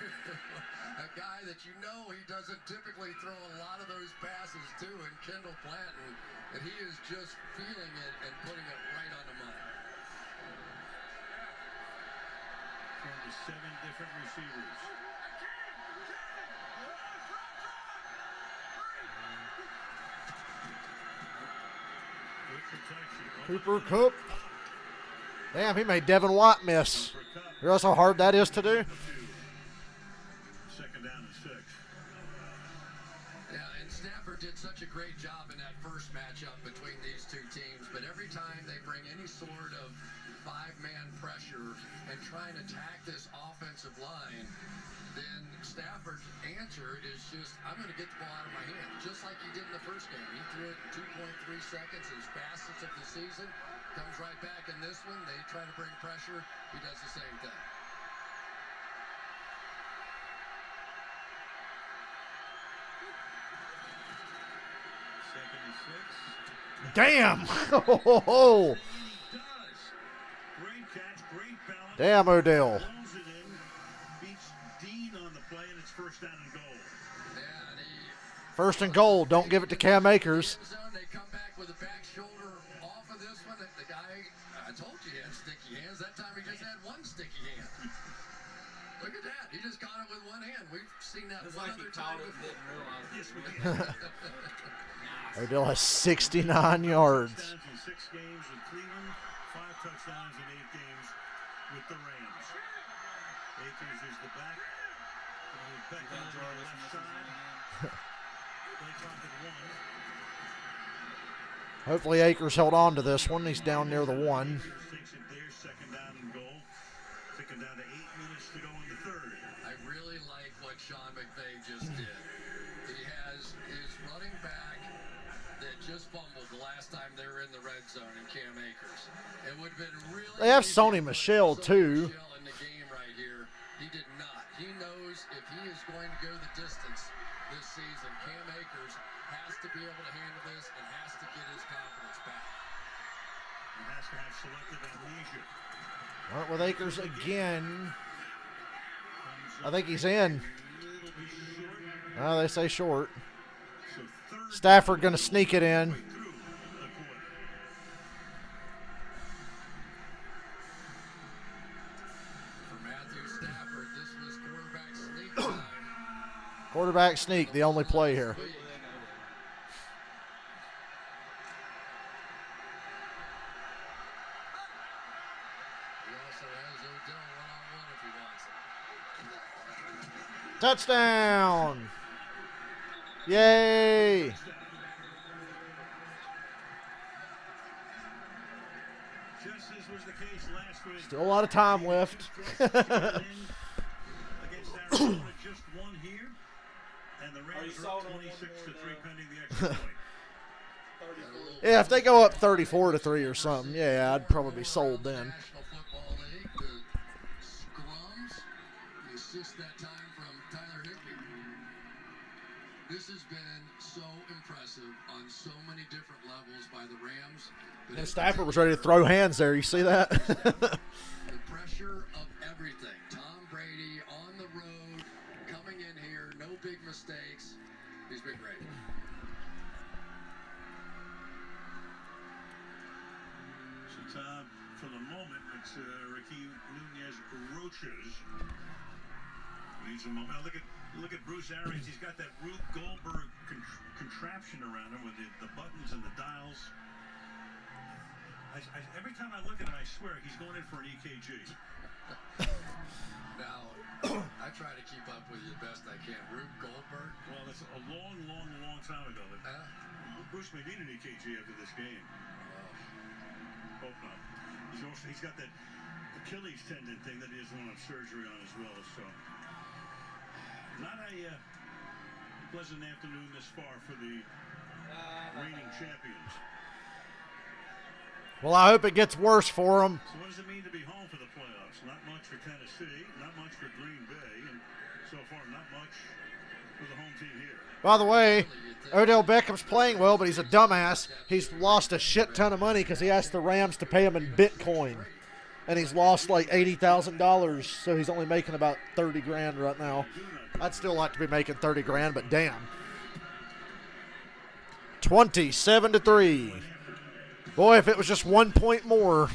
a guy that you know he doesn't typically throw a lot of those passes to, and Kendall Blanton, and he is just feeling it and putting it right on the money. From the 7 different receivers. Good protection. Cooper Kupp. Damn, he made Devin White miss. You realize how hard that is to do? 2nd down and 6. Yeah, and Stafford did such a great job in that first matchup between these two teams, but every time they bring any sort of 5-man pressure and try and attack this offensive line, then Stafford's answer is just, I'm going to get the ball out of my hand, just like he did in the first game. He threw it in 2.3 seconds, his fastest of the season. Comes right back in this one. They try to bring pressure. He does the same thing. Damn! Oh, Great catch, great balance. damn, Odell. Throws it in, beats Dean on the play, and it's 1st down and goal. Yeah, and he 1st and goal. Don't give it to Cam Akers. end zone. They come back with a back shoulder off of this one. The guy, I told you he had sticky hands. That time he just had one sticky hand. Look at that. He just caught it with one hand. We've seen that It's one like he other caught time it and before. didn't realize it. Yes, we was did. Odell has 69 yards. Touchdowns in 6 games with Cleveland, 5 touchdowns in 8 games with the Rams. Akers is the back. Beckham on the left side. Play clock at 1. Hopefully Akers held on to this one. He's down near the 1. Takes it there, 2nd down and goal. Ticking down to 8 minutes to go in the 3rd. I really like what Sean McVay just did. He has his running back that just fumbled the last time they were in the red zone in Cam Akers. It would have been really They have easy Sony to put Michel, Sony too. Michel in the game right here. He did not. He knows if he is going to go the distance this season, Cam Akers has to be able to handle this and has to get his confidence back. He has to have selective amnesia. All right, with Akers again. Comes I up think he's in. a little bit short. Oh, they say short. So 3rd Stafford going to sneak it in. through the quarter. For Matthew Stafford, this was quarterback sneak time. Quarterback sneak, the only play here. He also has Odell one-on-one if he wants it. Touchdown! Yay! Just as was the case last week. Still a lot of time left. Against Arizona, just one here, and the Rams are up 26-3 pending the extra point. Yeah, if they go up 34-3 or something, yeah, I'd probably be sold then. National Football League, the scrums, the assist that time from Tyler Higbee. This has been so impressive on so many different levels by the Rams. And Stafford was ready to throw hands there. You see that? The pressure of everything. Tom Brady on the road, coming in here, no big mistakes. He's been great. So, Tom, for the moment, it's Raheem Nunez Roaches. Needs a moment. Now look at Bruce Arians. He's got that Rube Goldberg contraption around him with the buttons and the dials. Every time I look at him, I swear he's going in for an EKG. Now, I try to keep up with you the best I can. Rube Goldberg. Well, that's a long time ago. Bruce may need an EKG after this game. Hope not. He's got that Achilles tendon thing that he doesn't want to have surgery on as well. So, not a pleasant afternoon this far for the reigning champions. Well, I hope it gets worse for them. So what does it mean to be home for the playoffs? Not much for Tennessee, not much for Green Bay, and so far not much for the home team here. By the way, Odell Beckham's playing well, but he's a dumbass. He's lost a shit ton of money because he asked the Rams to pay him in Bitcoin. And he's lost like $80,000, so he's only making about $30,000 right now. I'd still like to be making $30,000, but damn. 27-3. Boy, if it was just 1 point more.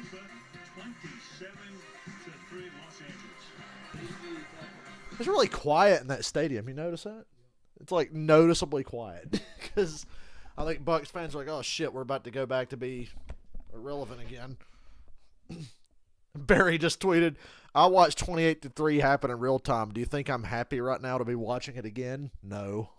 Tampa 27-3 Los Angeles. It's really quiet in that stadium. You notice that? It's like noticeably quiet. Because I think Bucs fans are like, oh shit, we're about to go back to be irrelevant again. Barry just tweeted, I watched 28-3 happen in real time. Do you think I'm happy right now to be watching it again? No.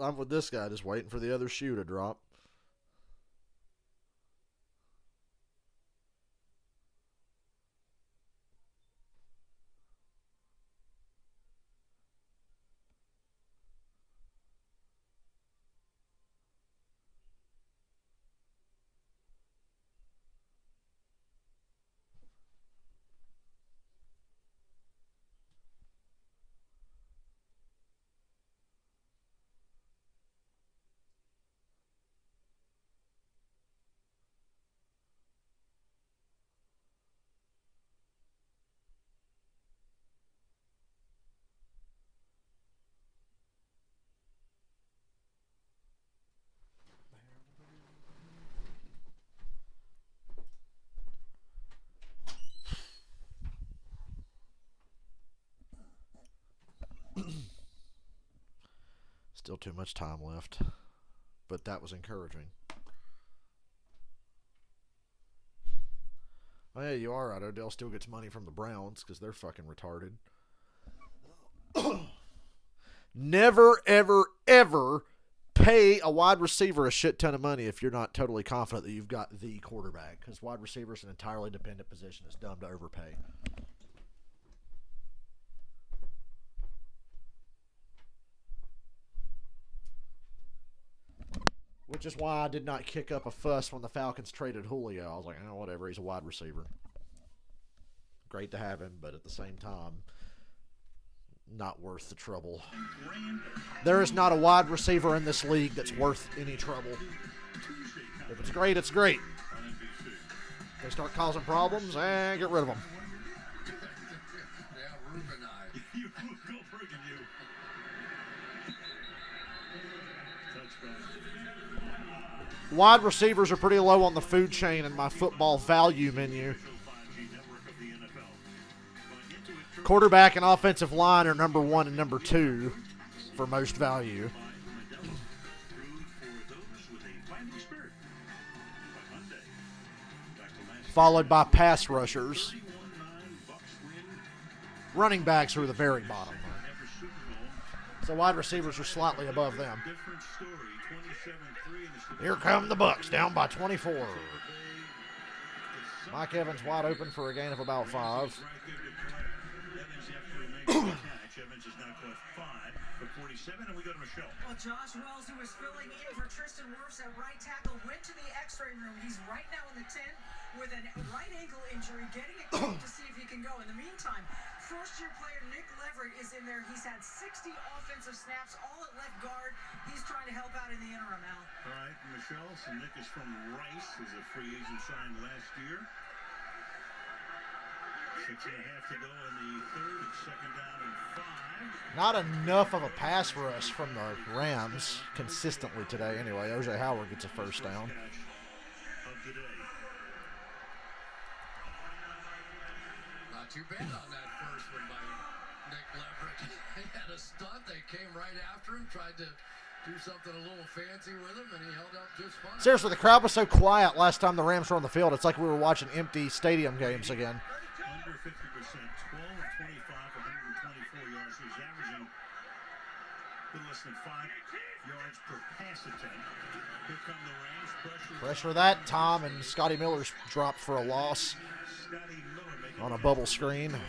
I'm with this guy, just waiting for the other shoe to drop. Still too much time left, but that was encouraging. Oh yeah, you are right. Odell still gets money from the Browns because they're fucking retarded. Never, ever, ever pay a wide receiver a shit ton of money if you're not totally confident that you've got the quarterback, because wide receiver is an entirely dependent position. It's dumb to overpay. Which is why I did not kick up a fuss when the Falcons traded Julio. I was like, oh, whatever, he's a wide receiver. Great to have him, but at the same time, not worth the trouble. There is not a wide receiver in this league that's worth any trouble. If it's great, it's great. On NBC. They start causing problems and get rid of them. Yeah, Ruben and I. You Goldberg and you. Touchback. Wide receivers are pretty low on the food chain in my football value menu. Quarterback and offensive line are number 1 and number 2 for most value. Followed by pass rushers. Running backs are the very bottom. So wide receivers are slightly above them. Here come the Bucs, down by 24. Mike Evans wide open for a gain of about 5. Evans is now caught 5 for 47, and we go to Michelle. Well, Josh Wells, who was filling in for Tristan Wirfs at right tackle, went to the x-ray room. He's right now in the tent with a right ankle injury, getting it cleaned to see if he can go. In the meantime, first-year player Nick Leverett is in there. He's had 60 offensive snaps, all at left guard. He's trying to help out in the interim, Al. All right, Michelle, so Nick is from Rice, is a free agent signed last year. 6.5 to go in the third. It's second down and 5. Not enough of a pass rush from the Rams consistently today. Anyway, O.J. Howard gets a first down. Not too bad on that first one by Nick Leverett. He had a stunt. They came right after him, tried to do something a little fancy with him, and he held up just fine. Seriously, the crowd was so quiet last time the Rams were on the field. It's like we were watching empty stadium games again. Under 50%, 12 of 25, 124 yards. He's averaging a little less than 5 yards per pass attempt. Here come the Rams. Pressure that. Tom and Scotty Miller's dropped for a loss on a bubble screen. All right,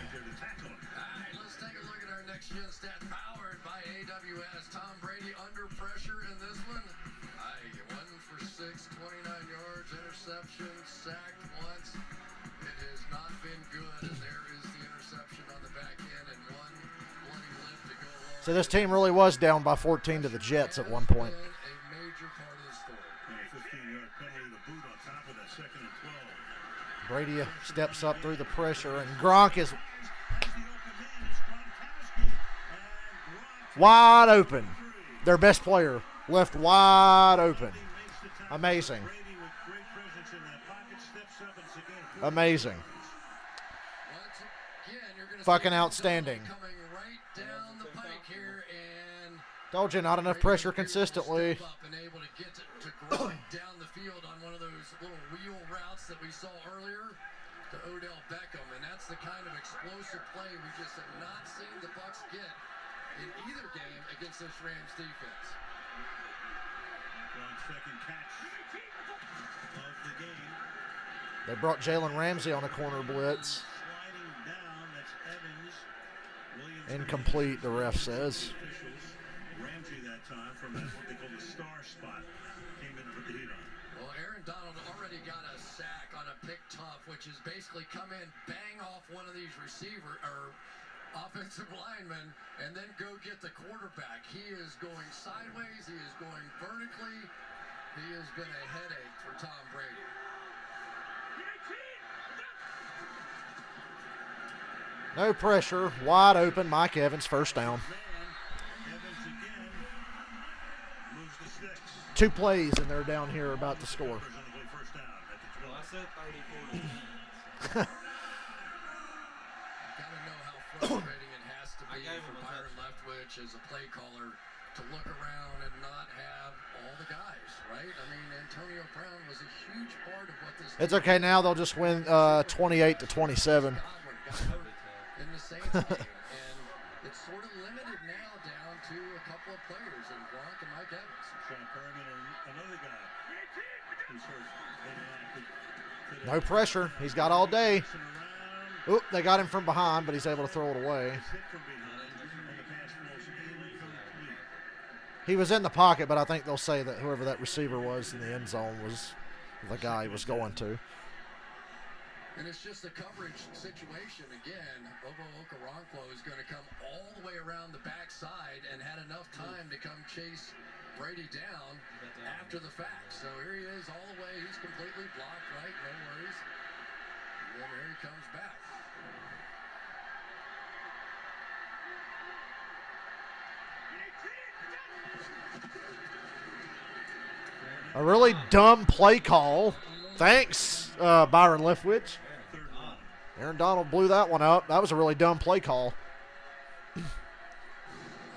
let's take a look at our next gen stat powered by AWS. Tom Brady under pressure in this one. 1 for 6, 29 yards, interception, sacked once. It has not been good, and there is the interception on the back end, and one bloody lift to go along. So this team really was down by 14 to the Jets at one point. A major part of the story. 15-yard penalty to boot on top of that, 2nd and 12. Brady steps up through the pressure, and Gronk is wide open. Their best player left wide open. Amazing. Amazing. Fucking outstanding. Coming right down the pike here, and Told you, not enough pressure consistently. step up and able to get to Gronk down the field on one of those little wheel routes that we saw earlier to Odell Beckham, and that's the kind of explosive play we just have not seen the Bucs get in either game against this Rams defense. Gronk's second catch of the game. They brought Jalen Ramsey on a corner blitz. Sliding down, that's Evans. Williams Incomplete, the ref says. officials. Ramsey that time from that what they call the star spot. Came in to put the heat on. Well, Aaron Donald already got a sack on a pick tough, which is basically come in, bang off one of these offensive linemen, and then go get the quarterback. He is going sideways. He is going vertically. He has been a headache for Tom Brady. No pressure, wide open. Mike Evans, first down. Evans again moves the sticks. 2 plays, and they're down here about to score. First down at the 12. Well, I said 30, 40 Got to know how frustrating it has to be for Byron Leftwich as a play caller to look around and not have all the guys, right? I mean, Antonio Brown was a huge part of what this. It's okay now. They'll just win 28 to 27. Godwin got hurt in the Saints game, and it's sort of limited now down to a couple of players, and Gronk and Mike Evans. Sean Perriman and another guy who's hurt. No pressure. He's got all day. Oop, they got him from behind, but he's able to throw it away. He was in the pocket, but I think they'll say that whoever that receiver was in the end zone was the guy he was going to. And it's just a coverage situation again. Bobo Okoronkwo is going to come all the way around the backside and had enough time to come chase Brady down after the fact. So here he is all the way. He's completely blocked, right? No worries. And here he comes back. A really dumb play call. Thanks, Byron Leftwich. Aaron Donald blew that one up. That was a really dumb play call. I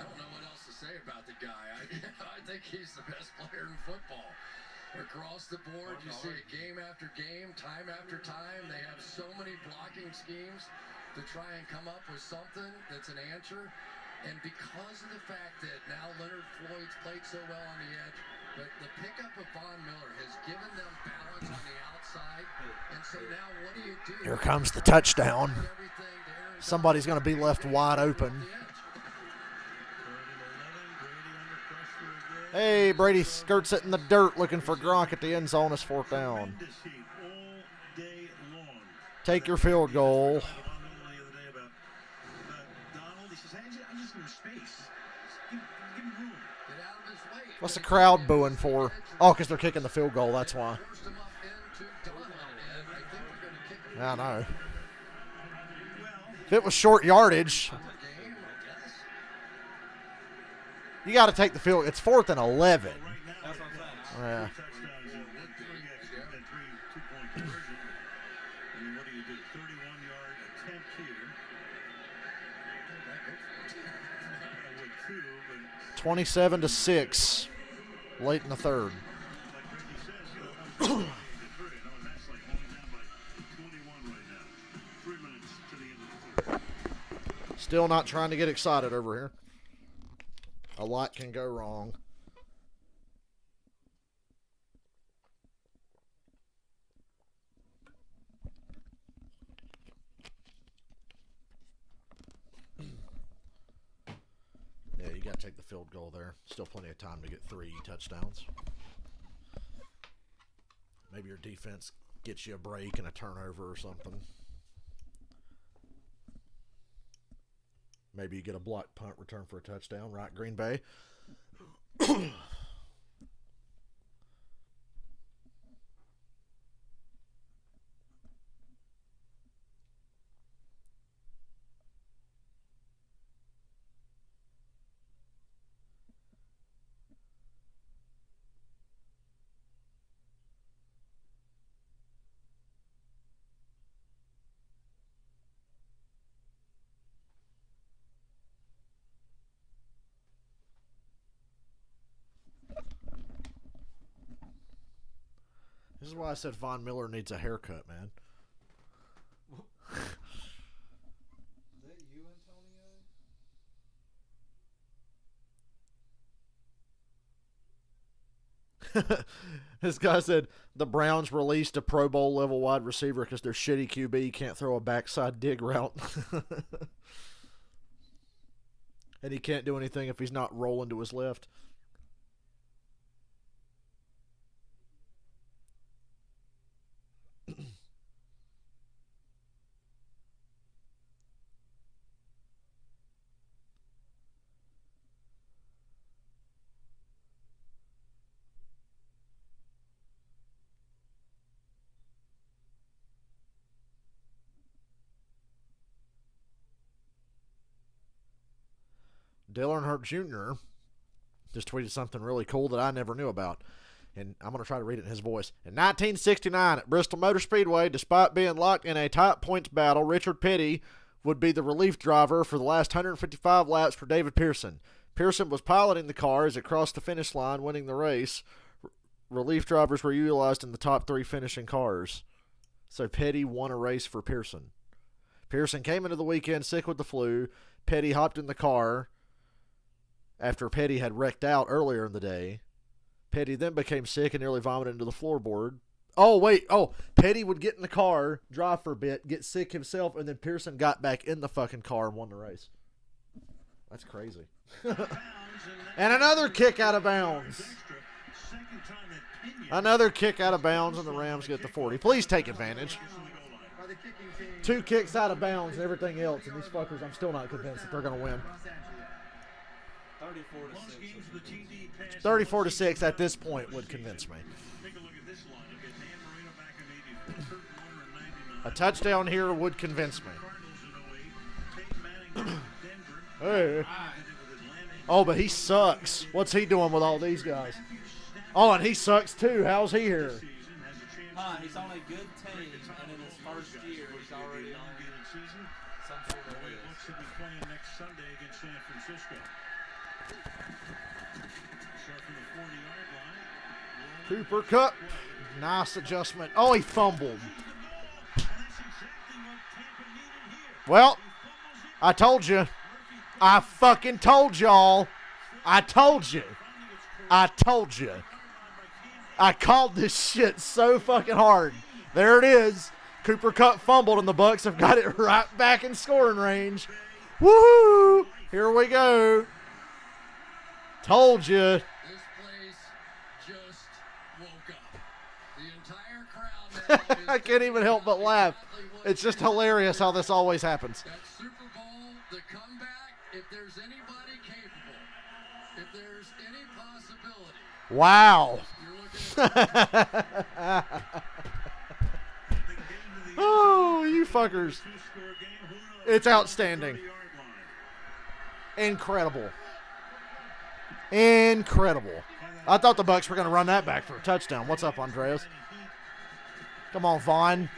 don't know what else to say about the guy. I think he's the best player in football. Across the board, you see it game after game, time after time. They have so many blocking schemes to try and come up with something that's an answer. And because of the fact that now Leonard Floyd's played so well on the edge, but the pickup of Von Miller has given them balance on the outside. And so now what do you do? Here comes the touchdown. Somebody's going to be left wide open. Hey, Brady skirts it in the dirt looking for Gronk at the end zone. It's 4th down. Take your field goal. What's the crowd booing for? Oh, because they're kicking the field goal. That's why. I know. If it was short yardage, you got to take the field. It's 4th and 11. That's what I'm saying. Yeah. What do you do? 31-yard attempt here. 27-6, late in the third. Still not trying to get excited over here. A lot can go wrong. Yeah, you got to take the field goal there. Still plenty of time to get 3 touchdowns. Maybe your defense gets you a break and a turnover or something. Maybe you get a block punt return for a touchdown, right, Green Bay? This is why I said Von Miller needs a haircut, man. Is that you, Antonio? This guy said the Browns released a Pro Bowl level wide receiver because their shitty QB can't throw a backside dig route. And he can't do anything if he's not rolling to his left. Dale Earnhardt Jr. just tweeted something really cool that I never knew about. And I'm going to try to read it in his voice. In 1969 at Bristol Motor Speedway, despite being locked in a tight points battle, Richard Petty would be the relief driver for the last 155 laps for David Pearson. Pearson was piloting the car as it crossed the finish line, winning the race. Relief drivers were utilized in the top 3 finishing cars. So Petty won a race for Pearson. Pearson came into the weekend sick with the flu. Petty hopped in the car after Petty had wrecked out earlier in the day. Petty then became sick and nearly vomited into the floorboard. Petty would get in the car, drive for a bit, get sick himself, and then Pearson got back in the fucking car and won the race. That's crazy. And another kick out of bounds. Another kick out of bounds, and the Rams get the 40. Please take advantage. 2 kicks out of bounds and everything else, and these fuckers, I'm still not convinced that they're going to win. 34-6 at this point would convince me. A touchdown here would convince me. Hey. Oh, but he sucks. What's he doing with all these guys? Oh, and he sucks too. How's he here? He's on a good team, and in his first year, he's already on some sort of list. Bucs will be playing next Sunday against San Francisco. Start from the 40-yard line. Cooper Kupp. Nice adjustment. Oh, he fumbled. Well, I told you. I fucking told y'all. I told you. I told you. I called this shit so fucking hard. There it is. Cooper Kupp fumbled, and the Bucs have got it right back in scoring range. Woohoo! Here we go. Told you. This place just woke up. The entire crowd now I can't even help but laugh. It's just hilarious how this always happens. That Super Bowl, the comeback, if there's anybody capable, if there's any possibility. Wow. Oh, you fuckers. It's outstanding. Incredible. Incredible. I thought the Bucs were going to run that back for a touchdown. What's up, Andreas? Come on, Vaughn.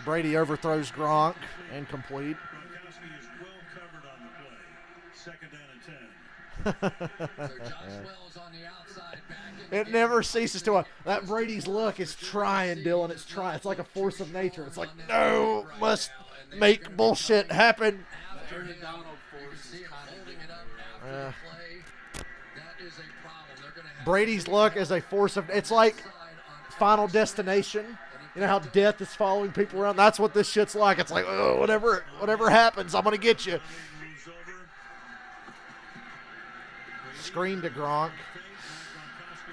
Brady overthrows Gronk. Incomplete. It never ceases to. That Brady's luck is trying, Dylan. It's trying. It's like a force of nature. It's like, no, must make bullshit happen. Brady's luck is a force of. It's like Final Destination. You know how death is following people around? That's what this shit's like. It's like, oh, whatever happens, I'm gonna get you. Screen to Gronk.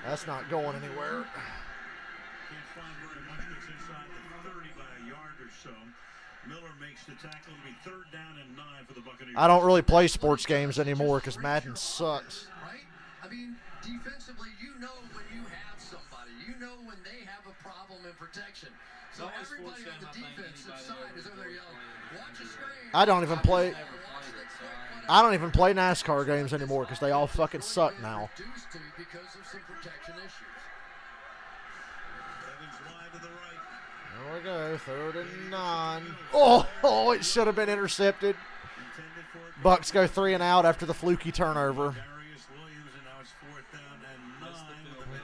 That's not going anywhere. I don't really play sports games anymore because Madden sucks. Right? I mean, defensively, you know when you have somebody. You know when they have a problem in protection. So everybody on the defensive side is over there yelling, watch a screen. I don't even play NASCAR games anymore because they all fucking suck now. Because of some protection issues. There we go, 3rd and 9. Oh, it should have been intercepted. Bucs go 3 and out after the fluky turnover.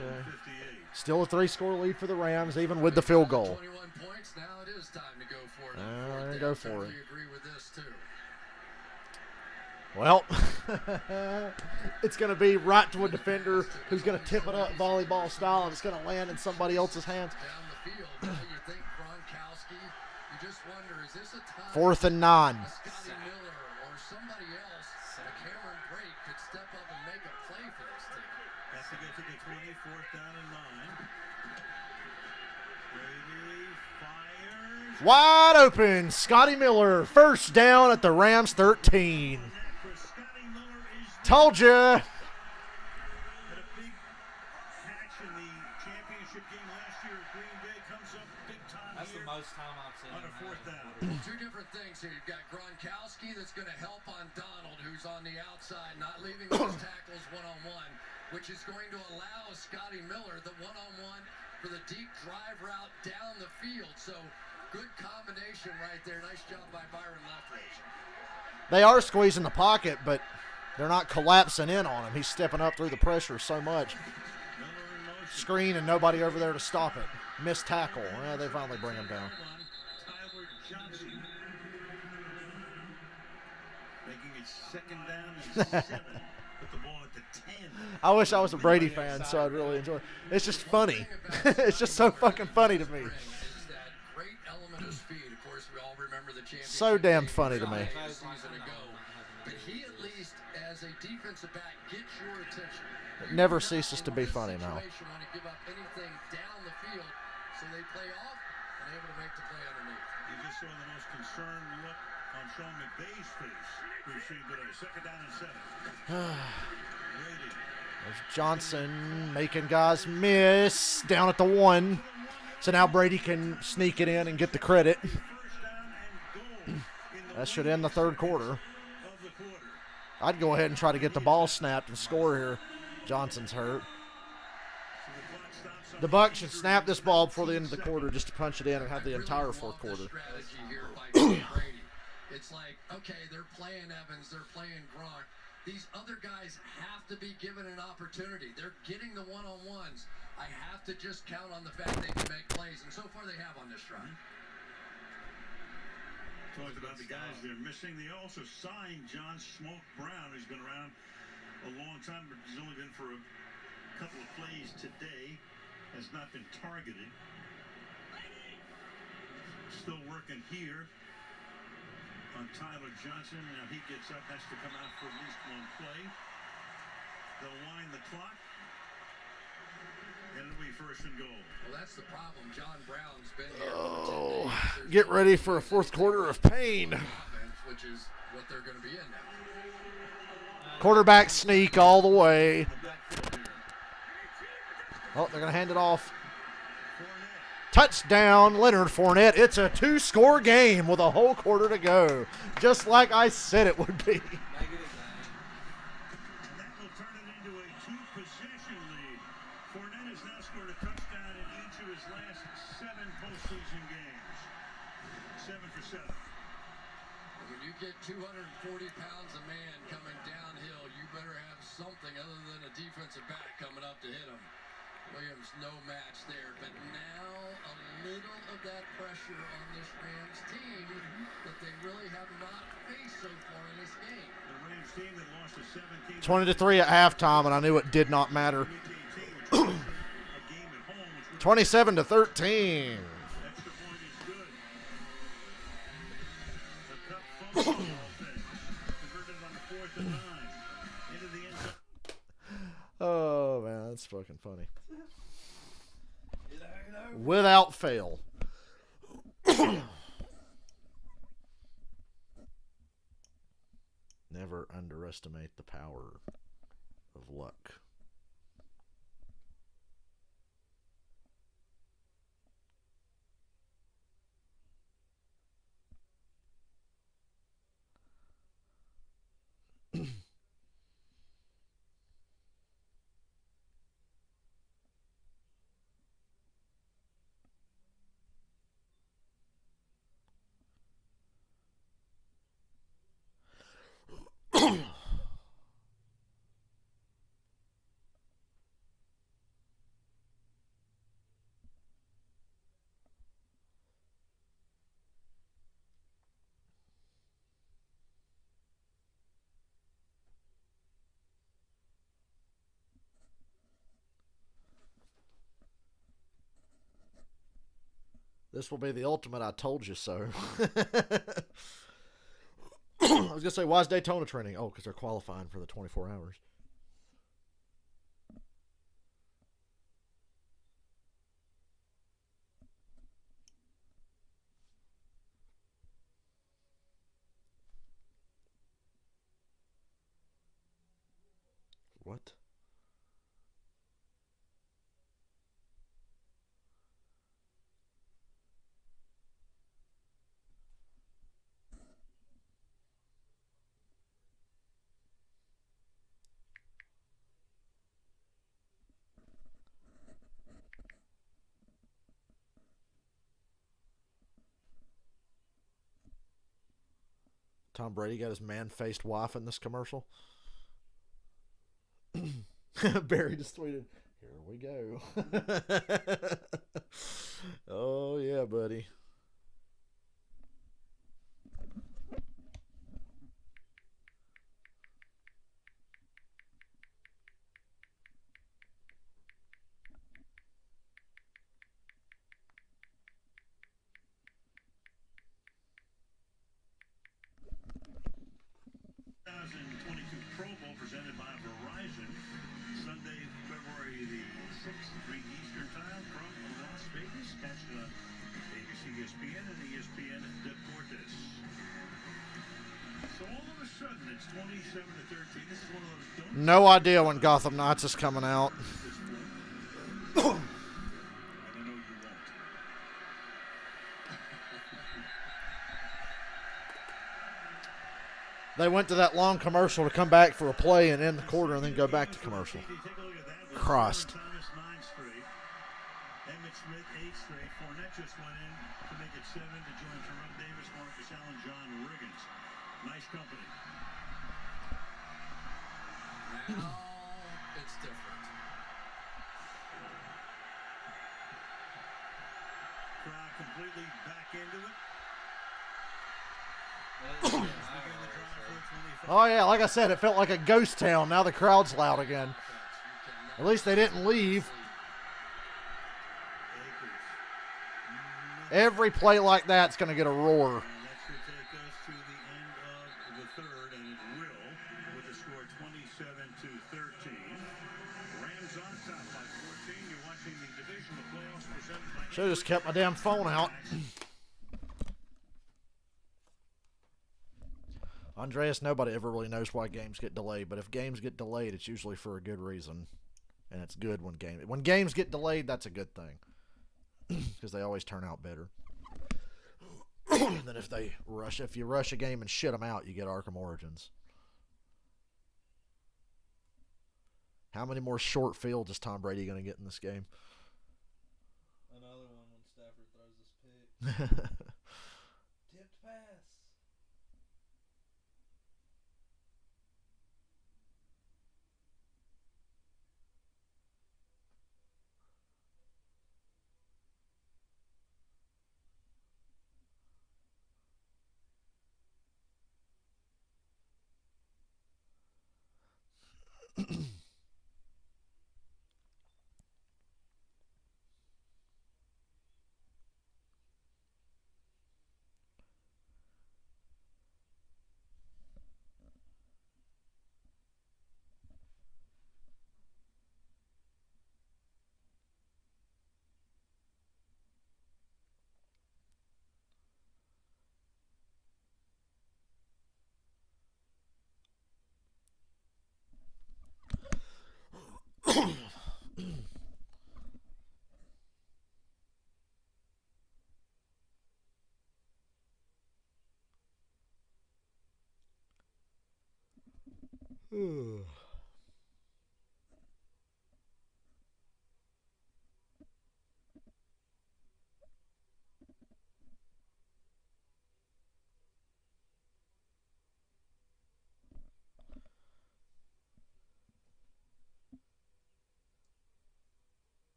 Okay. Still a 3-score lead for the Rams, even with the field goal. 21 points. Now it is time to go for it. They're going to go for it. Agree with this too. Well, it's going to be right to a defender who's going to tip it up volleyball style, and it's going to land in somebody else's hands. Down the field, you think Gronkowski, you just wonder, is this a time 4th and 9. Scotty Miller or somebody else, Cameron Brake, could step up and make a play for this team? Has to get to the 20, 4th down and 9. Brady fires. Wide open. Scotty Miller, first down at the Rams 13. Told you. Had a big catch in the championship game last year at Green Bay. Comes up big time. That's the most time I've seen on a him 4th down. Two different things here. You've got Gronkowski that's going to help on Donald, who's on the outside, not leaving those tackles one-on-one, which is going to allow Scotty Miller the one-on-one for the deep drive route down the field. So good combination right there. Nice job by Byron Leftwich. They are squeezing the pocket, but they're not collapsing in on him. He's stepping up through the pressure so much. Screen and nobody over there to stop it. Missed tackle. Well, they finally bring him down. Tyler Johnson. Making it 2nd down and 7. Put the ball at the 10. I wish I was a Brady fan, so I'd really enjoy it. It's just funny. It's just so fucking funny to me. Great element of speed. Of course, we all remember the championship. So damn funny to me. But he, at least, as a defensive back, gets your attention. It never ceases to be funny now. Want to give up anything down the field, so they play off and able to make the play underneath. You just saw the most concerned look on Sean McVay's face. Received today. 2nd down and 7. There's Johnson making guys miss down at the 1. So now Brady can sneak it in and get the credit. That should end the third quarter. I'd go ahead and try to get the ball snapped and score here. Johnson's hurt. The Bucs should snap this ball before the end of the quarter just to punch it in and have the entire fourth quarter. It's like, okay, they're playing Evans, they're playing Gronk. These other guys have to be given an opportunity. They're getting the one-on-ones. I have to just count on the fact they can make plays, and so far they have on this drive. Talked about the guys they're missing. They also signed John Smoke Brown, who's been around a long time, but he's only been for a couple of plays today. Has not been targeted. Still working here on Tyler Johnson. Now he gets up, has to come out for at least one play. They'll wind the clock. And it'll be first and goal. Well, that's the problem. John Brown's been here Oh, for 10 days. get ready for a fourth quarter of pain. Which is what they're going to be in now. Quarterback sneak all the way. Oh, they're going to hand it off. Touchdown, Leonard Fournette. It's a 2-score game with a whole quarter to go. Just like I said it would be. And that will turn it into a 2-possession lead. Fournette has now scored a touchdown in each of his last 7 postseason games. 7 for 7. When you get 240 pounds a man coming downhill, you better have something other than a defensive back coming up to hit him. Williams, no match there, but now a little of that pressure on this Rams team that they really have not faced so far in this game. The Rams team that lost to 20-3 at halftime, and I knew it did not matter. 27-13. Extra point is good. A cup fumble offense. Converted on the 4th and 9. Into the end zone. Oh, man, that's fucking funny. Without fail. Never underestimate the power of luck. This will be the ultimate I told you so. I was going to say, why is Daytona training? Oh, because they're qualifying for the 24 hours. What? Tom Brady got his man-faced wife in this commercial. Barry just tweeted, "Here we go." Oh, yeah, buddy. Pro Bowl presented by Verizon, Sunday, February the 6th, 3 Eastern Time from Las Vegas. Catch it on ABC, ESPN, and ESPN Deportes. So all of a sudden, it's 27-13. This is one of those. No idea when Gotham Knights is coming out. And I know you won't. They went to that long commercial to come back for a play and end the quarter and then go back to commercial. Christ. Thomas 9 straight. Emmett Smith 8 straight. Fournette just went in to make it 7 to join Terrell Davis, Marcus Allen, John Riggins. Nice company. Now it's different. Crowd completely back into it. Oh, yeah, like I said, it felt like a ghost town. Now the crowd's loud again. At least they didn't leave. Every play like that's going to get a roar. And that should take us to the end of the third, and it will, with the score 27-13. Rams on top by 14. You're watching the divisional playoffs presented by... Should have just kept my damn phone out. Andreas, nobody ever really knows why games get delayed, but if games get delayed, it's usually for a good reason. And it's good when games get delayed, that's a good thing. Because they always turn out better. And then if you rush a game and shit them out, you get Arkham Origins. How many more short fields is Tom Brady going to get in this game? Another one when Stafford throws his pick. Tipped pass.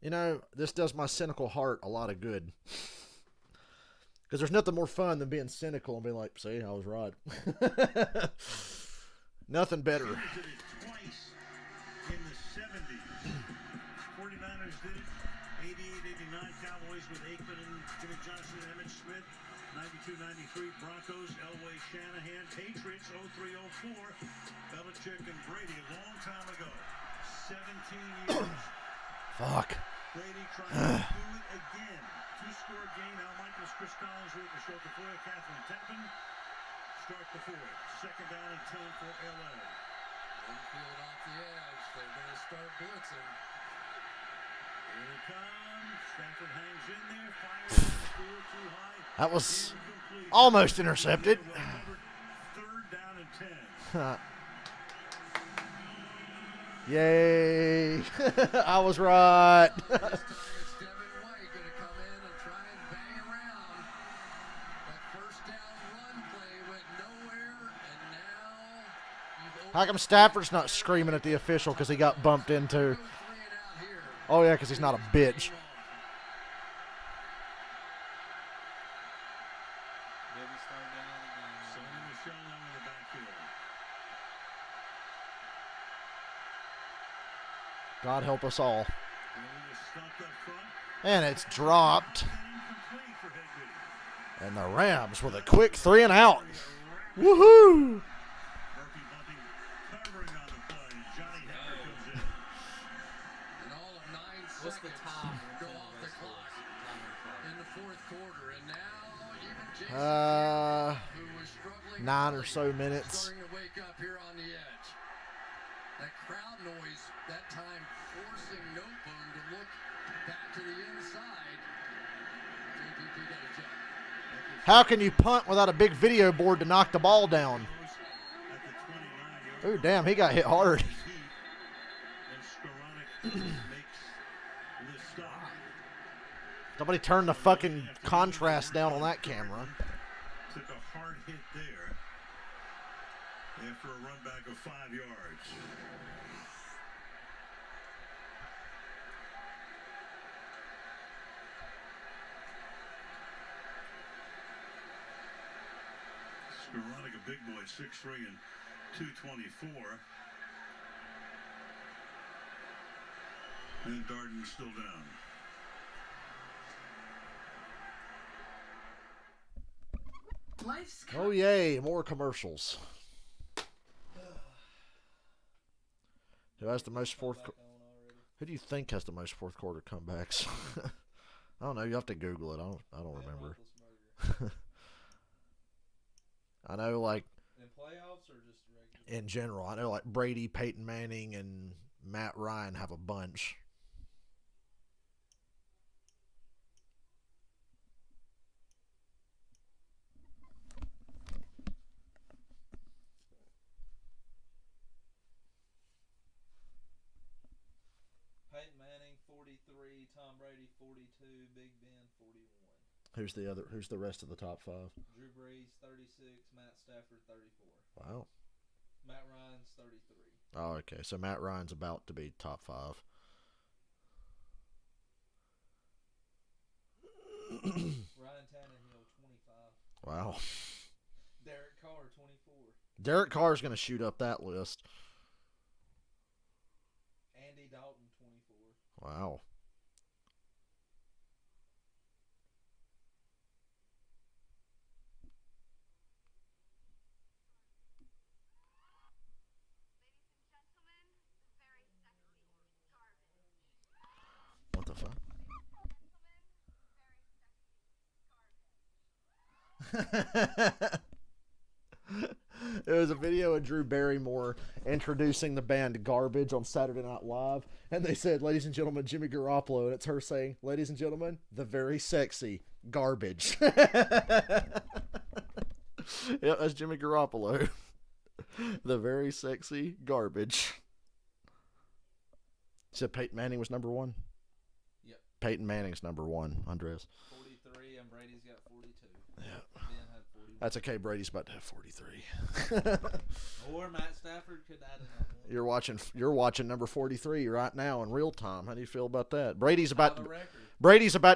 You know, this does my cynical heart a lot of good. Because there's nothing more fun than being cynical and being like, see, I was right. Nothing better. Twice in the 70s. 49ers did it. 88-89 Cowboys with Aikman and Jimmy Johnson and Emmett Smith. 92-93 Broncos, Elway, Shanahan. Patriots 03-04. Belichick and Brady a long time ago. 17 years. Fuck. Brady trying to do it again. Two-score game. Al Michaels, Chris Collinsworth, Michelle DeFleur, Catherine Tepin. Start the fourth. Second down and 10 for L.A. Infield off the edge. They're going to start blitzing. Here it comes. Stafford hangs in there. Fires too high. That was Incomplete. almost intercepted. Third down and 10. Yay. I was right. This time it's Devin White going to come in and try and bang around. That first down run play went nowhere, and now you've How come Stafford's not screaming at the official because he got bumped into? 3 and out here. Oh, yeah, because he's not a bitch. Biggest third down of the game. Sonny Michel now in the backfield. God help us all. Stumped up front. And it's dropped. Incomplete for Higby. And the Rams with a quick 3 and out. Woohoo! Murphy Bunting covering on the play. Johnny Hecker comes in. And all of 9 What's the seconds time? go off the clock in the fourth quarter. And now even Jason Uh, who was struggling 9 or so minutes. starting to wake up here to the inside. JPP got a check. How can you punt without a big video board to knock the ball down? Ooh, damn, he got hit hard. Somebody turn the fucking contrast down on that camera. Took a hard hit there after a run back of 5 yards. Skowronek, a big boy, 6'3" and 224. And Darden's still down. Life's Oh, yay, more commercials. Who has the most Who do you think has the most fourth quarter comebacks? I don't know. You have to Google it. I don't remember. I know, like, in playoffs or just regular? In general, I know like Brady, Peyton Manning, and Matt Ryan have a bunch. Peyton Manning 43, Tom Brady 42, Big Ben 41. Who's the rest of the top five? Drew Brees 36, Matt Stafford 34. Wow. Matt Ryan's 33. Oh, okay. So Matt Ryan's about to be top five. Ryan Tannehill 25. Wow. Derek Carr 24. Derek Carr's going to shoot up that list. Andy Dalton 24. Wow. What the fuck? It was a video of Drew Barrymore introducing the band Garbage on Saturday Night Live, and they said, "Ladies and gentlemen, Jimmy Garoppolo," and it's her saying, "Ladies and gentlemen, the very sexy Garbage." Yep, that's Jimmy Garoppolo. The very sexy Garbage. You said Peyton Manning was number one? Yep. Peyton Manning's number one, Andres. 43, and Brady's got 42. Yeah. Ben had 41. That's okay, Brady's about to have 43. Or Matt Stafford could add another one. You're watching number 43 right now in real time. How do you feel about that? Brady's about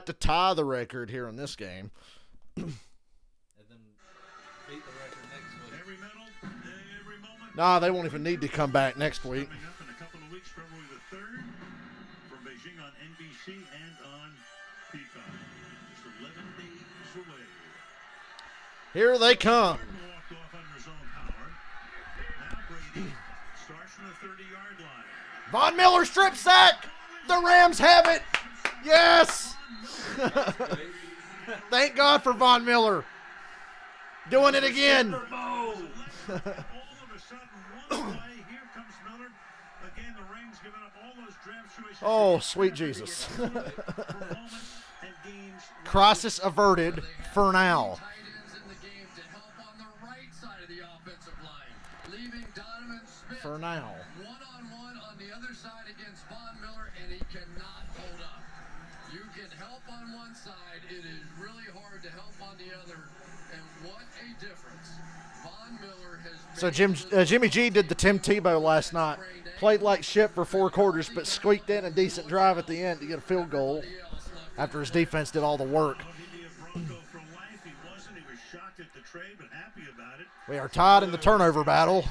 to tie the record here in this game. And then beat the record next week. Every medal, every moment. Nah, they won't even need to come back next week. Coming up in a couple of weeks, February the 3rd, from Beijing on NBC and on Peacock. Just 11 days away. Here they come. Walked off under his own power. Now Brady starts from the 30-yard line. Von Miller strip sack. The Rams have it. Yes. Thank God for Von Miller. Doing it again. All of a sudden, one play, here comes Miller. Again, the Rams giving up all those draft choices. Oh, sweet Jesus. Crisis averted for now. For now. One-on-one on the other side against Von Miller, and he cannot hold up. You can help on one side. It is really hard to help on the other. And what a difference. Von Miller has... So Jimmy G did the Tim Tebow last night. Played like shit for 4 quarters, but squeaked in a decent drive at the end to get a field goal after his defense did all the work. We are tied in the turnover battle.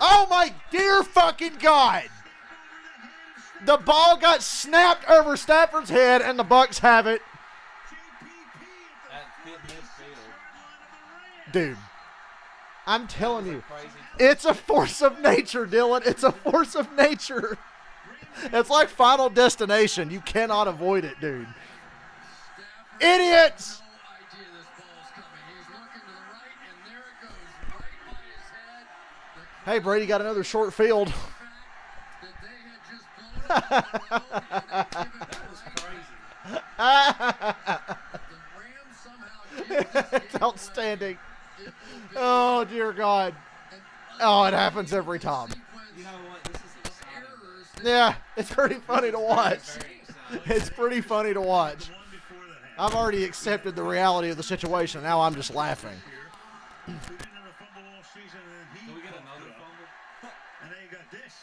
Oh my dear fucking God! The ball got snapped over Stafford's head, and the Bucs have it. Dude, I'm telling you, it's a force of nature, Dylan. It's a force of nature. It's like Final Destination. You cannot avoid it, dude. Idiots! Hey, Brady got another short field. It's outstanding. Oh, dear God. Oh, it happens every time. You know what? This is exciting. Yeah, it's pretty funny to watch. It's pretty funny to watch. I've already accepted the reality of the situation. Now I'm just laughing. Who didn't have a fumble all season, and he Do we get coughed another it up. fumble? And then you got this.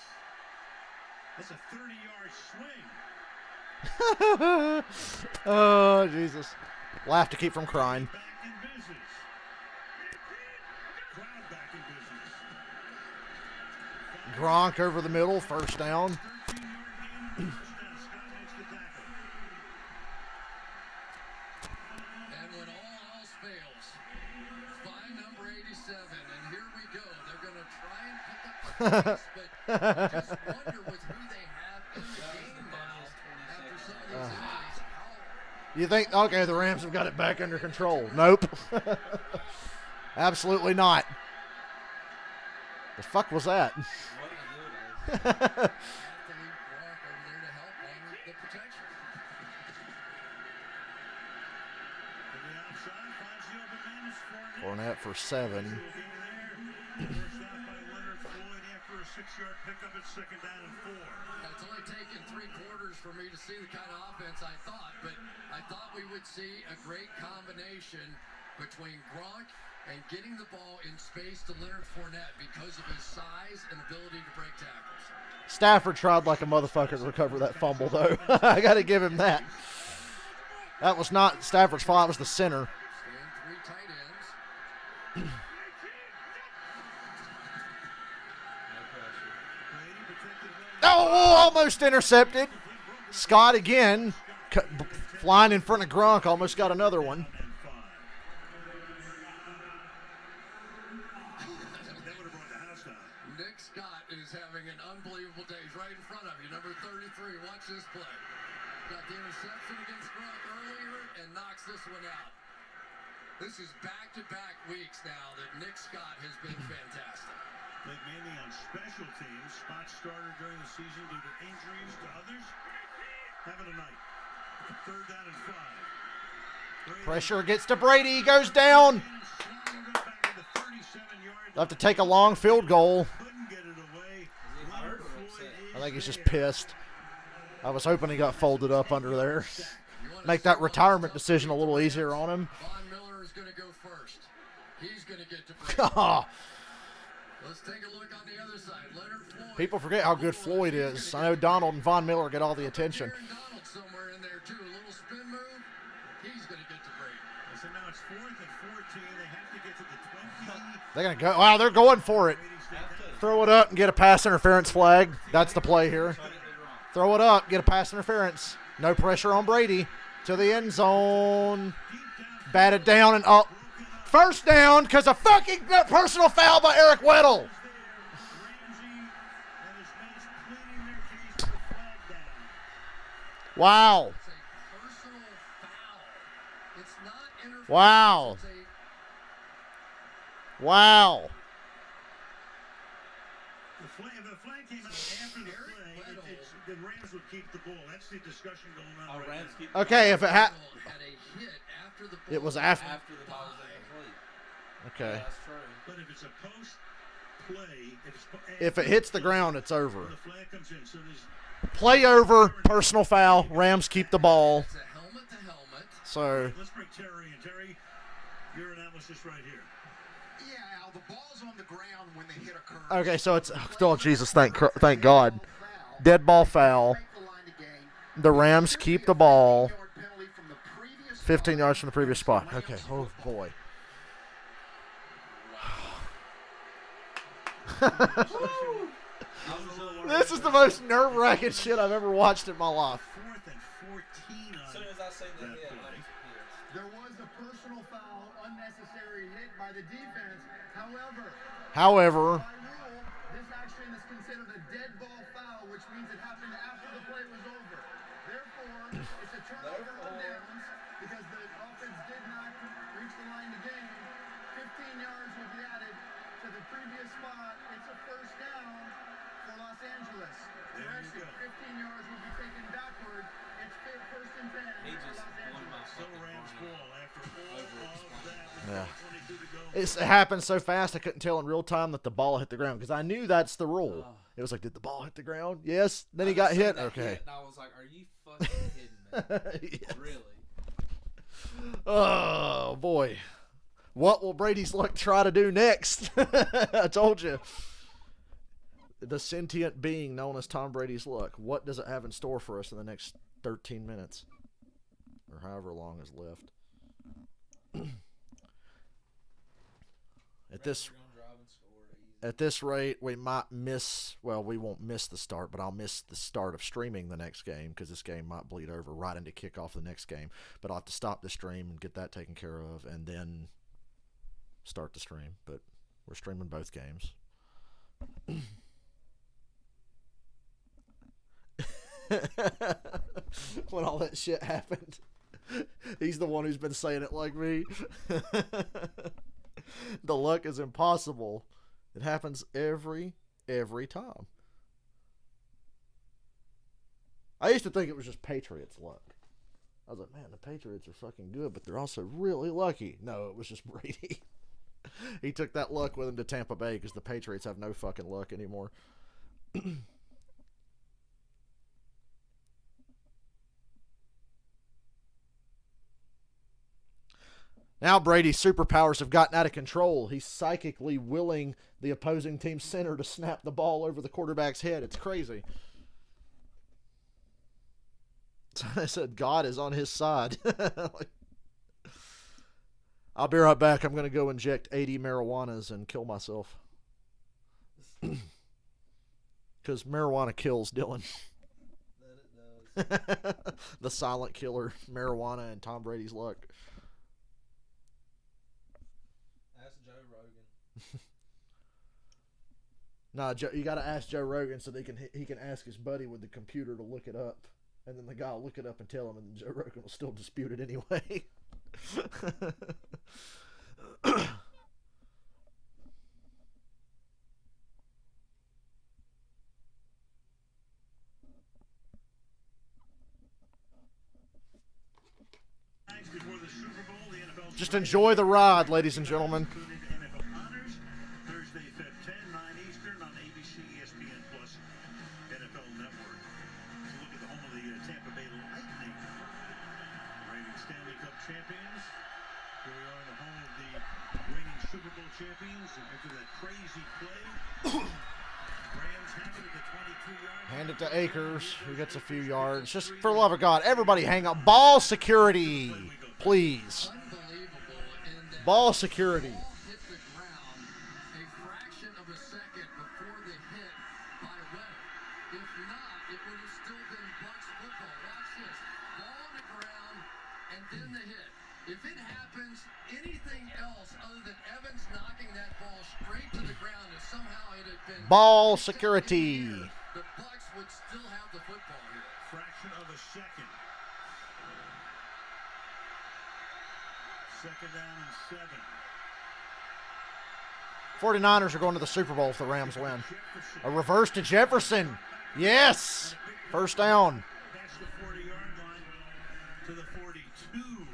That's a 30-yard swing. Oh, Jesus. Laugh to keep from crying. Back in business. Crowd back in business. Gronk over the middle, first down. 13-yard gain and first down. Scott makes the tackle. And when all else fails, find number 87, and here we go. They're going to try and pick up the pace, but I just wonder with who they have in the game now after some of these injuries. You think, okay, the Rams have got it back under control. Nope. Absolutely not. The fuck was that? What a good Anthony Brock over there to help on the protection. To the outside, finds the open man. It's Fournette Fournette. for 7. First out by Leonard Floyd after a 6-yard pickup at second down and 4. It's only taken 3 quarters for me to see the kind of offense I thought, but I thought we would see a great combination between Gronk and getting the ball in space to Leonard Fournette because of his size and ability to break tackles. Stafford tried like a motherfucker to recover that fumble, though. I got to give him that. That was not Stafford's fault. It was the center. Stand 3 tight ends. Oh, almost intercepted. Scott again, flying in front of Gronk, almost got another one. Nick Scott is having an unbelievable day. He's right in front of you. Number 33. Watch this play. Got the interception against Gronk earlier and knocks this one out. This is back-to-back weeks now that Nick Scott has been fantastic. Played mainly on special teams. Spot starter during the season due to injuries to others. Having a night. Third down and 5. Brady Pressure gets to Brady. He goes down. sliding it back to the 37-yard They'll have to take a long field goal. Couldn't get it away. Is he hurt or upset? I think he's just pissed. I was hoping he got folded up under there. Make that retirement decision a little easier on him. Von Miller is going to go first. He's going to get to Brady. Let's take a look on the other side. Leonard Floyd. People forget how good Floyd is. I know Donald and Von Miller get all the attention. Aaron Donald somewhere in there too. A little spin move. He's going to get to Brady. So now it's 4th and 14. They have to get to the 20. They're going to go. Wow, they're going for it. Throw it up and get a pass interference flag. That's the play here. Throw it up, get a pass interference. No pressure on Brady. To the end zone. Batted down and up. First down because a fucking personal foul by Eric Weddle. Wow. It's a personal foul. It's not interference. Wow. It's a Wow. The flag came out after the play. The Rams would keep the ball. That's the discussion going on. Oh, right Rams now. keep Okay, if it had a hit after the It was ball after. after the ball was incomplete. Okay. Yeah, that's true. But if it's a post play, If it hits the ground, it's over. the flag comes in. So there's Play over, personal foul. Rams keep the ball. It's a helmet to helmet. So, let's bring Terry in. Terry, your analysis right here. Yeah, Al, the ball's on the ground when the hit occurs. okay, so it's, oh, Jesus, thank God. Dead ball foul. The Rams keep the ball 15 yards from the previous spot. Okay, oh, boy. This is the most nerve-wracking shit I've ever watched in my life. 4th and 14 As on soon as I say the that hit, play. There was a personal foul, unnecessary hit by the defense. However, However, by rule, this action is considered a dead ball foul, which means it happened after the play was over. Therefore, it's a turnover on downs because the offense did not reach the line to gain. 15 yards will be added to the previous spot. It's a first Yeah. It happened so fast I couldn't tell in real time that the ball hit the ground because I knew that's the rule. It was like, did the ball hit the ground? Yes. Then he got hit. Okay. And I was like, are you fucking kidding me? Yes. Really? Oh, boy. What will Brady's Luck try to do next? I told you. The sentient being known as Tom Brady's Luck. What does it have in store for us in the next 13 minutes? Or however long is left. At this rate, we might miss, well, we won't miss the start, but I'll miss the start of streaming the next game because this game might bleed over right into kickoff the next game. But I'll have to stop the stream and get that taken care of and then start the stream. But we're streaming both games. When all that shit happened, he's the one who's been saying it like me. The luck is impossible. It happens every time. I used to think it was just Patriots luck. I was like, man, the Patriots are fucking good, but they're also really lucky. No, it was just Brady. He took that luck with him to Tampa Bay because the Patriots have no fucking luck anymore. Now Brady's superpowers have gotten out of control. He's psychically willing the opposing team's center to snap the ball over the quarterback's head. It's crazy. I said God is on his side. I'll be right back. I'm going to go inject 80 marijuanas and kill myself. Because marijuana kills, Dylan. That it does. The silent killer, marijuana and Tom Brady's luck. No, you got to ask Joe Rogan so he can ask his buddy with the computer to look it up, and then the guy will look it up and tell him, and Joe Rogan will still dispute it anyway. Just enjoy the ride, ladies and gentlemen. Champions. Here we are in the home of the reigning Super Bowl champions. And after that crazy play, Rams have it at the 22-yard line. Hand it to Akers, who gets a few yards. Just for the love of God, everybody hang up. Ball security, please. Ball security. Hit the ground a fraction of a second before the hit by Weber. If not, it would have still been Bucs football. Watch this. Ball on the ground and then the hit. If it happens, anything else other than Evans knocking that ball straight to the ground, if somehow it had been Ball security. the Bucs would still have the football here. Fraction of a second. Second down and 7. 49ers are going to the Super Bowl if the Rams win. A reverse to Jefferson. Yes. First down. Past the 40-yard line to the 42.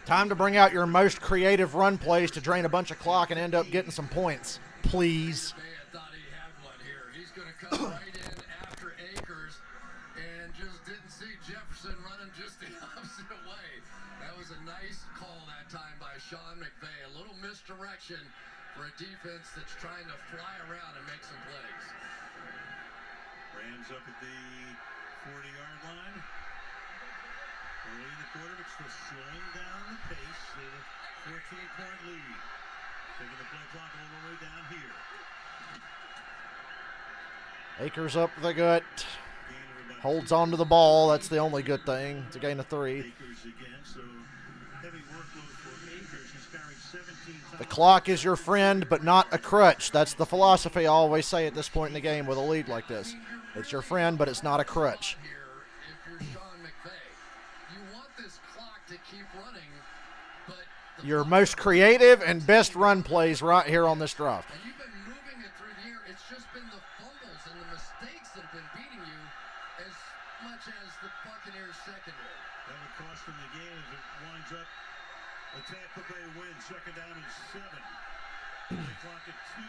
Time to bring out your most creative run plays to drain a bunch of clock and end up getting some points. Please. Man thought he had one here. He's going to come right in after Akers and just didn't see Jefferson running just the opposite way. That was a nice call that time by Sean McVay. A little misdirection for a defense that's trying to fly around and make some plays. Rams up at the 40-yard line. Early in the quarter, but still slowing down the pace. The 14-point lead. Taking the play clock all the way down here. Akers up the gut. Holds on to the ball. That's the only good thing. It's a gain of 3. Akers again, so heavy workload for Akers. He's carried 17 times. The clock is your friend, but not a crutch. That's the philosophy I always say at this point in the game with a lead like this. It's your friend, but it's not a crutch. Here, if you're Sean McVay, you want this clock to keep running, but Your most creative and best run plays right here on this drive. and you've been moving it through the air. It's just been the fumbles and the mistakes that have been beating you as much as the Buccaneers secondary. That would cost them the game if it winds up The Tampa Bay win, second down and 7. Play clock at 2.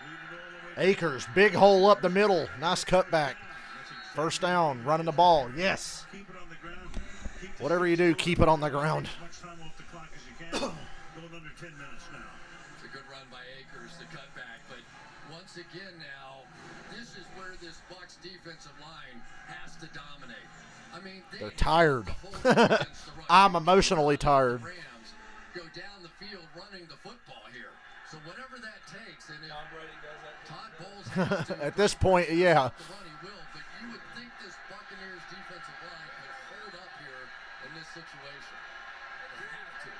Lead it all the way. Akers, big hole up the middle. Nice cutback. First down, running the ball. Yes. Keep it on the ground. Whatever you do, keep it on the ground. As much time off the clock as you can. Going under 10 minutes now. It's a good run by Akers, the cutback. But once again now, this is where this Bucs defensive line has to dominate. I mean, They're tired. hold against the run. I'm emotionally tired. The Rams go down the field running the football here. So whatever that takes, and if Todd Bowles has to At this point, yeah. the run, he will. But you would think this Buccaneers defensive line could hold up here in this situation. They have to.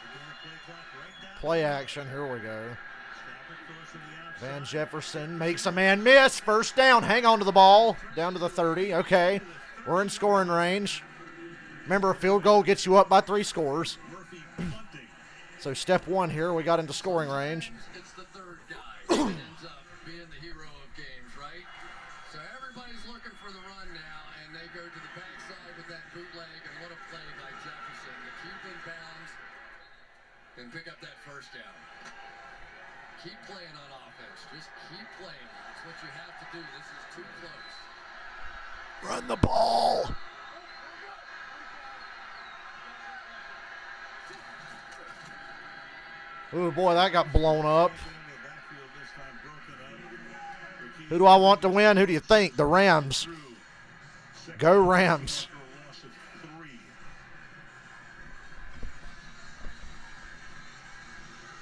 Again, the play clock right down. Play action. Here we go. Snap it, goes to the outside. Van Jefferson makes a man miss. First down. Hang on to the ball. Down to the 30. Okay. We're in scoring range. Remember, a field goal gets you up by 3 scores. Murphy punting. So step 1 here, we got into scoring range. It's the third guy that ends up being the hero of games, right? So everybody's looking for the run now, and they go to the backside with that bootleg, and what a play by Jefferson to keep in bounds and pick up that first down. Keep playing on offense. Just keep playing. That's what you have to do. This is too close. Run the ball. Oh boy, that got blown up. Who do I want to win? Who do you think? The Rams. Go Rams.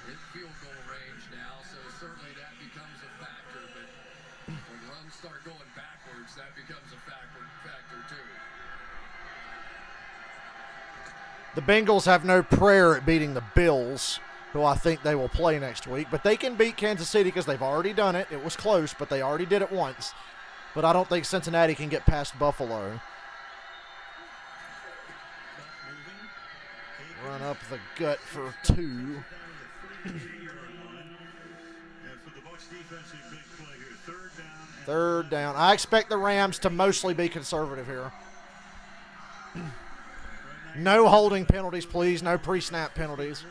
In field goal range now, so certainly that becomes a factor. But when runs start going backwards, that becomes a factor too. The Bengals have no prayer at beating the Bills, who I think they will play next week. But they can beat Kansas City because they've already done it. It was close, but they already did it once. But I don't think Cincinnati can get past Buffalo. Run up the gut for 2. Third down. I expect the Rams to mostly be conservative here. No holding penalties, please. No pre-snap penalties. I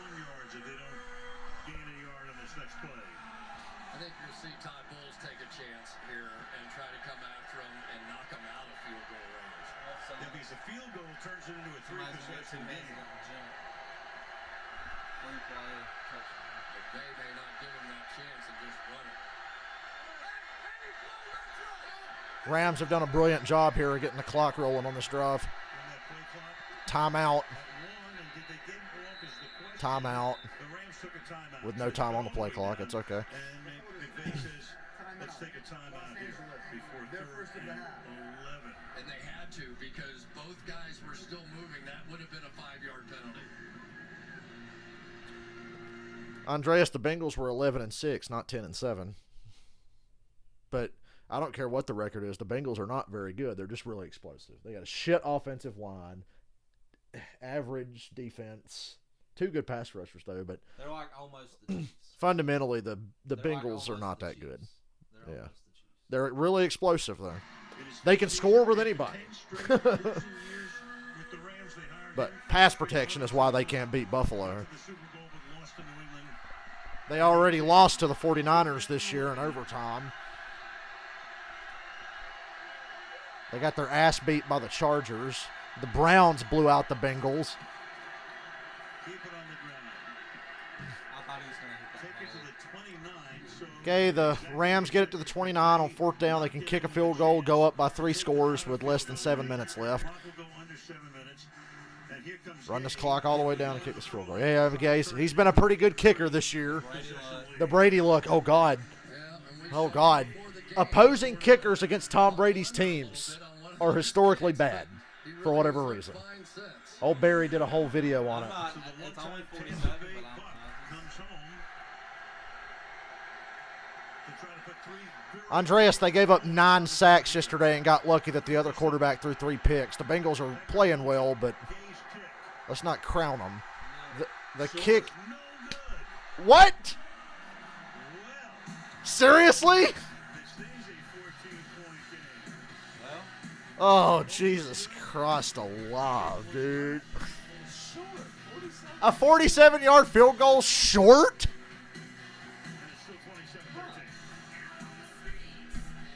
think you'll see Todd Bowles take a chance here and try to come after him and knock him out of field goal range. If he's a field goal, turns it into a 3-possession game. But they may not give him that chance and just run it. Rams have done a brilliant job here of getting the clock rolling on this drive. Timeout. Timeout. With no time on the play clock, it's okay. And McVay says, let's take a timeout here before third and 11. And they had to because both guys were still moving. That would have been a 5-yard penalty. Andreas, the Bengals were 11-6, not 10-7. But I don't care what the record is. The Bengals are not very good. They're just really explosive. They got a shit offensive line, average defense, 2 good pass rushers though. But they're like almost the Chiefs. Fundamentally, the Bengals are not that good. Yeah, they're really explosive though. They can score with anybody. But pass protection is why they can't beat Buffalo. They already lost to the 49ers this year in overtime. They got their ass beat by the Chargers. The Browns blew out the Bengals. Okay, the Rams get it to the 29 on 4th down. They can kick a field goal, go up by 3 scores with less than 7 minutes left. Run this clock all the way down and kick this field goal. Yeah, guys, he's been a pretty good kicker this year. The Brady look, oh God. Oh God. Opposing kickers against Tom Brady's teams are historically bad for whatever reason. Old Barry did a whole video on it. It's only 47, but Andreas, they gave up 9 sacks yesterday and got lucky that the other quarterback threw 3 picks. The Bengals are playing well, but let's not crown them. The kick. What? Seriously? Oh, Jesus Christ alive, dude. A 47-yard field goal short?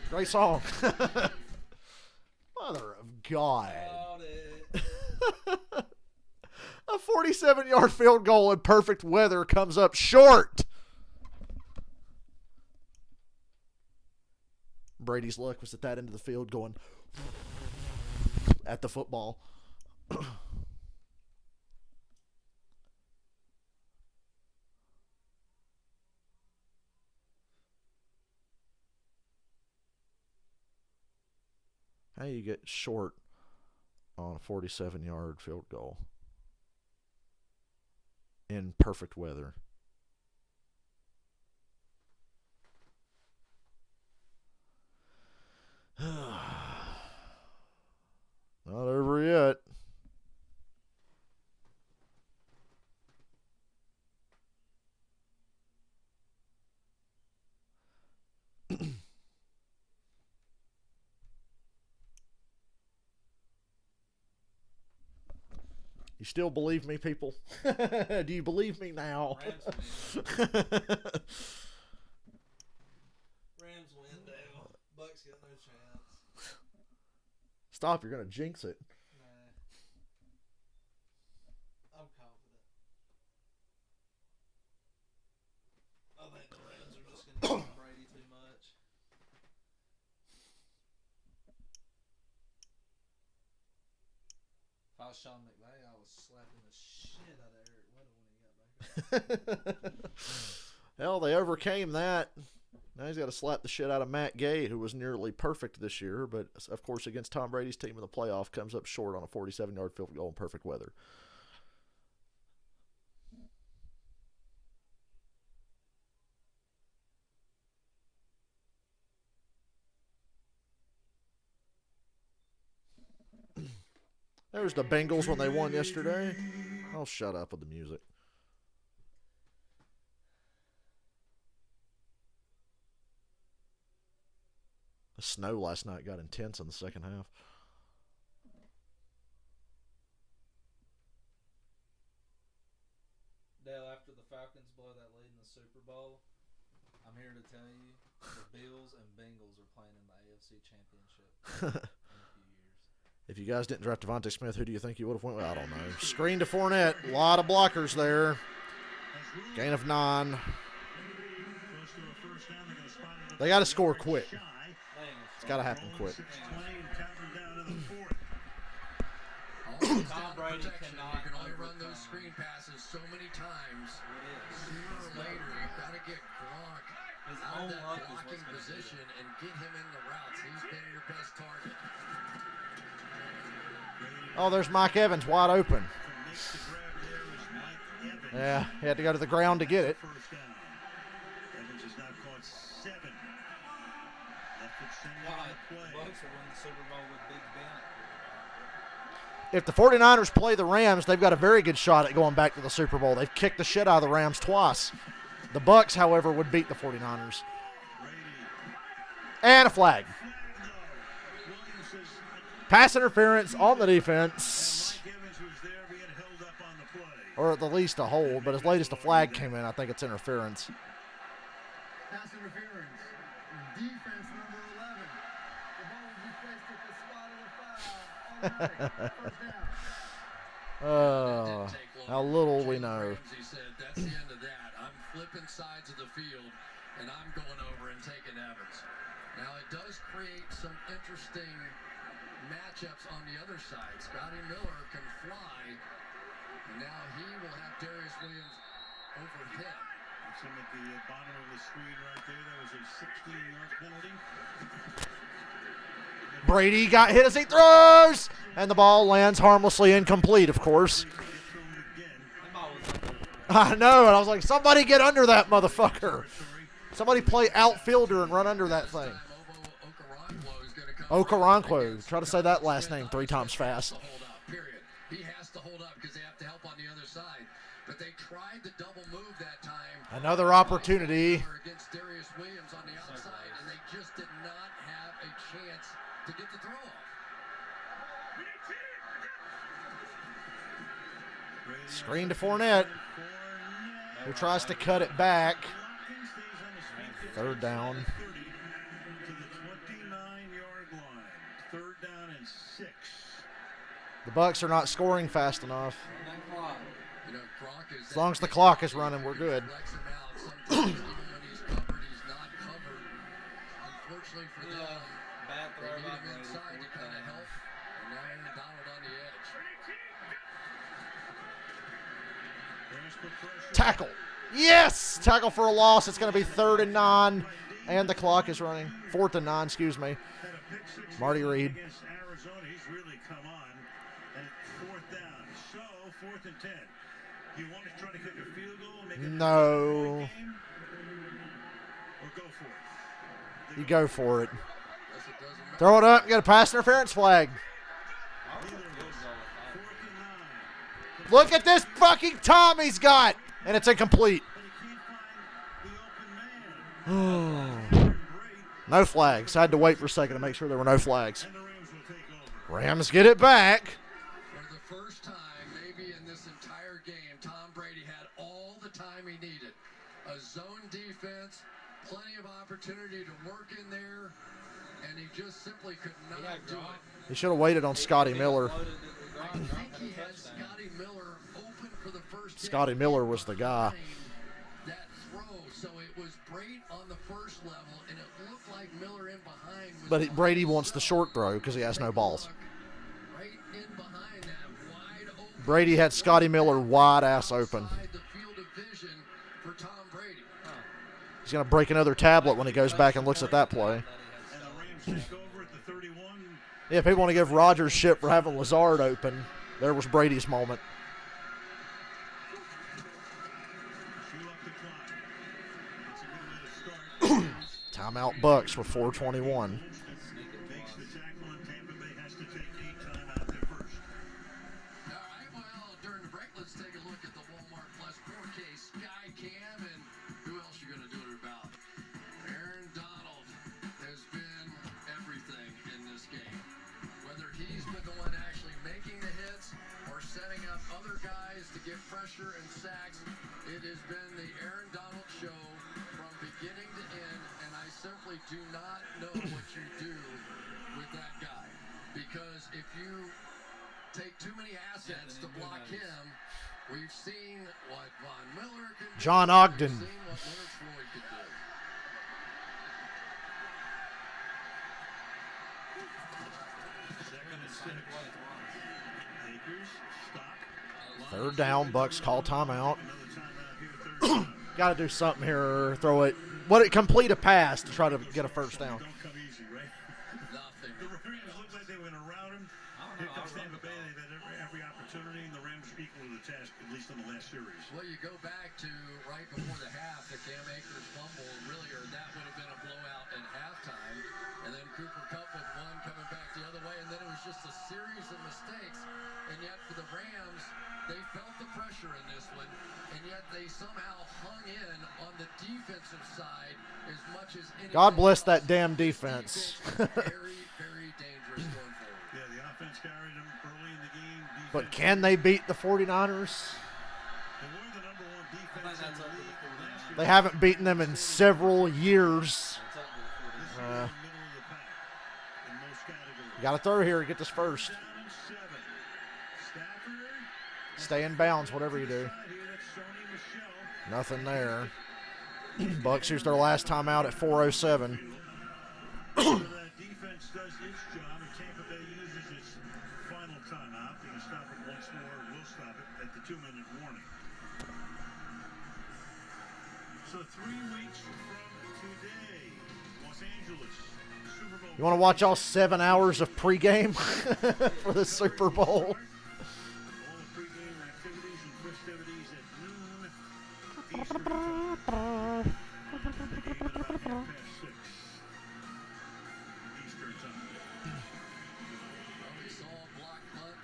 Great song. Mother of God. A 47-yard field goal in perfect weather comes up short. Brady's luck was at that end of the field going at the football. How do you get short on a 47-yard field goal in perfect weather? Not over yet. You still believe me, people? Do you believe me now? Rams win, Dale. Bucs got no chance. Stop, you're going to jinx it. Nah. I'm confident. I think the Rams are just going to give Brady too much. If I was Sean McVay, I was slapping the shit out of Eric Weddle when he got back up. Hell, they overcame that. Now he's got to slap the shit out of Matt Gay, who was nearly perfect this year, but of course against Tom Brady's team in the playoff comes up short on a 47-yard field goal in perfect weather. There's the Bengals when they won yesterday. I'll shut up with the music. The snow last night got intense in the second half. Dale, after the Falcons blow that lead in the Super Bowl, I'm here to tell you the Bills and Bengals are playing in the AFC Championship in a few years. If you guys didn't draft Devontae Smith, who do you think you would have went with? I don't know. Screen to Fournette. A lot of blockers there. Gain of 9. They got to score quick. It's got to happen quick. Tom Brady cannot. You can only run those screen passes so many times. Sooner or later, you've got to get Gronk out of that blocking position and get him in the routes. He's been your best target. Oh, there's Mike Evans wide open. Yeah, he had to go to the ground to get it. Evans has now caught 7. If the 49ers play the Rams, they've got a very good shot at going back to the Super Bowl. They've kicked the shit out of the Rams twice. The Bucs, however, would beat the 49ers. And a flag. Pass interference on the defense. Or at the least a hold, but as late as the flag came in, I think it's interference. Pass interference. Defense number 11. The ball will be placed at the spot of the foul. First down. Oh, how little we know. Ramsey said, that's the end of that. I'm flipping sides of the field, and I'm going over and taking Evans. Now, it does create some interesting matchups on the other side. Scotty Miller can fly, and now he will have Darius Williams over him. That's him at the bottom of the screen right there. That was a 16-yard penalty. Brady got hit as he throws, and the ball lands harmlessly incomplete, of course. I know, and I was like, somebody get under that motherfucker. Somebody play outfielder and run under that thing. Okoronkwo. Try to say that last name 3 times fast. He has to hold up because they have to help on the other side. But they tried the double move that time. Another opportunity. Against Darius Williams on the outside, and they just did not have a chance to get the throw off. Screen to Fournette, who tries to cut it back. Third down. To the 29-yard line. Third down and 6. The Bucs are not scoring fast enough. You know, Gronk is As long as the clock is running, we're good. flex him out. Sometimes even when he's covered, he's not covered. Unfortunately for them, Bad they throw need by him Brady. inside to kind of help. And now Aaron Donald on the edge. Rams put pressure. Tackle. Yes! Tackle for a loss. It's going to be 3rd and 9. And the clock is running. 4th and 9, excuse me. Had a pick six Marty Reed. against Arizona. He's really come on. And 4th down. So, 4th and 10. You want to try to kick a field goal and make it a No. game? Or go for it? You go for it. Yes, it doesn't matter. Throw it up. Get a pass interference flag. Either way, 4th and 9. Look at this fucking time he's got. And it's incomplete. But he can't find the open man. No flags. I had to wait for a second to make sure there were no flags. And the Rams will take over. Rams get it back. For the first time, maybe in this entire game, Tom Brady had all the time he needed. A zone defense, plenty of opportunity to work in there, and he just simply could not do it. He should have waited on Scotty Miller. I think he had Scotty Miller open for the first hit. Scotty Miller was the guy. That throw, so it was Brady on the first level, and it looked like Miller in behind. Was But Brady wants the short throw because he has no balls. right in behind that wide open. Brady had Scotty Miller wide ass open. Outside the field of vision for Tom Brady. He's going to break another tablet when he goes back and looks at that play. And the Rams take over at the 31. Yeah, people want to give Rodgers shit for having Lazard open. There was Brady's moment. Chew up the clock. It's a good way to start. Timeout Bucks with 4:21. Makes the tackle, and Tampa Bay has to take 8 timeout there first. All right, well, during the break, let's take a look at the Walmart Plus 4K Sky Cam, and who else you going to do it about? Aaron Donald has been everything in this game. Whether he's been the one actually making the hits or setting up other guys to get pressure and sacks, it has been the Aaron Donald show from beginning to end, and I simply do not know what you do with that guy. Because if you take too many assets to block him, we've seen what Von Miller can do. John Ogden. We've seen what Leonard Floyd could do. Second and 6. Akers, stop. 3rd down. Bucks call timeout. Another timeout here, 3rd down. Got to do something here. Throw it. Complete a pass to try to get a first down. Don't come easy, right? Nothing. The Rams looked like they went around him. Here comes Tampa Bay. They've had every opportunity, and the Rams equal to the task, at least in the last series. Well, you go back to right before the half, the Cam Akers fumble, really, or that would have been a blowout at halftime. And then Cooper Kupp with one coming back the other way, and then it was just a series of mistakes. And yet for the Rams, they felt the pressure in this one, and yet they somehow hung in on the defensive side as much as anything. God bless that else. damn defense. Very, very dangerous going forward. Yeah, the offense carried them early in the game. But Defense, can they beat the 49ers? they were the number 1 defense in the league last year. They haven't beaten them in several years. This year, in the middle of the pack in most categories. Got to throw here. Get this first. Down and 7. Stafford. Stay in bounds, whatever you do. Side here, that's Sony Michel. Nothing there. Bucks use their last time out at 4:07. So that defense does its job, and Tampa Bay uses its final timeout. They can stop it once more. We'll stop it at the 2-minute warning. So 3 weeks from today, Los Angeles, Super Bowl. You want to watch all 7 hours of pregame for the Super Bowl? All the pregame activities and festivities at noon Eastern time. The game at about 6:30 Eastern time. Well, we saw a block punt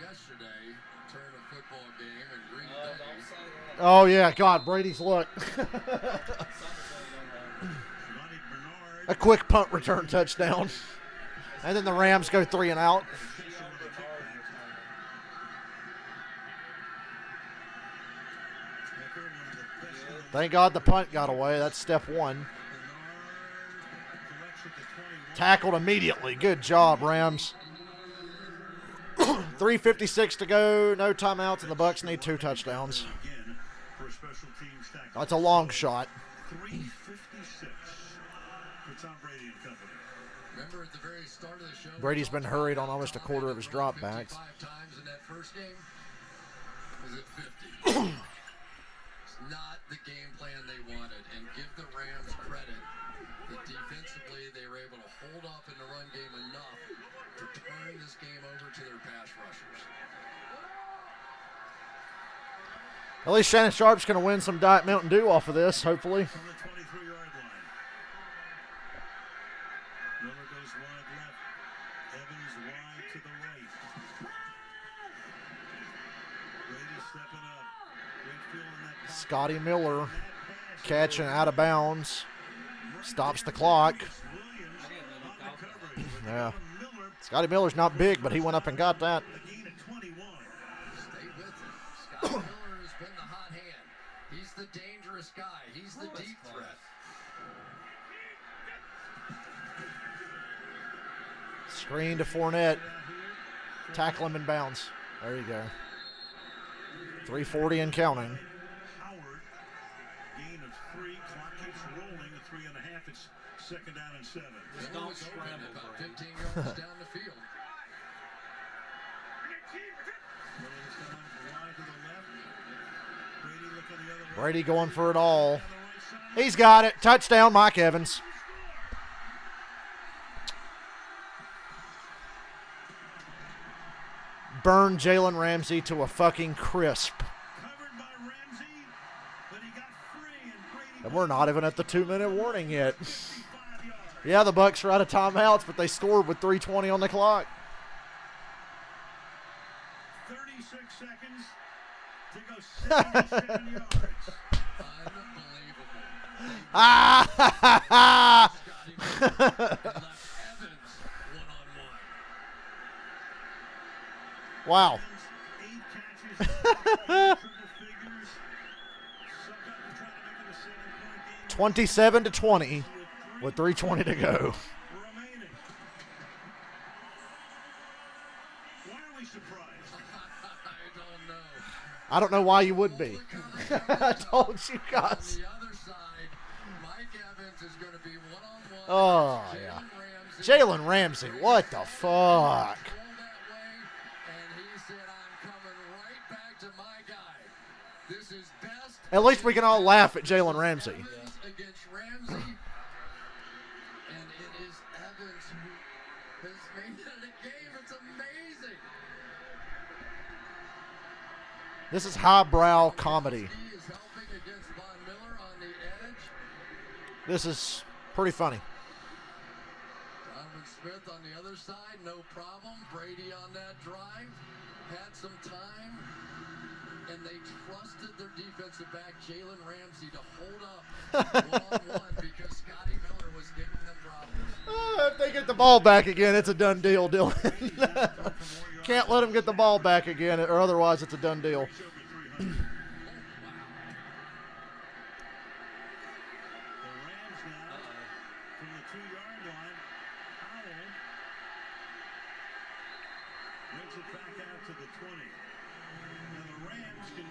yesterday turn a football game in Green Bay. Oh, yeah. God, Brady's look. Giovanni Bernard. A quick punt return touchdown. And then the Rams go 3 and out. Thank God the punt got away. That's step one. Tackled immediately. Good job, Rams. 3:56 to go. No timeouts, and the Bucs need 2 touchdowns. That's a long shot. 3:56 for Tom Brady and company. Remember at the very start of the show, Brady's been hurried on almost a quarter of his dropbacks. 55 times in that first game. Was it 50? It's not the game plan they wanted, and give the Rams credit that defensively they were able to hold up in the run game enough to turn this game over to their pass rushers. At least Shannon Sharp's going to win some Diet Mountain Dew off of this, hopefully. From the 23-yard line. Miller goes wide left. Evans wide to the right. Brady stepping up. Great feel in that pocket. Scotty Miller catching out of bounds. Stops the clock. Yeah. Scotty Miller's not big, but he went up and got that. A gain of 21. Stay with him. Scott Miller has been the hot hand. He's the dangerous guy. He's the deep threat. Screen to Fournette. Tackle him in bounds. There you go. 3:40 and counting. Howard, gain of 3. Clock keeps rolling. A 3.5. It's second down and 7. Miller don't was open scramble, about Brady. 15 yards down the field. Miller's gone wide to the left. Brady looking the other way. Brady going for it all. On the right side. He's got it. Touchdown, Mike Evans. Burn Jalen Ramsey to a fucking crisp. Covered by Ramsey, but he got free, and Brady And we're not even at the 2-minute warning yet. 55 yards. Yeah, the Bucs are out of timeouts, but they scored with 3:20 on the clock. 36 seconds to go 77 yards. Unbelievable. Ah! Ha, ha, Scotty Miller left Evans one-on-one. Wow. 8 catches, triple figures. Suck up and try to make it a 7-point game. 27-20 with 3:20 to go. Remaining. Why are we surprised? I don't know. I don't know why you would be. I told you On guys. the other side, Mike Evans is going to be one-on-one. Oh, against yeah. Jalen Ramsey. Jalen Ramsey, what the fuck? Roll that way, and he said, I'm coming right back to my guy. This is best. At least we can all laugh at Jalen Ramsey. Evans against Ramsey. And it is Evans who has made it a game. It's amazing. This is highbrow comedy. He is helping against Von Miller on the edge. This is pretty funny. Donovan Smith on the other side, no problem. Brady on that drive, had some time, and they trusted their defensive back, Jalen Ramsey, to hold up one-on-one because Scotty Miller was giving them problems. If they get the ball back again, it's a done deal, Dylan. Can't let them get the ball back again, or otherwise it's a done deal. The Rams now from the 2-yard line. Howell brings it back out to the 20. Now the Rams can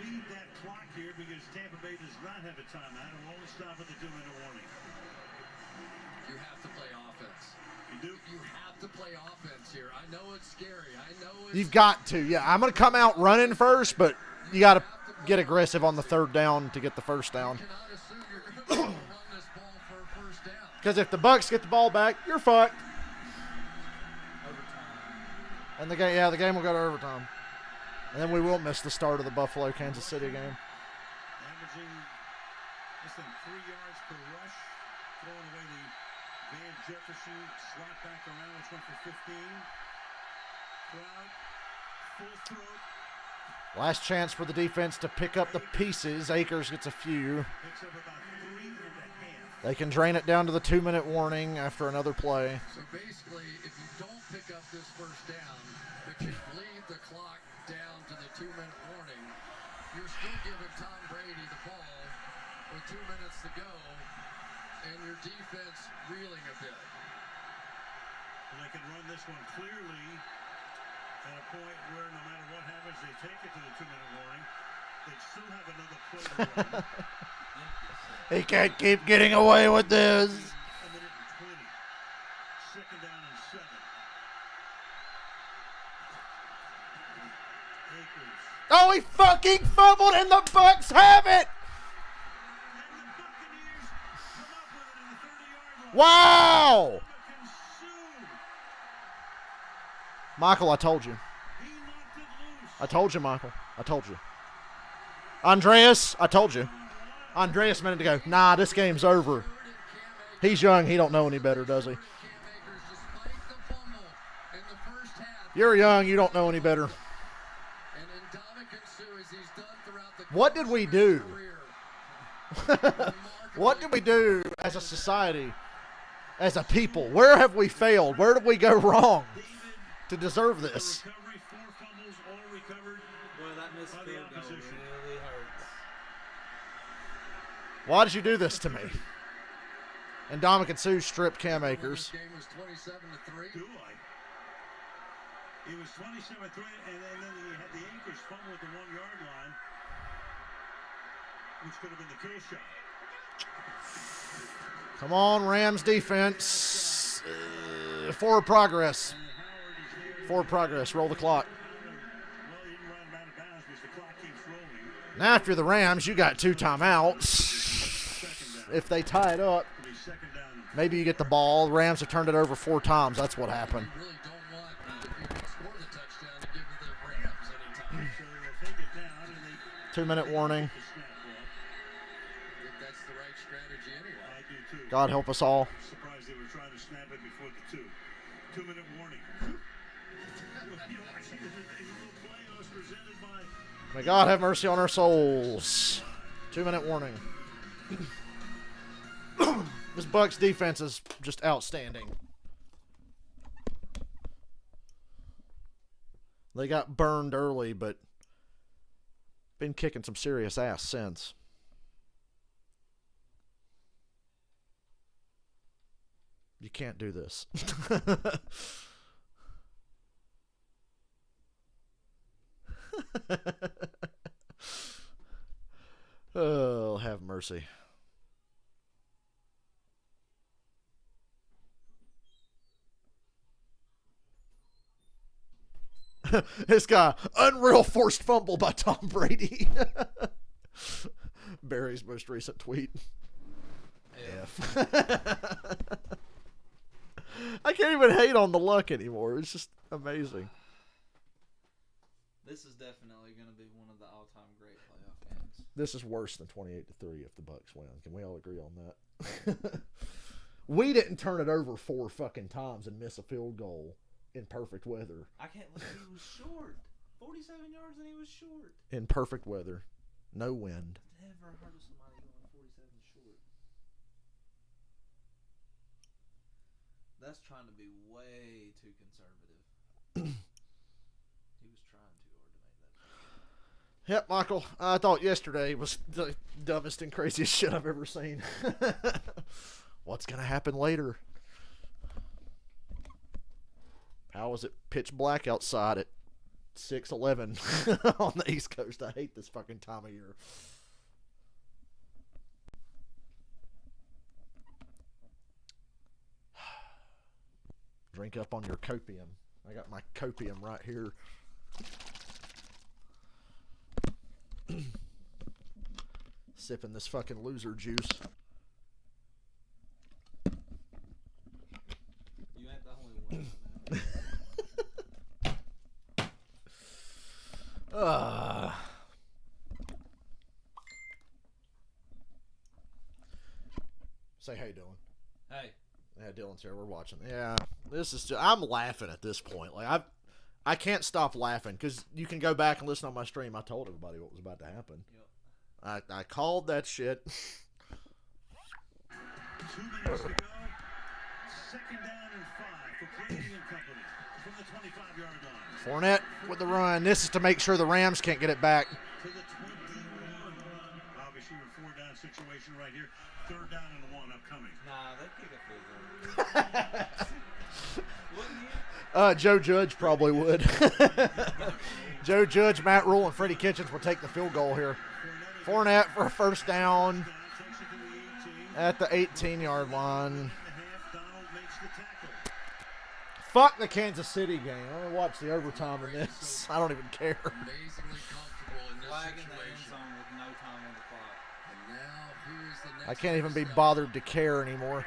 lead that clock here because Tampa Bay does not have a timeout. It will only stop at the 2-minute warning. You have to play offense. You do? You have to play offense here. I know it's scary. I know it's You've got to. Yeah, I'm going to come out running first, but you got to get aggressive on the 3rd down to get the first down. You cannot assume you're going to be able to run this ball for a first down. Because if the Bucs get the ball back, you're fucked. And the game will go to overtime. And then we will miss the start of the Buffalo-Kansas City game. Averaging less than 3 yards per rush. Throwing away the Van Jefferson slot back around, which went for 15. Crowd, full throat. Last chance for the defense to pick up the pieces. Akers gets a few. Picks up about 3.5. They can drain it down to the 2-minute warning after another play. So basically, if you don't pick up this first down, but you bleed the clock down to the 2-minute warning, you're still giving Tom Brady the ball with 2 minutes to go, and your defense reeling a bit. And they can run this one clearly at a point where no matter what happens, they take it to the 2-minute warning. They still have another play to run. He can't keep getting away with this. A minute and 20. Second down and 7. Akers. Oh, he fucking fumbled and the Bucs have it. And the Buccaneers come up with it in the 30-yard line. Wow. Consumed. Michael, I told you. He knocked it loose. I told you, Michael. I told you. Andreas, I told you. Andreas a minute ago. Nah, this game's over. He's young. He don't know any better, does he? You're young. You don't know any better. What did we do? What did we do as a society, as a people? Where have we failed? Where did we go wrong to deserve this? Recovery, 4 fumbles, all recovered. Boy, that missed By the field goal opposition. really hurts. Why did you do this to me? And Dominican Sue stripped Cam Akers. This game was 27-3. Do I? It was 27-3, and then he had the Akers fumble at the 1-yard line, which could have been the kill shot. Come on, Rams defense. Forward progress. And Howard is there. Forward progress. Roll the clock. Well, he didn't run him out of bounds because the clock keeps rolling. Now, if you're the Rams, you got 2 timeouts. Second down. If they tie it up, It'll be second down. maybe you get the ball. The Rams have turned it over 4 times. That's what happened. You really don't want, if you're going to score the touchdown, to give the Rams any time. So they'll take it down, and they 2-minute warning. the snap ball. I think that's the right strategy anyway. I do too. God help us all. Surprised they were trying to snap it before the 2. 2-minute warning. Presented by May God have mercy on our souls. 2-minute warning. This Bucs defense is just outstanding. They got burned early, but been kicking some serious ass since. You can't do this. Oh, have mercy. This guy, unreal forced fumble by Tom Brady. Barry's most recent tweet. F. I can't even hate on the luck anymore. It's just amazing. This is definitely going to be one of the all-time great playoff games. This is worse than 28-3 if the Bucs win. Can we all agree on that? We didn't turn it over 4 fucking times and miss a field goal in perfect weather. I can't believe he was short. 47 yards and he was short. In perfect weather. No wind. Never heard of somebody going 47 short. That's trying to be way too conservative. He was trying too hard to make that. Yep, Michael. I thought yesterday was the dumbest and craziest shit I've ever seen. What's going to happen later? How was it pitch black outside at 6:11 on the East Coast? I hate this fucking time of year. Drink up on your copium. I got my copium right here. Sipping this fucking loser juice. You ain't the only one. Say hey, Dylan. Hey. Yeah, Dylan's here. We're watching. Yeah, this is. I'm laughing at this point. Like I can't stop laughing because you can go back and listen on my stream. I told everybody what was about to happen. Yep. I called that shit. 2 minutes to go. Second down and 5 for Brady and company from the 25-yard line. Fournette with the run. This is to make sure the Rams can't get it back. To the 21. Obviously especially with 4-down situation right here. 3rd down and 1 upcoming. Nah, they'd kick a field goal. Wouldn't you? Joe Judge probably would. Joe Judge, Matt Rule, and Freddie Kitchens will take the field goal here. Fournette for a 1st down at the 18-yard line. Fuck the Kansas City game. I'm going to watch the overtime in this. I don't even care. Amazingly comfortable in this Flag in the end situation. zone with no time on the clock. And now here's the next I can't even be step. bothered to care anymore.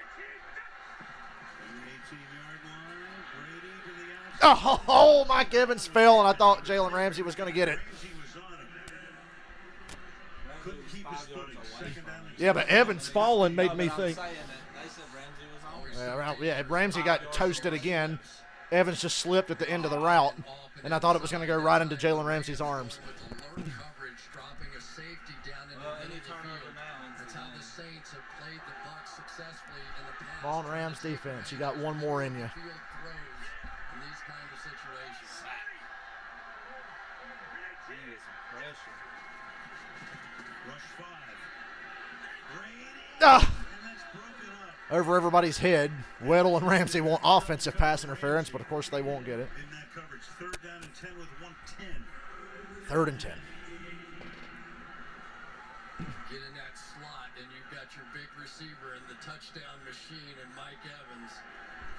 Oh, Mike Evans fell, and I thought Jalen Ramsey was going to get it. Couldn't keep his footing. 2nd down and Yeah, but Evans falling made me But I'm think. saying that they said Ramsey was on. Yeah, Ramsey got toasted again. Evans just slipped at the end of the route, and I thought it was going to go right into Jalen Ramsey's arms. With alert coverage, dropping a safety down in Well, the any middle of the turnover field. now ends That's the how game. the Saints have played the Bucs successfully in the past. Come on, Rams defense. You got one more in you. Field throws in these kind of situations. You need some pressure. rush 5. Brady. Ah! And that's broken up. Over everybody's head. Weddle and Ramsey want offensive pass interference, but of course they won't get it. In that coverage, 3rd down and 10 with 110. 3rd and 10. Get in that slot, and you've got your big receiver and the touchdown machine and Mike Evans.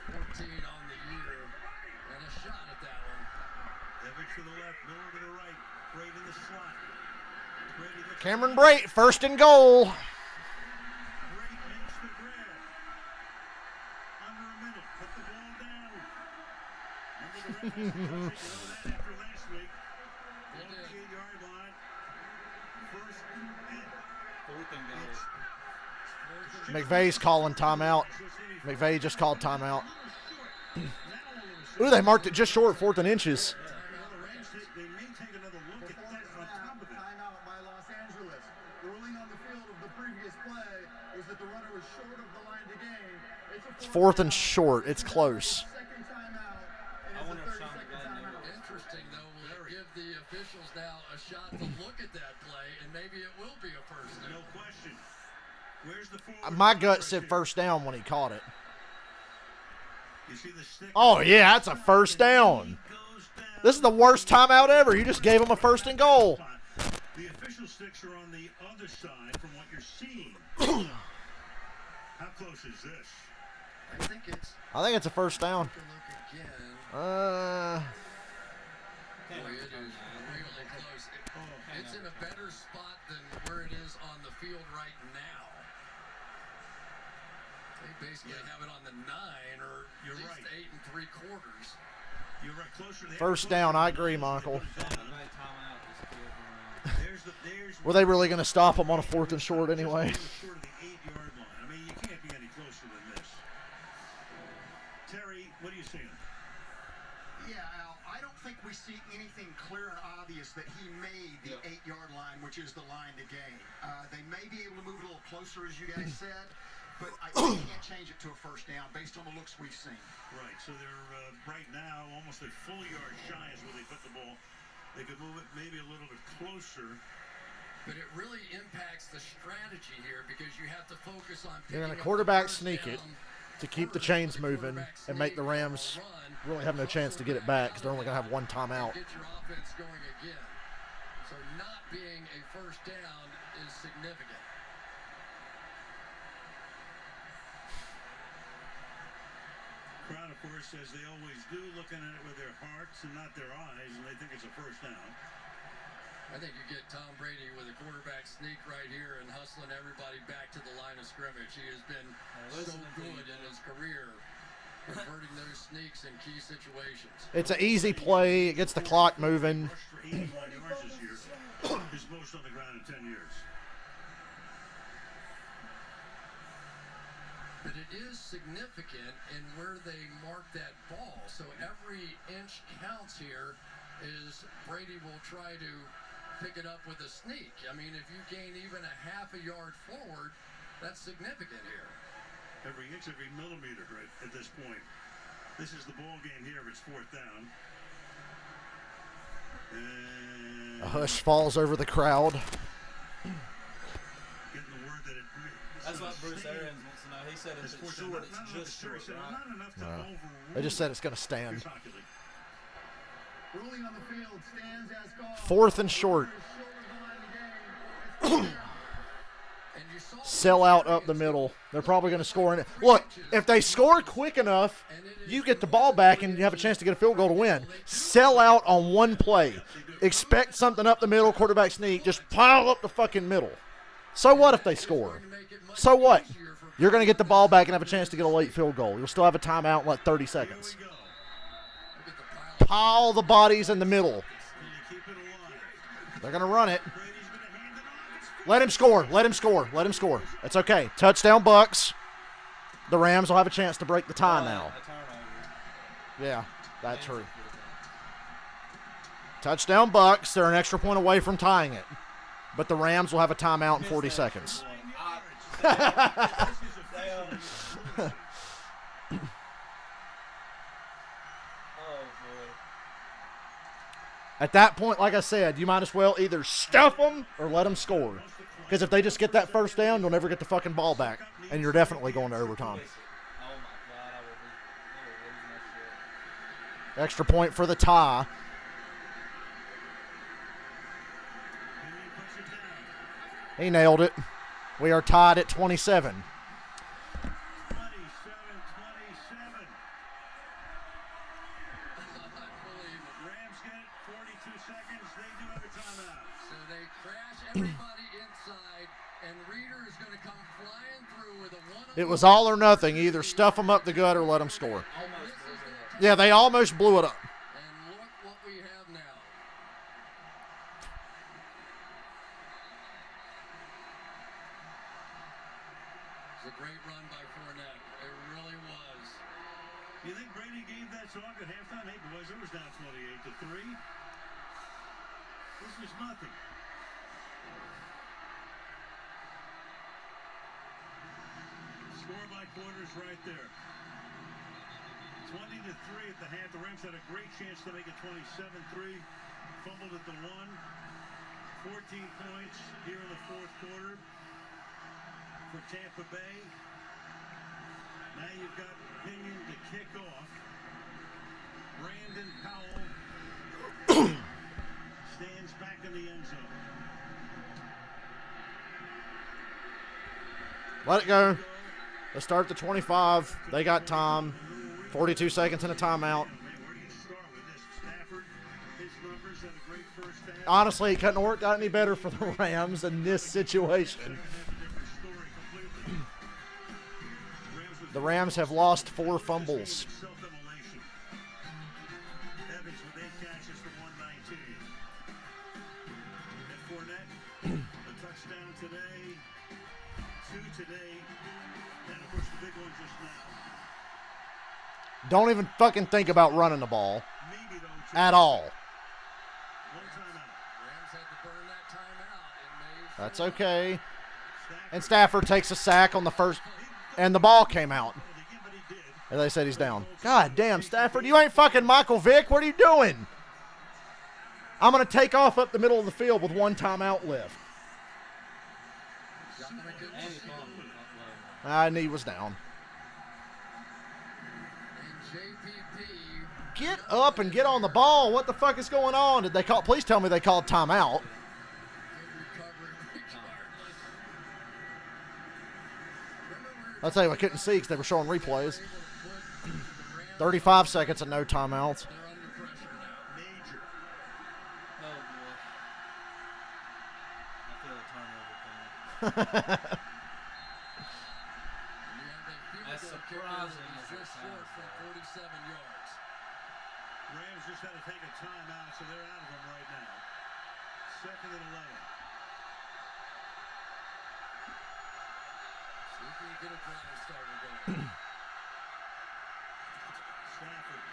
14 on the year, and a shot at that one. Evans to the left, Miller to the right. Brady in the slot. Brady gets Cameron Brate, 1st and goal. Brady makes the grab. Under a minute. Put the ball down. Remember the reference? You know that after last week. They did. 48-yard line. 1st and 4th and goal. McVay's calling timeout. McVay just called timeout. Ooh, they marked it just short, 4th and inches. They may take another look at that on top of it. Timeout by Los Angeles. The ruling on the field of the previous play was that the runner was short of the line to gain. It's 4th and short. It's close. Second timeout. I wonder if Sean McVay knew it. Interesting, though, will it give the officials now a shot to look at that play, and maybe it will be a first down. No question. Where's the forward? My gut said 1st down when he caught it. You see the stick? Oh, yeah, that's a 1st down. Goes down. This is the worst timeout ever. You just gave him a 1st and goal. The official sticks are on the other side from what you're seeing. How close is this? I think it's I think it's a 1st down. take a look again. Can't Boy, it overturn is that. really close. It's in a better spot than where it is on the field right now. They basically have it on the 9 or You're at least right. 8 3/4. You're right, closer. They 1st down, I agree, Michael. Sean McVay timeout is still going on. There's Were they really going to stop him on a 4th and short anyway? Short of the 8-yard line. I mean, you can't be any closer than this. Terry, what are you seeing? Yeah, Al, I don't think we see anything clear and obvious that he made the 8-yard line, which is the line to gain. They may be able to move it a little closer, as you guys said, but I can't change it to a 1st down based on the looks we've seen. Right, so they're right now almost a full yard shy is where they put the ball. They could move it maybe a little bit closer. But it really impacts the strategy here because you have to focus on You're picking gonna up quarterback the first sneak it down to keep the first, chains the moving quarterback and make the sneak on a Rams run, really have no chance to get it back because they're only going to have one timeout. Get your offense going again. So not being a first down is significant. Crowd, of course, as they always do, looking at it with their hearts and not their eyes, and they think it's a 1st down. I think you get Tom Brady with a quarterback sneak right here and hustling everybody back to the line of scrimmage. He has been so good in his career, converting those sneaks in key situations. It's an easy play. It gets the clock moving. Rushed for 81 yards this year. His most on the ground in 10 years. But it is significant in where they mark that ball. So every inch counts here is Brady will try to pick it up with a sneak. I mean, if you gain even a half a yard forward, that's significant here. Every inch, every millimeter right at this point. This is the ball game here if it's 4th down. A hush falls over the crowd. Bruce Arians wants to know. He said if it's short, it's just short, right? Not enough to overrule. They just said it's going to stand. Ruling on the field stands as called. 4th and short. Sell out up the middle. They're probably going to score in it. Look, if they score quick enough, you get the ball back and you have a chance to get a field goal to win. Sell out on one play. Expect something up the middle, quarterback sneak. Just pile up the fucking middle. So what if they score? So what? You're going to get the ball back and have a chance to get a late field goal. You'll still have a timeout in like 30 seconds. Pile the bodies in the middle. They're going to run it. Let him score. Let him score. Let him score. It's okay. Touchdown Bucs. The Rams will have a chance to break the tie now. Yeah, that's true. Touchdown Bucs. They're an extra point away from tying it. But the Rams will have a timeout in 40 seconds. At that point, like I said, you might as well either stuff them or let them score. Because if they just get that first down, you'll never get the fucking ball back. And you're definitely going to overtime. Extra point for the tie. He nailed it. We are tied at 27. 27-27. Rams get it, 42 seconds. They do have a timeout. So they crash everybody inside, and Reader is going to come flying through with a one-on-one. It was all or nothing. Either stuff them up the gut or let them score. Yeah, they almost blew it up. And look what we have now. It's a great run by Fournette. It really was. You think Brady gave that song at halftime? Hey, boys, it was down 28-3. This was nothing. Score by quarters right there. 20-3 at the half. The Rams had a great chance to make it 27-3. Fumbled at the 1. 14 points here in the fourth quarter for Tampa Bay. Now you've got Pinion to kick off. Brandon Powell stands back in the end zone. Let it go. Let's start the 25. They got time. 42 seconds in a timeout. Honestly, it couldn't have worked out any better for the Rams in this situation. The Rams have lost 4 fumbles. Evans with 8 catches for 119. And Fournette, a touchdown today, 2 today, and of course the big one just now. Don't even fucking think about running the ball Maybe though, at all. one timeout. Rams had to burn that timeout. That's okay. And Stafford takes a sack on the first, and the ball came out. And they said he's down. God damn, Stafford, you ain't fucking Michael Vick. What are you doing? I'm going to take off up the middle of the field with 1 timeout left. And he was down. Get up and get on the ball. What the fuck is going on? Did they call? Please tell me they called timeout. I'll tell you, I couldn't see because they were showing replays. 35 seconds and no timeouts. That's surprising. Just short from 47 yards. Rams just had to take a timeout, so they're out of them right now. 2nd and 11. See if we can get a drive started going. Stafford.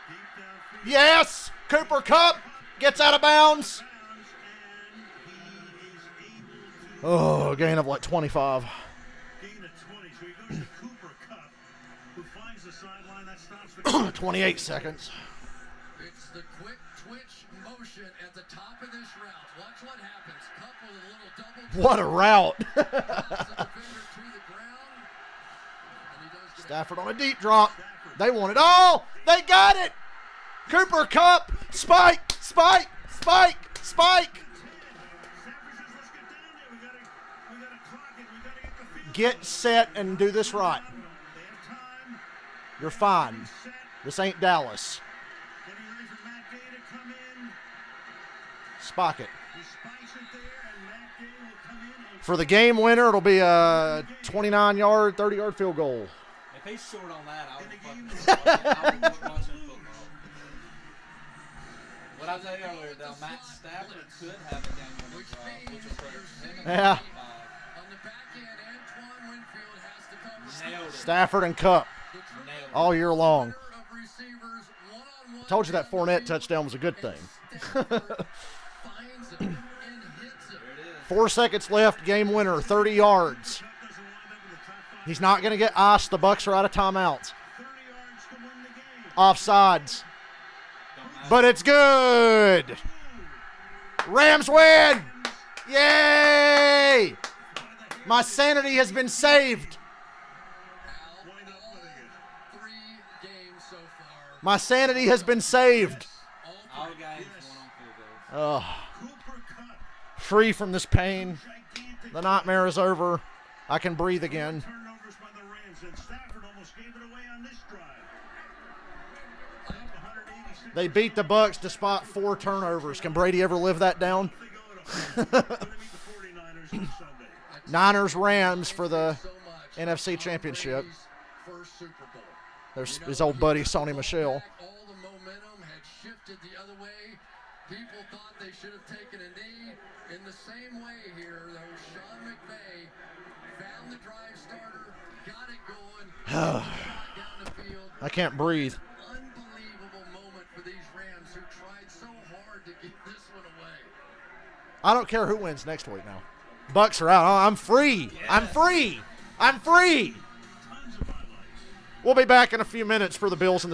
Deep downfield. Yes! Cooper Kupp gets out of bounds. Oh, gain of like 25. Gain of 20, so he goes to Cooper Kupp, who finds the sideline. That stops the 28 seconds. It's the quick twitch motion action at the top of this route. Watch what happens. Cup with a little double. What a route. Drops the defender to the ground. And he does get Stafford on a deep drop. They want it all. They got it. Cooper Kupp. Spike. Spike. Spike. Spike. Get set and do this right. You're fine. This ain't Dallas. Spike it. For the game winner, it'll be a 29-yard, 30-yard field goal. If he's short on that, I would quit watching football. What I tell you earlier, though, Matt Stafford could have a game-winning drive, which will put him in Yeah. on the back end. Antoine Winfield has to cover. Nailed it. Stafford and Kupp Nailed it. all year long. Of receivers, one-on-one. Told you that Fournette touchdown was a good thing. Finds it and hits it. There it is. 4 seconds left. Game winner, 30 yards. He's not going to get iced. The Bucs are out of timeouts. Offsides. But it's good. Rams win. Yay. My sanity has been saved. Al, 3 games so far. My sanity has been saved. All guys won on field goals. Free from this pain. The nightmare is over. I can breathe again. Turnovers by the Rams, and Stafford almost gave it away on this drive. Up 186. They beat the Bucs despite 4 turnovers. Can Brady ever live that down? They go to meet the 49ers on Sunday. Niners Rams for the So much. NFC Championship. Brady's first Super Bowl. There's his old buddy Sonny Michel. All the momentum had shifted the other way. People thought they should have taken a knee. In the same way here, though, Sean McVay found the drive starter, got it going, shot down the field. I can't breathe. Unbelievable moment for these Rams who tried so hard to get this one away. I don't care who wins next week now. Bucs are out. Oh, I'm free. I'm free. I'm free. We'll be back in a few minutes for the Bills and the